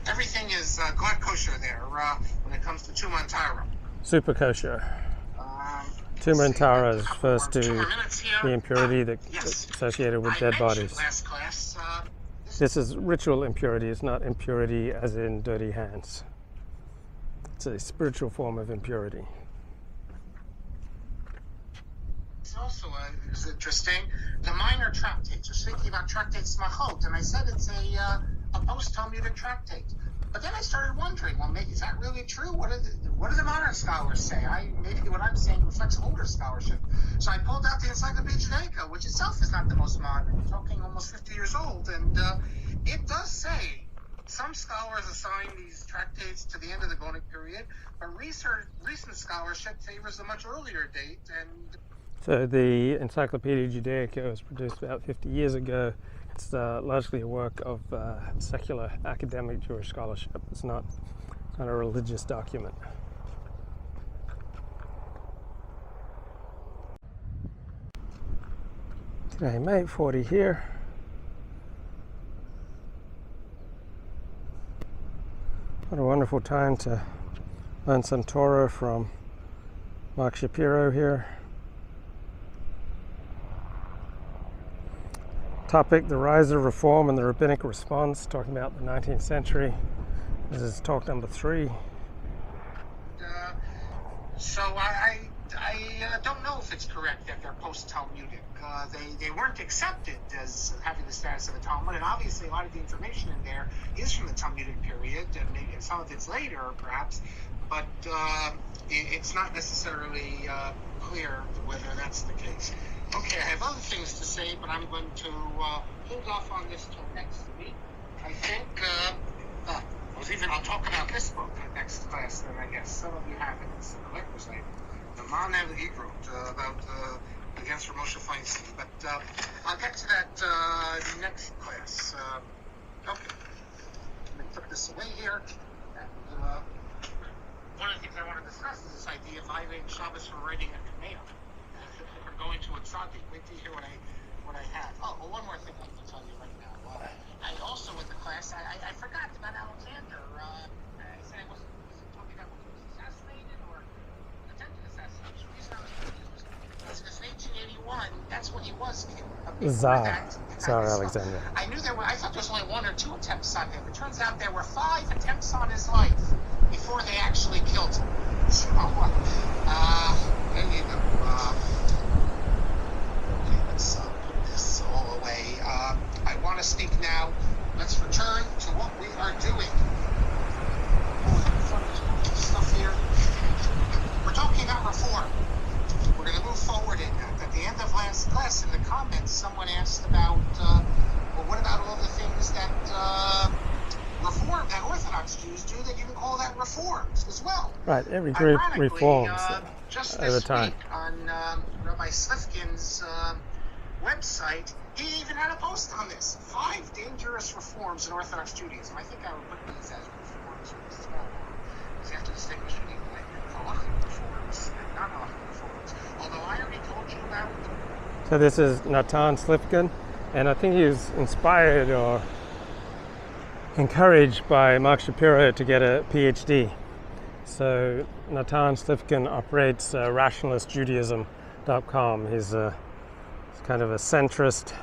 everything is God kosher there when it comes to Tumah and Tara.
Super kosher. Tumah and Tara refers to the impurity that's associated with dead bodies.
Last class,
This is ritual impurity. It's not impurity as in dirty hands. It's a spiritual form of impurity.
It's also is interesting. The minor tractates. You're speaking about tractates Machot, and I said it's a post-Talmudic tractate. But then I started wondering, well, maybe is that really true? What do the modern scholars say? Maybe what I'm saying reflects older scholarship. So I pulled out the Encyclopedia Judaica, which itself is not the most modern. We're talking almost 50 years old, and it does say some scholars assign these tractates to the end of the Gaonic period, but recent scholarship favors a much earlier date. And
so the Encyclopedia Judaica was produced about 50 years ago. It's largely a work of secular academic Jewish scholarship. It's not a religious document. Today, May 40 here. What a wonderful time to learn some Torah from Mark Shapiro here. Topic, the rise of reform and the rabbinic response, talking about the 19th century. This is talk number 3.
So I don't know if it's correct that they're post-Talmudic. They weren't accepted as having the status of a Talmud, and obviously a lot of the information in there is from the Talmudic period, and maybe some of it's later, perhaps, but it's not necessarily clear whether that's the case. Okay, I have other things to say, but I'm going to hold off on this till next week. I think I'll talk about this book next class, then I guess some of you have it. It's a collector's item. The Ma'anev Hebrew about against Moshe Feinstein. But I'll get to that next class. Okay. Let me put this away here. And, one of the things I want to discuss is this idea of violating Shabbos for writing a Kamea. We're going to a tzaddik. Wait till you hear what I have. Oh, well, one more thing I can tell you right now. I also in the class I forgot about Alexander. I said I wasn't talking about when he was assassinated or attempted assassination. The reason I was confused is because in 1881, that's when he was killed.
Tsar Alexander.
I knew I thought there was only 1 or 2 attempts on him. It turns out there were 5 attempts on his life before they actually killed him. So, there you go. Okay, let's put this all away. I want to speak now. Let's return to what we are doing. Stuff here. We're talking about reform. We're going to move forward in that. At the end of last class, in the comments, someone asked about, well, what about all the things that reform, that Orthodox Jews do, that you can call that reforms as well?
Right, every group reforms
just
over
this
time.
week on Rabbi Slifkin's website, he even had a post on this. 5 dangerous reforms in Orthodox Judaism. I think I would put these as reforms as well. Because you have to distinguish between halachic reforms and non-halachic reforms. Although I already
So this is Natan Slifkin, and I think he was inspired or encouraged by Mark Shapiro to get a PhD. So Natan Slifkin operates rationalistjudaism.com. He's kind of a centrist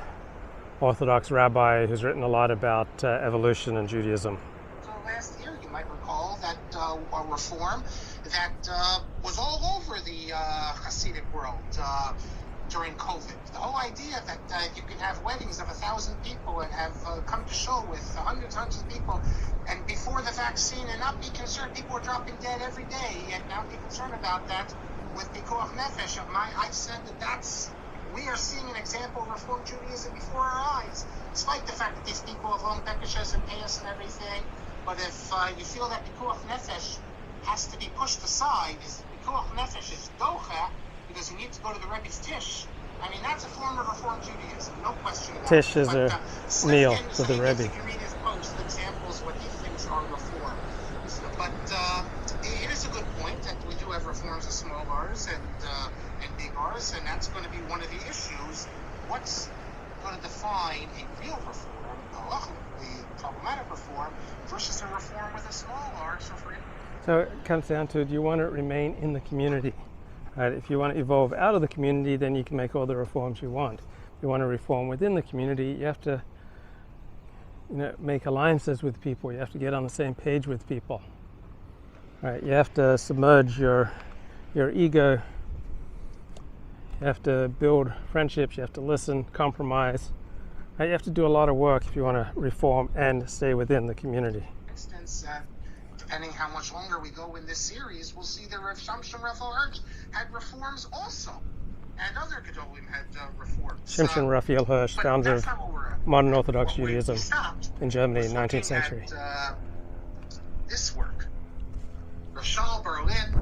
Orthodox rabbi who's written a lot about evolution and Judaism.
So last year, you might recall that a reform that was all over the Hasidic world during COVID. The whole idea that you could have weddings of 1,000 people and have come to shul with hundreds of people, and before the vaccine, and not be concerned. People were dropping dead every day, and now be concerned about that with Pikuach Nefesh. I said we are seeing an example of Reform Judaism before our eyes, despite the fact that these people have long bekeshes and payas and everything. But if you feel that Pikuach Nefesh has to be pushed aside, Pikuach Nefesh is docha, because you need to go to the Rebbe's Tish. I mean, that's a form of Reform Judaism, no question about it.
Tish is a meal for the Rebbe.
If you read his post, examples what he thinks are reform. But it is a good point that we do have reforms of small R's and big R's, and that's going to be one of the issues. What's going to define a real reform, the problematic reform, versus a reform with a small R?
So it comes down to, do you want to remain in the community? Right? If you want to evolve out of the community, then you can make all the reforms you want. If you want to reform within the community, you have to make alliances with people. You have to get on the same page with people. Right? You have to submerge your ego. You have to build friendships. You have to listen, compromise. Right? You have to do a lot of work if you want to reform and stay within the community.
For instance, depending how much longer we go in this series, we'll see that Rav Shimshon Raphael Hirsch had reforms also, and other Gedolim had reforms.
Shimshon Raphael Hirsch, founder of modern Orthodox Judaism in Germany in the 19th century.
This work. Rashal Berlin,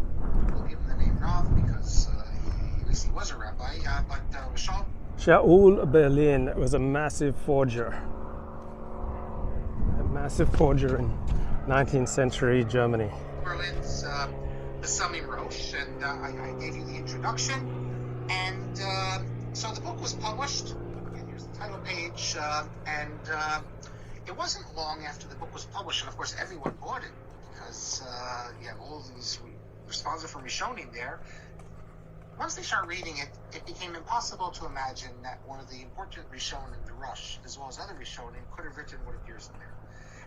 we'll give him the name Rav because at least he was a rabbi, but Rashal.
Shaul Berlin was a massive forger. A massive forger in 19th century Germany.
Berlin's the Samim Rosh, and I gave you the introduction. And so the book was published, and here's the title page, and it wasn't long after the book was published, and of course everyone bought it, because you have all of these responsible for Rishonim there. Once they start reading it, it became impossible to imagine that one of the important Rishonim in the Rush, as well as other Rishonim, could have written what appears in there.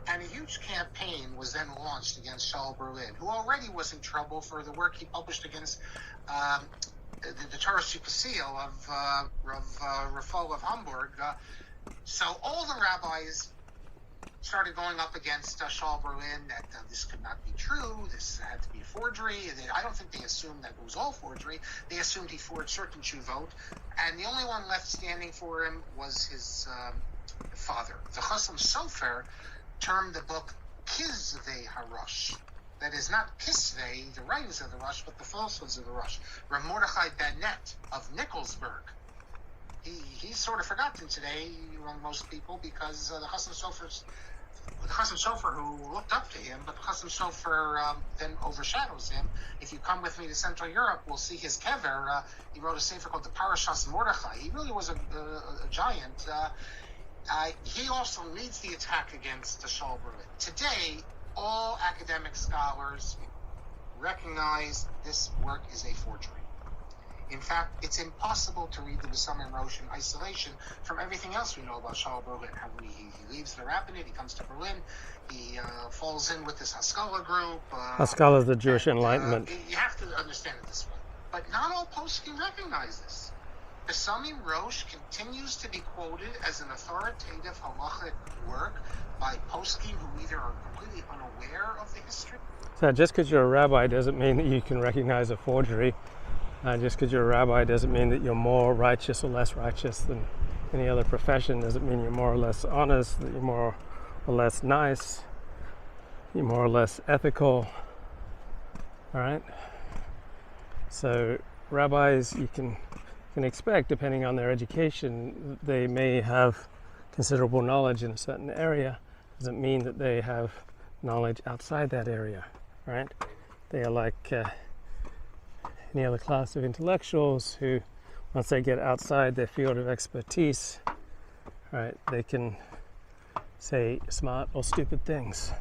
And a huge campaign was then launched against Shaul Berlin, who already was in trouble for the work he published against the Torah Supasil of Raphael of Hamburg. So all the rabbis started going up against Shaul Berlin that this could not be true, this had to be a forgery. I don't think they assumed that it was all forgery. They assumed he forged certain tshuvot, and the only one left standing for him was his father. The Chasam Sofer termed the book Kizvei HaRush. That is not Kisvei, the writings of the Rush, but the falsehoods of the Rush. Rav Mordechai Bennett of Nikolsburg. He's sort of forgotten today among most people because the Chasam Sofer who looked up to him, but the Chasam Sofer then overshadows him. If you come with me to Central Europe, we'll see his kever. He wrote a sefer called the Parashas Mordechai. He really was a giant. He also leads the attack against Shaul Berlin. Today, all academic scholars recognize this work is a forgery. In fact, it's impossible to read the Besamim Rosh in isolation from everything else we know about Shaul Berlin. How he leaves the rabbinate, he comes to Berlin, he falls in with this Haskalah group.
Haskalah is the Jewish Enlightenment.
You have to understand it this way. But not all poskim recognize this. Besamim Rosh continues to be quoted as an authoritative halachic work by poskim who either are completely unaware of the history.
So just because you're a rabbi doesn't mean that you can recognize a forgery. Just because you're a rabbi doesn't mean that you're more righteous or less righteous than any other profession. Doesn't mean you're more or less honest, that you're more or less nice, you're more or less ethical. All right? So rabbis, you can expect, depending on their education, they may have considerable knowledge in a certain area. Doesn't mean that they have knowledge outside that area, right? They are like any other class of intellectuals who once they get outside their field of expertise, right, they can say smart or stupid things.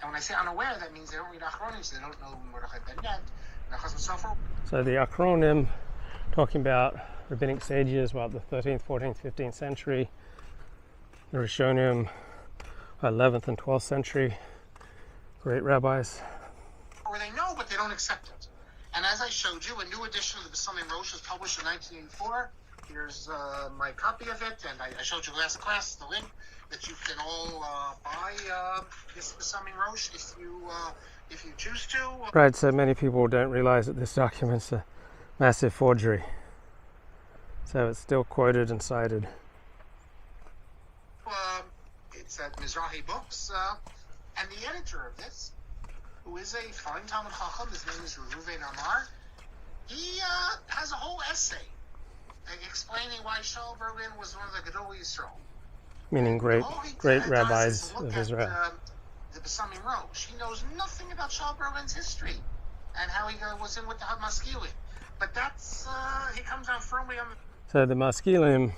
And when I say unaware, that means they don't read Achronim, so they don't know Mordechai ben Net, and so forth.
So the Achronim, talking about rabbinic sages, the 13th, 14th, 15th century, the Rishonim, 11th and 12th century, great rabbis.
Or they know, but they don't accept it. And as I showed you, a new edition of the Besamim Rosh was published in 1984. Here's my copy of it, and I showed you last class the link that you can all buy this Besamim Rosh if you choose to.
Right, so many people don't realize that this document's a massive forgery. So it's still quoted and cited.
It's at Mizrahi Books, and the editor of this, who is a fine Talmud Chacham, his name is Reuven Amar, he has a whole essay explaining why Shaul Berlin was one of the Gedolei Yisrael.
Meaning great rabbis of Israel.
The Besamim Rosh. He knows nothing about Shaul Berlin's history and how he was in with the Maskilim. But that's, he comes down firmly on the...
So the Maskilim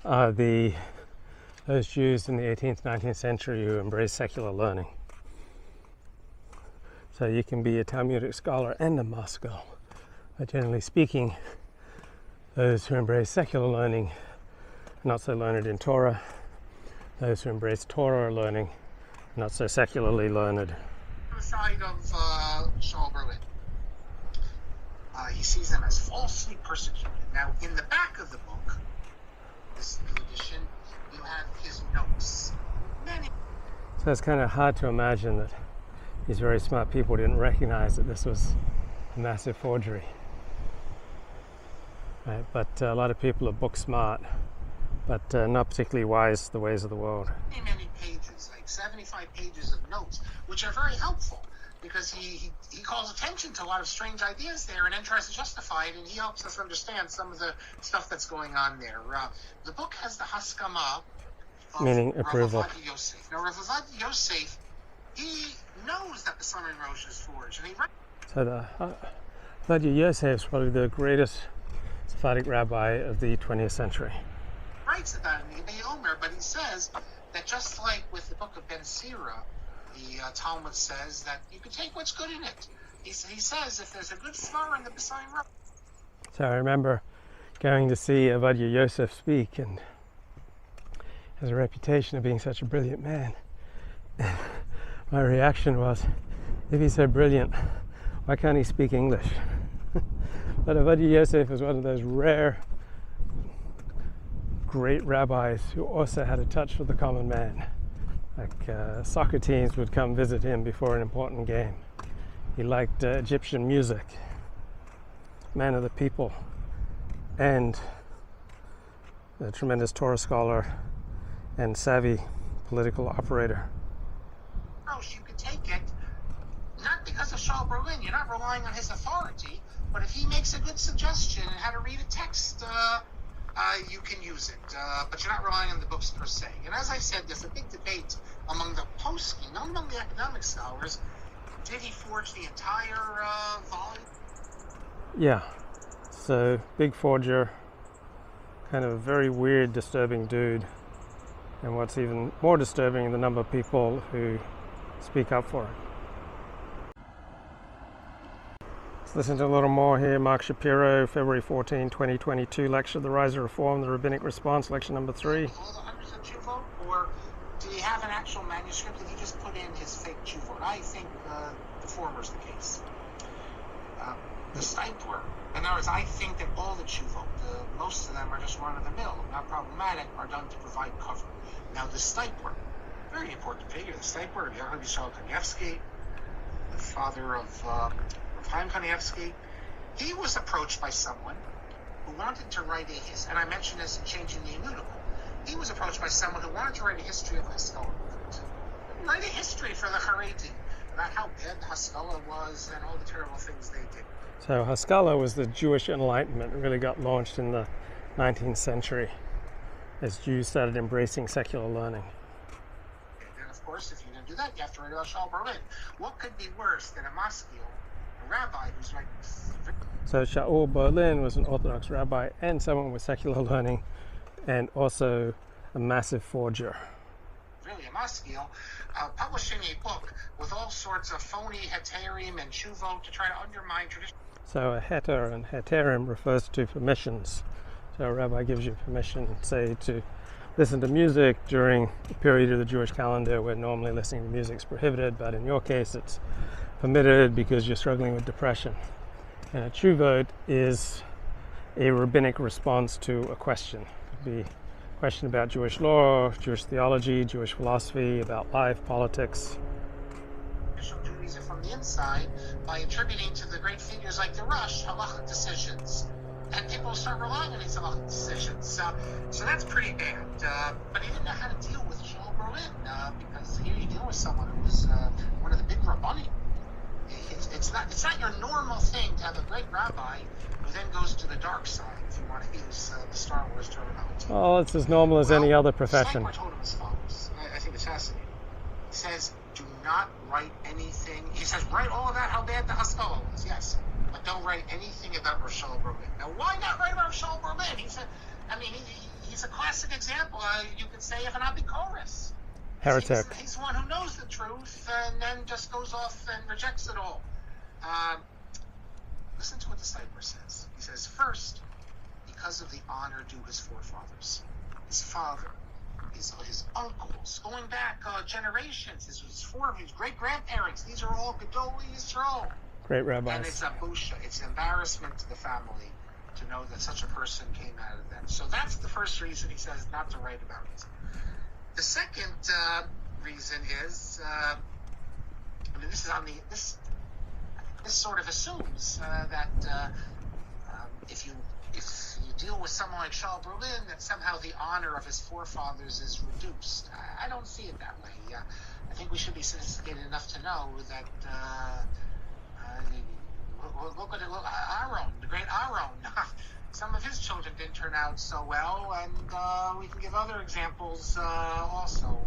are those Jews in the 18th, 19th century who embrace secular learning. So you can be a Talmudic scholar and a Maskil. But generally speaking, those who embrace secular learning are not so learned in Torah. Those who embrace Torah learning are not so secularly learned.
The side of Shaul Berlin. He sees them as falsely persecuted. Now, in the back of the book, this new edition, you have his notes.
So it's kind of hard to imagine that these very smart people didn't recognize that this was a massive forgery. Right? But a lot of people are book smart, but not particularly wise the ways of the world.
Many pages, like 75 pages of notes, which are very helpful because he calls attention to a lot of strange ideas there and then tries to justify it, and he helps us understand some of the stuff that's going on there. The book has the Haskama,
meaning approval.
Rav Yosef. Now, Rav Yosef, he knows that the Besamim Rosh is forged, and he writes.
So Rav Yosef is probably the greatest Sephardic rabbi of the 20th century.
Writes about it in Yemei Omer, but he says that just like with the book of Ben Sira, the Talmud says that you can take what's good in it. He says if there's a good flower in the Besamim Rosh.
So I remember going to see Avodia Yosef speak, and has a reputation of being such a brilliant man. My reaction was, if he's so brilliant, why can't he speak English? But Avodia Yosef was one of those rare, great rabbis who also had a touch for the common man. Like soccer teams would come visit him before an important game. He liked Egyptian music, man of the people, and a tremendous Torah scholar and savvy political operator.
You can take it, not because of Shaul Berlin, you're not relying on his authority, but if he makes a good suggestion on how to read a text, you can use it, but you're not relying on the books per se. And as I said, there's a big debate among the poskim, not among the academic scholars. Did he forge the entire volume?
Yeah, so big forger, kind of a very weird, disturbing dude. And what's even more disturbing, the number of people who speak up for it. Let's listen to a little more here. Mark Shapiro, February 14, 2022, lecture, The Rise of Reform, the Rabbinic Response, lecture number 3.
All the hundreds of Tshuvot, or did he have an actual manuscript that he just put in his fake Tshuvot? I think the former is the case. The Stipler, in other words, I think that all the Tshuvot, most of them are just run-of-the-mill, not problematic, are done to provide cover. Now, the Stipler, very important figure, the Stipler of Yaakov Yisrael Kanievsky, the father of Chaim Kanievsky, he was approached by someone who wanted to write a history, and I mentioned this in Changing the Immutable. He was approached by someone who wanted to write a history of the Haskalah movement. Write a history for the Haredi about how bad the Haskalah was and all the terrible things they did.
So Haskalah was the Jewish Enlightenment. It really got launched in the 19th century as Jews started embracing secular learning.
And of course, if you didn't do that, you have to write about Shaul Berlin. What could be worse than a maskil, a rabbi who's writing?
So Shaul Berlin was an Orthodox rabbi and someone with secular learning, and also a massive forger.
Really a maskil, publishing a book with all sorts of phony heterim and shuvot to try to undermine tradition.
So a heter and heterim refers to permissions. So a rabbi gives you permission, say, to listen to music during a period of the Jewish calendar where normally listening to music is prohibited, but in your case it's permitted because you're struggling with depression. And a tshuvot is a rabbinic response to a question. It could be a question about Jewish law, Jewish theology, Jewish philosophy, about life, politics.
Judaism from the inside by attributing to the great figures like the Rush halachic decisions. And people start relying on these halachic decisions. So that's pretty bad. But he didn't know how to deal with Shaul Berlin because here you deal with someone who was one of the big rabbanim. It's not your normal thing to have a great rabbi who then goes to the dark side, if you want to use the Star Wars terminology.
Oh, it's as normal as any other profession.
Sykes told him as follows. I think it's fascinating. He says, do not write anything. He says, write all about how bad the Haskalah was, yes, but don't write anything about Shaul Berlin. Now, why not write about Shaul Berlin? He's a classic example, you could say, of an apikoros.
Heretic.
He's the one who knows the truth and then just goes off and rejects it all. Listen to what the Cypher says. He says, first, because of the honor due his forefathers, his father, his uncles, going back generations, his great-grandparents, these are all Gedolei Yisrael.
Great rabbis.
And it's a busha, it's an embarrassment to the family to know that such a person came out of them. So that's the first reason he says not to write about it. The second reason is, this sort of assumes that if you deal with someone like Shaul Berlin, that somehow the honor of his forefathers is reduced. I don't see it that way. I think we should be sophisticated enough to know that. Look at Aaron, the great Aaron. Some of his children didn't turn out so well, and we can give other examples also.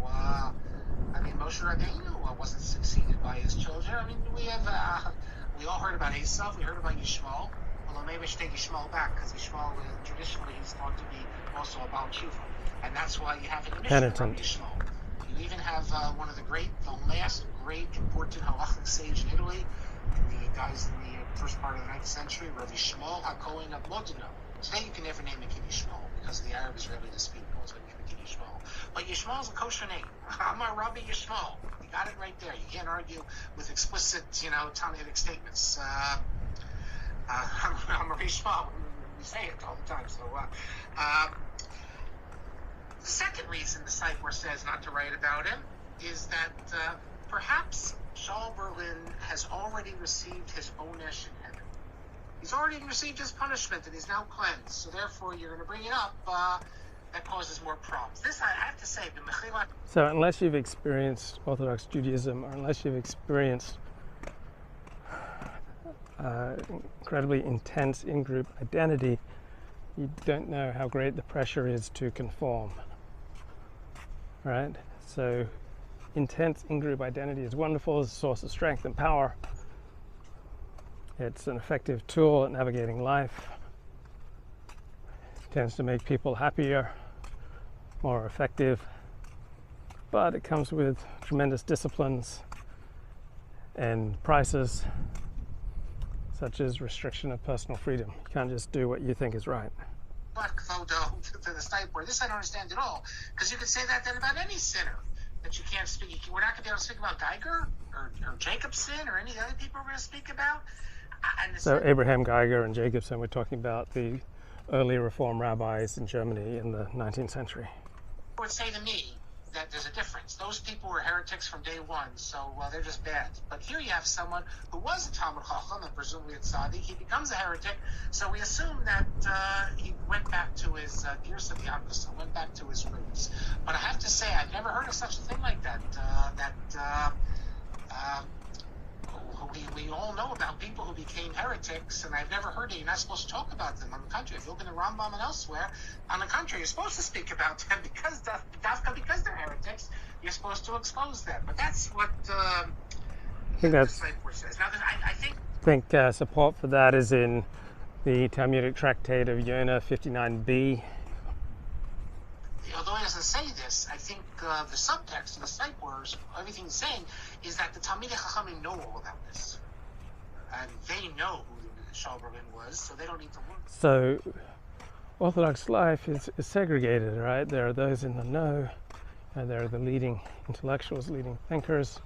Moshe Rabbeinu wasn't succeeded by his children. We all heard about Esav, we heard about Yishmael, although maybe we should take Yishmael back, because Yishmael, traditionally, he's thought to be also a Baal Tshuva, and that's why you have an Mishnah from Yishmael. You even have the last great important halachic sage in Italy, the guys in the first part of the 9th century, Rabbi Shmuel HaKohen of Modena. Today you can never name a kid Yishmael because of the Arab-Israeli dispute. So you can name a kid Yishmael. But Yishmael's a kosher name. Amar Rabbi Yishmael. You got it right there. You can't argue with explicit, Talmudic statements. Amar Yishmael. We say it all the time. So, the second reason the Cypher says not to write about him is that perhaps Shaul Berlin has already received his onesh in heaven. He's already received his punishment and he's now cleansed. So therefore, you're going to bring it up. That causes more problems. This, I have to say, the Mechila.
So unless you've experienced Orthodox Judaism, or unless you've experienced incredibly intense in-group identity, you don't know how great the pressure is to conform. Right? So intense in-group identity is wonderful as a source of strength and power. It's an effective tool at navigating life. It tends to make people happier, more effective, but it comes with tremendous disciplines and prices, such as restriction of personal freedom. You can't just do what you think is right.
To the site where this I don't understand at all, because you could say that then about any sinner. That you can't speak. We're not going to be able to speak about Geiger or Jacobson or any other people we're going to speak about.
So Abraham Geiger and Jacobson, we're talking about the early Reform rabbis in Germany in the 19th century.
Would say to me that there's a difference. Those people were heretics from day one, so they're just bad. But here you have someone who was a Talmud Chacham and presumably a tzaddik. He becomes a heretic, so we assume that he went back to his Girsa B'Yakusa, went back to his roots. But I have to say, I've never heard of such a thing like that. We all know about people who became heretics, and I've never heard that you're not supposed to talk about them on the contrary. If you look in the Rambam and elsewhere, on the contrary, you're supposed to speak about them because they're heretics. You're supposed to expose them. But that's what
I think
the Cypher says. Now, I think
support for that is in the Talmudic tractate of Yonah 59b.
Although he doesn't say this, I think the subtext of the site words, everything he's saying, is that the Talmidei Chachamim know all about this. And they know who Shaul Berlin was, so they don't need to worry.
So Orthodox life is segregated, right? There are those in the know, and there are the leading intellectuals, leading thinkers,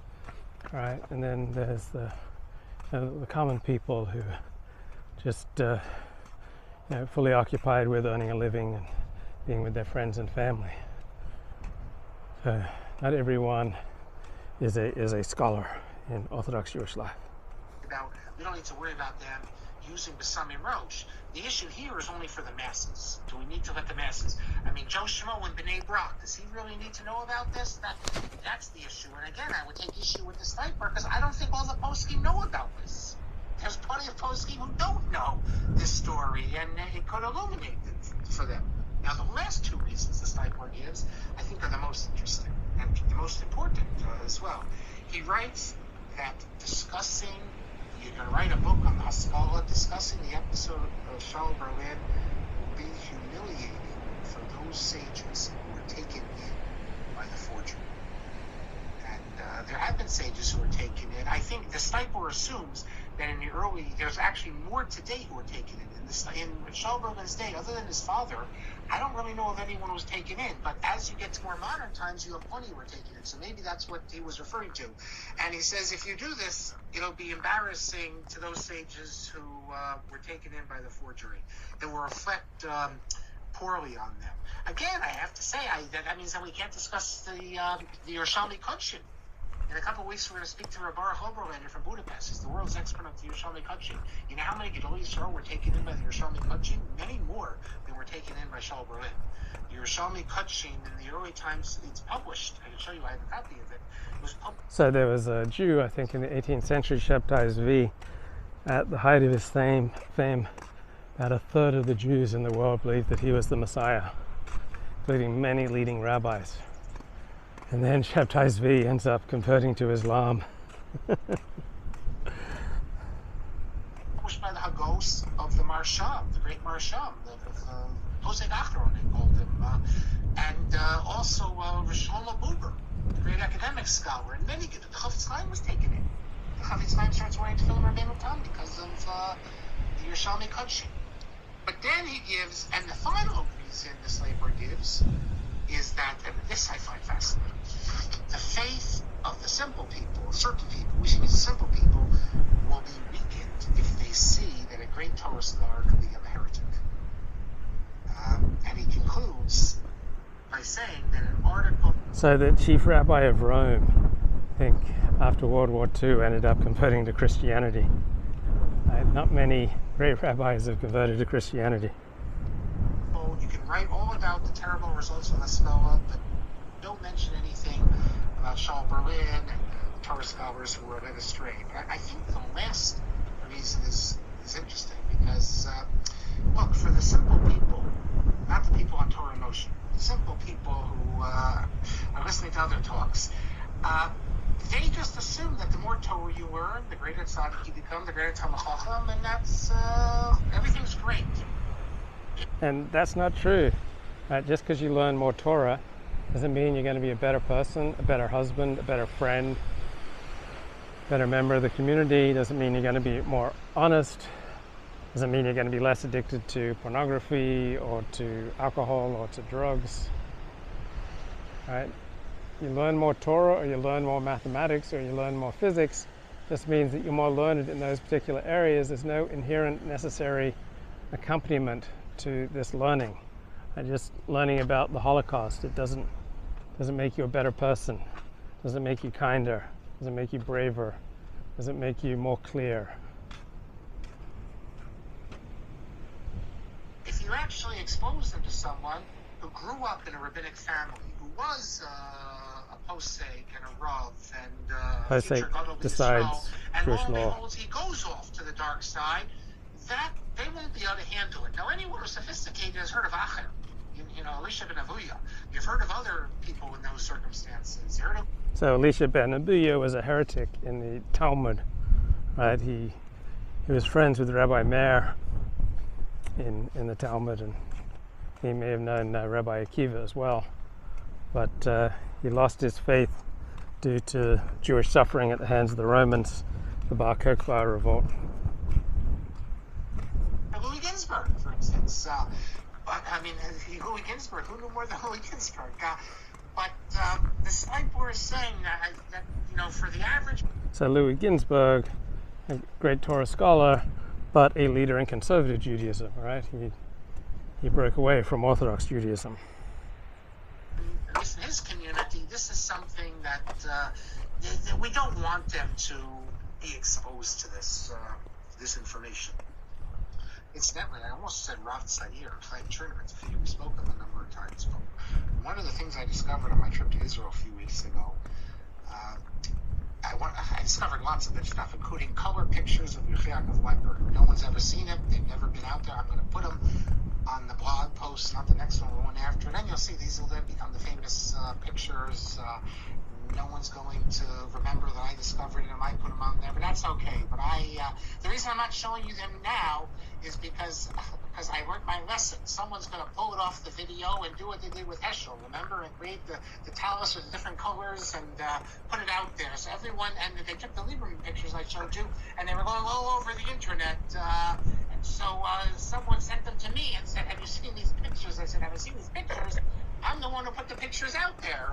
right? And then there's the common people who just fully occupied with earning a living and being with their friends and family. So not everyone is a scholar in Orthodox Jewish life.
We don't need to worry about them using Besamim Rosh. The issue here is only for the masses. Do we need to let the masses? I mean, Joe Schmo and B'nai Brak, does he really need to know about this? That's the issue. And again, I would take issue with the sniper because I don't think all the poskim know about this. There's plenty of poskim who don't know this story, and it could illuminate it for them. Now, the last two reasons the sniper gives, I think, are the most interesting and the most important as well. He writes that you're going to write a book on the Haskalah, discussing the episode of Shaul Berlin will be humiliating for those sages who were taken in by the forgery. And there have been sages who were taken in. I think the sniper assumes that in the there's actually more today who were taken in. In Shaul Berlin's day, other than his father, I don't really know of anyone who was taken in. But as you get to more modern times, you have plenty who were taken in. So maybe that's what he was referring to. And he says, if you do this, it'll be embarrassing to those sages who were taken in by the forgery. It will reflect poorly on them. Again, I have to say, that means that we can't discuss the Yerushalmi Kudshin. In a couple of weeks, we're going to speak to Rabbi Hoberlander from Budapest. He's the world's expert on the Yerushalmi Kudshin. You know how many Gedolei Yisrael were taken in by the Yerushalmi Kudshin? Many more than were taken in by Shaul Berlin. The Yerushalmi Kudshin in the early times, it's published. I can show you, I have a copy of it. It was published.
So there was a Jew, I think, in the 18th century, Shabtai Zvi, at the height of his fame. About a third of the Jews in the world believed that he was the Messiah, including many leading rabbis. And then Shabtai Zvi ends up converting to Islam.
Pushed by the Hagos of the Marsham, the great Marsham, Hosek Acharon, they called him, and also Shlomo Buber, the great academic scholar, and many. The Chafetz Chaim was taken in. The Chafetz Chaim starts wearing tefillin Rabbeinu Tam because of the Yerushalmi Kudshin. But then he gives, and the final reason the slaver gives, is that, and this I find fascinating, the faith of the simple people, certain people, we should use the simple people, will be weakened if they see that a great Torah scholar could become a heretic. And he concludes by saying that an article...
So the chief rabbi of Rome, I think, after World War II, ended up converting to Christianity. Not many great rabbis have converted to Christianity.
You can write all about the terrible results of the Haskalah, but don't mention anything about Shaul Berlin and the Torah scholars who were led astray. But I think the last reason is interesting because, look, for the simple people, not the people on Torah Motion, the simple people who are listening to other talks, they just assume that the more Torah you learn, the greater tzaddik you become, the greater Talmid Chacham, and that's everything's great.
And that's not true. Just because you learn more Torah doesn't mean you're going to be a better person, a better husband, a better friend, a better member of the community. Doesn't mean you're going to be more honest. Doesn't mean you're going to be less addicted to pornography or to alcohol or to drugs. Right? You learn more Torah, or you learn more mathematics, or you learn more physics. Just means that you're more learned in those particular areas. There's no inherent necessary accompaniment to this learning. Just learning about the Holocaust, it doesn't make you a better person, doesn't make you kinder, doesn't make you braver, doesn't make you more clear.
If you actually expose them to someone who grew up in a rabbinic family, who was a posek and a rav and a future gadol
decides
and
Jewish
lo and
law.
behold, he goes off to the dark side, that they won't be able to handle it. Now, anyone who's sophisticated has heard of Acher, Elisha ben Avuya. You've heard of other people in those circumstances. You heard of...
So Elisha ben Avuya was a heretic in the Talmud, right? He was friends with Rabbi Meir, in the Talmud, and he may have known Rabbi Akiva as well. But he lost his faith due to Jewish suffering at the hands of the Romans, the Bar Kokhba revolt.
Louis Ginsburg, for instance. But I mean, Louis Ginsburg, who knew more than Louis Ginsburg? But the Sniper is saying that, you know, for the average...
So Louis Ginsburg, a great Torah scholar, but a leader in conservative Judaism, right? He broke away from Orthodox Judaism.
At least in his community, this is something that we don't want them to be exposed to this information. Incidentally, I almost said Rav Sair playing tournaments. I think we spoke of a number of times. But one of the things I discovered on my trip to Israel a few weeks ago, I discovered lots of good stuff, including color pictures of Yaakov Weinberg. No one's ever seen it. They've never been out there. I'm going to put them on the blog post, not the next one, the one after. And then you'll see these will then become the famous pictures. No one's going to remember that I discovered it. I might put them on there, but that's okay. But the reason I'm not showing you them now is because I learned my lesson. Someone's going to pull it off the video and do what they did with Heschel, remember, and create the talus with different colors and put it out there. So everyone, and they took the Lieberman pictures I showed you, and they were going all over the internet. And so someone sent them to me and said, "Have you seen these pictures?" I said, "Have I seen these pictures?" I'm the one who put the pictures out there,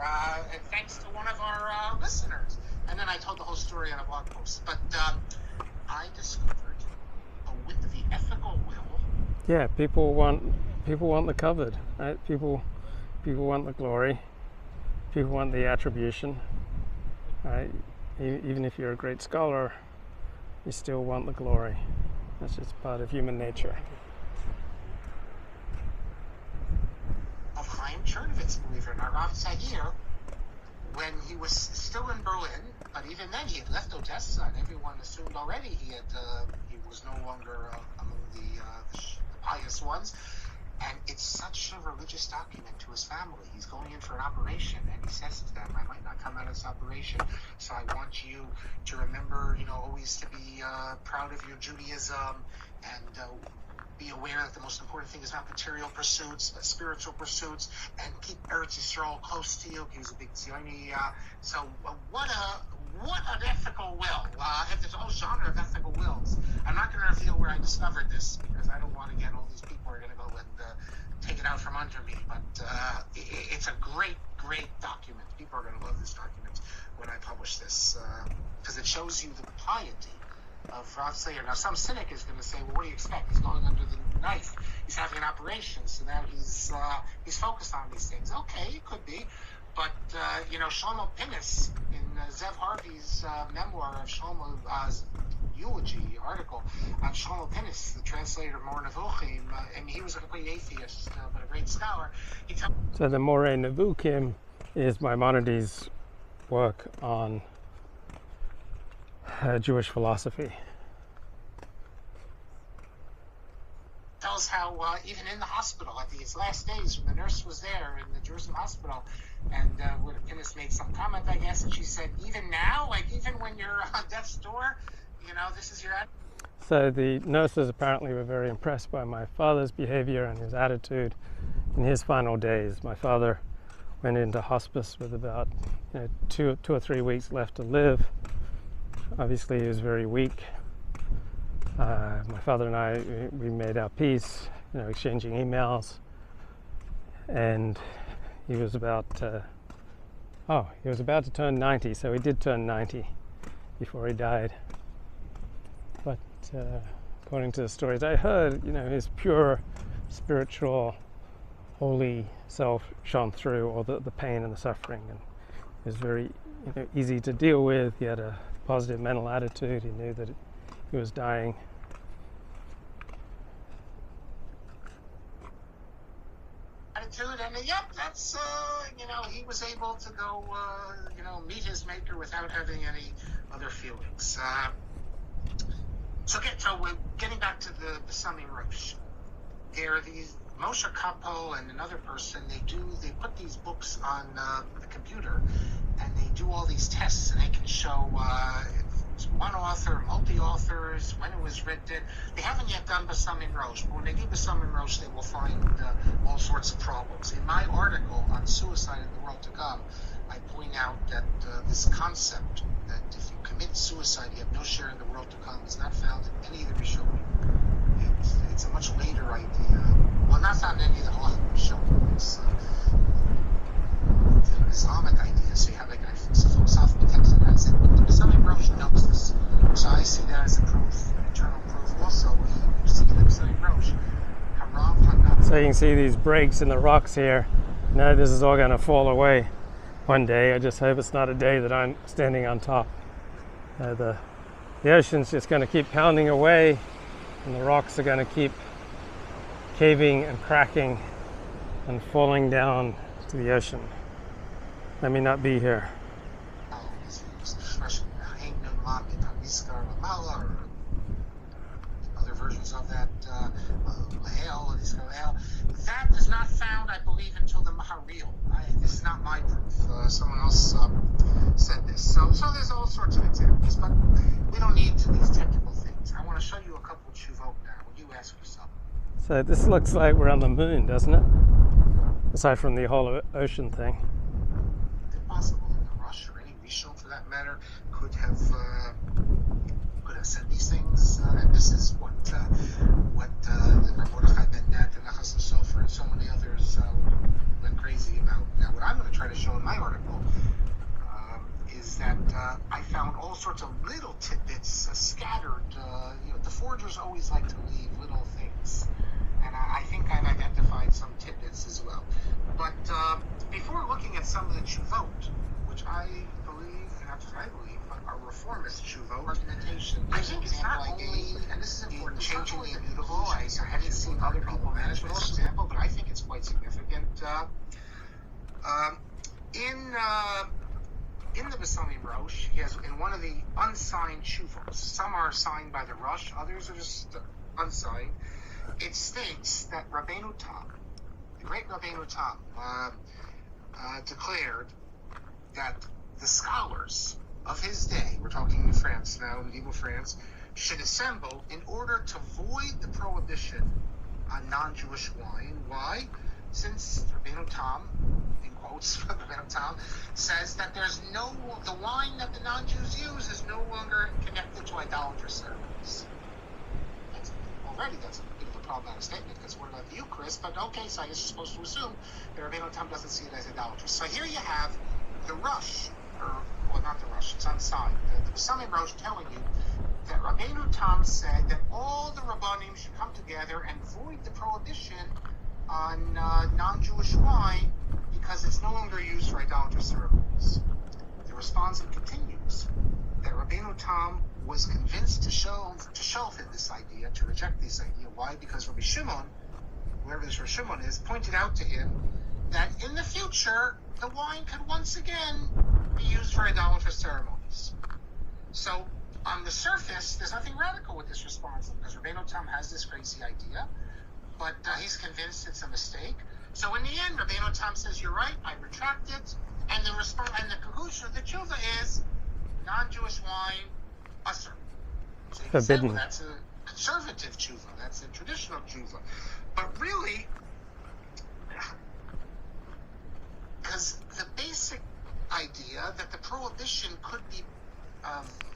and thanks to one of our listeners. And then I told the whole story on a blog post. But I discovered with the ethical will.
Yeah, people want the covered, right? People want the glory. People want the attribution. Right? Even if you're a great scholar, you still want the glory. That's just part of human nature.
Of Chaim Chernovitz, believe it or not, Rav Sair, when he was still in Berlin, but even then he had left Odessa, and everyone assumed already he was no longer among the pious ones. And it's such a religious document to his family. He's going in for an operation, and he says to them, "I might not come out of this operation, so I want you to remember, you know, always to be proud of your Judaism, and be aware that the most important thing is not material pursuits, but spiritual pursuits, and keep Eretz Yisrael close to you." He was a big Zioni. So what an ethical will. There's a whole genre of ethical wills. I'm not going to reveal where I discovered this, because I don't want, again, all these people are going to go and take it out from under me. But it's a great, great document. People are going to love this document when I publish this, because it shows you the piety of Rav Sair. Now, some cynic is going to say, "Well, what do you expect? He's going under the knife. He's having an operation, so now he's focused on these things." Okay, it could be. But, you know, Shlomo Pinnis, in Zev Harvey's memoir of Shlomo's eulogy article on Shlomo Pinnis, the translator of Moreh Nevuchim, and he was a complete atheist, but a great scholar.
So the Moreh Nevuchim is Maimonides' work on Jewish philosophy.
Tells how even in the hospital at his last days, when the nurse was there in the Jerusalem hospital, and when Pinnis made some comment, I guess, and she said, "Even now, like even when you're on death's door, you know, this is your attitude."
So the nurses apparently were very impressed by my father's behavior and his attitude in his final days. My father went into hospice with about 2 or 3 weeks left to live. Obviously, he was very weak. My father and I, we made our peace, exchanging emails, and he was about to turn 90, so he did turn 90 before he died. But according to the stories I heard, his pure, spiritual, holy self shone through all the pain and the suffering, and it was very easy to deal with. He had a positive mental attitude. He knew that he was dying.
Attitude, and that's he was able to go meet his maker without having any other feelings. So we're getting back to the Sami Rosh. There are these Moshe Kapo and another person. They put these books on the computer, and they do all these tests, and they can show one author, multi-authors, when it was written. They haven't yet done Besamim Rosh, but when they do Besamim Rosh, they will find all sorts of problems. In my article on suicide in the world to come, I point out that this concept that if you commit suicide, you have no share in the world to come, is not found in any of the Rishonim. It's a much later idea. Well, not found in any of the Halachic Rishonim. It's an Islamic idea. So you have a philosophical text that has it. But the Besamim Rosh knows this. So I see that as a proof, an eternal proof. Also, you see the Besamim Rosh.
So you can see these breaks in the rocks here. Now this is all going to fall away one day. I just hope it's not a day that I'm standing on top. The ocean's just going to keep pounding away, and the rocks are going to keep caving and cracking and falling down to the ocean. Let me not be here.
Other versions of that, that is not found, I believe, until the Maharil. This is not my proof. Someone else said this. So there's all sorts of examples, but we don't need these technical things. I want to show you a couple of Shuvot now. When you ask yourself.
So this looks like we're on the moon, doesn't it? Aside from the whole ocean thing.
It's impossible in the Rush or any Rishon for that matter could have said these things, and this is what the Mordechai Ben Nat and Nachas Sofer and so many others went crazy about. Now, what I'm going to try to show in my article is that I found all sorts of little tidbits scattered. The forgers always like to leave little things, and I think I've identified some tidbits as well. But before looking at some of the Tshuvot, which I believe, and not just I believe, but are reformist Tshuvot argumentation. I think it's not only, and this is important, changing the immutable. I haven't seen other people manage this example, but I think it's quite significant. In the Besamim Rosh, he has in one of the unsigned Tshuvos. Some are signed by the Rosh, others are just unsigned. It states that Rabbeinu Tam, the great Rabbeinu Tam, declared that the scholars of his day, we're talking in France now, medieval France, should assemble in order to void the prohibition on non-Jewish wine. Why? Since Rabbeinu Tam, in quotes from Rabbeinu Tam, says that the wine that the non-Jews use is no longer connected to idolatrous ceremonies. That's a bit of a problematic statement, because what about the Eucharist? But okay, so I guess you're supposed to assume that Rabbeinu Tam doesn't see it as idolatrous. So here you have the Rush, not the Rush, it's unsigned. The Besamim Rosh telling you that Rabbeinu Tam said that all the Rabbanim should come together and void the prohibition on non-Jewish wine because it's no longer used for idolatrous ceremonies. The respondent continues that Rabbeinu Tam was convinced to shelve this idea, to reject this idea. Why? Because Rabbi Shimon, whoever this Rabbi Shimon is, pointed out to him that in the future, the wine could once again be used for idolatrous ceremonies. So, on the surface, there's nothing radical with this response, because Rabbeinu Tam has this crazy idea, but he's convinced it's a mistake. So in the end, Rabbeinu Tam says, you're right, I retract it, and the conclusion of the tshuva is non-Jewish wine, usher. So you can say, well, that's a conservative tshuva, that's a traditional tshuva. But really, because the basic idea that the prohibition could be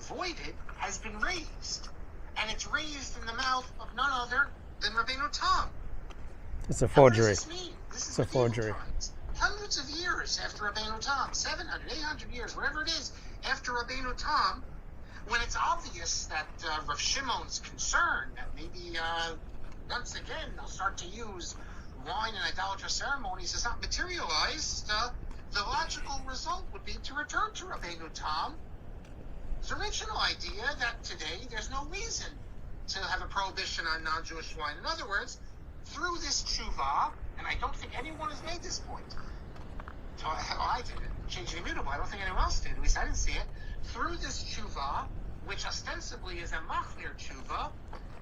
voided has been raised, and it's raised in the mouth of none other than Rabbeinu Tam.
It's a forgery.
What does this mean? This is
a forgery.
times. Hundreds of years after Rabbeinu Tam, 700, 800 years, whatever it is, after Rabbeinu Tam, when it's obvious that Rav Shimon's concern that maybe once again they'll start to use wine in idolatrous ceremonies is not materialized, the logical result would be to return to Rabbeinu Tam's original idea that today there's no reason to have a prohibition on non-Jewish wine. In other words, through this tshuva, and I don't think anyone has made this point, so I didn't, changing immutable, I don't think anyone else did, at least I didn't see it, through this tshuva, which ostensibly is a machmir tshuva,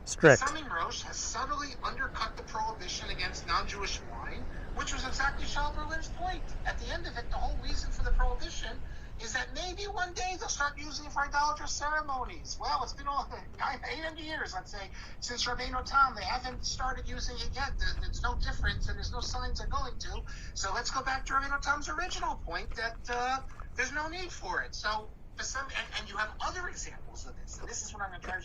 strict.
Besamim Rosh has subtly undercut the prohibition against non-Jewish wine, which was exactly Shal Berlin's point. At the end of it, the whole reason for the prohibition is that maybe one day they'll start using it for idolatrous ceremonies. Well, it's been all 800 years, let's say, since Rabbeinu Tam. They haven't started using it yet. There's no difference, and there's no signs they're going to. So let's go back to Rabbeinu Tam's original point that there's no need for it. So for some, and you have other examples of this, and this is what I'm going to try to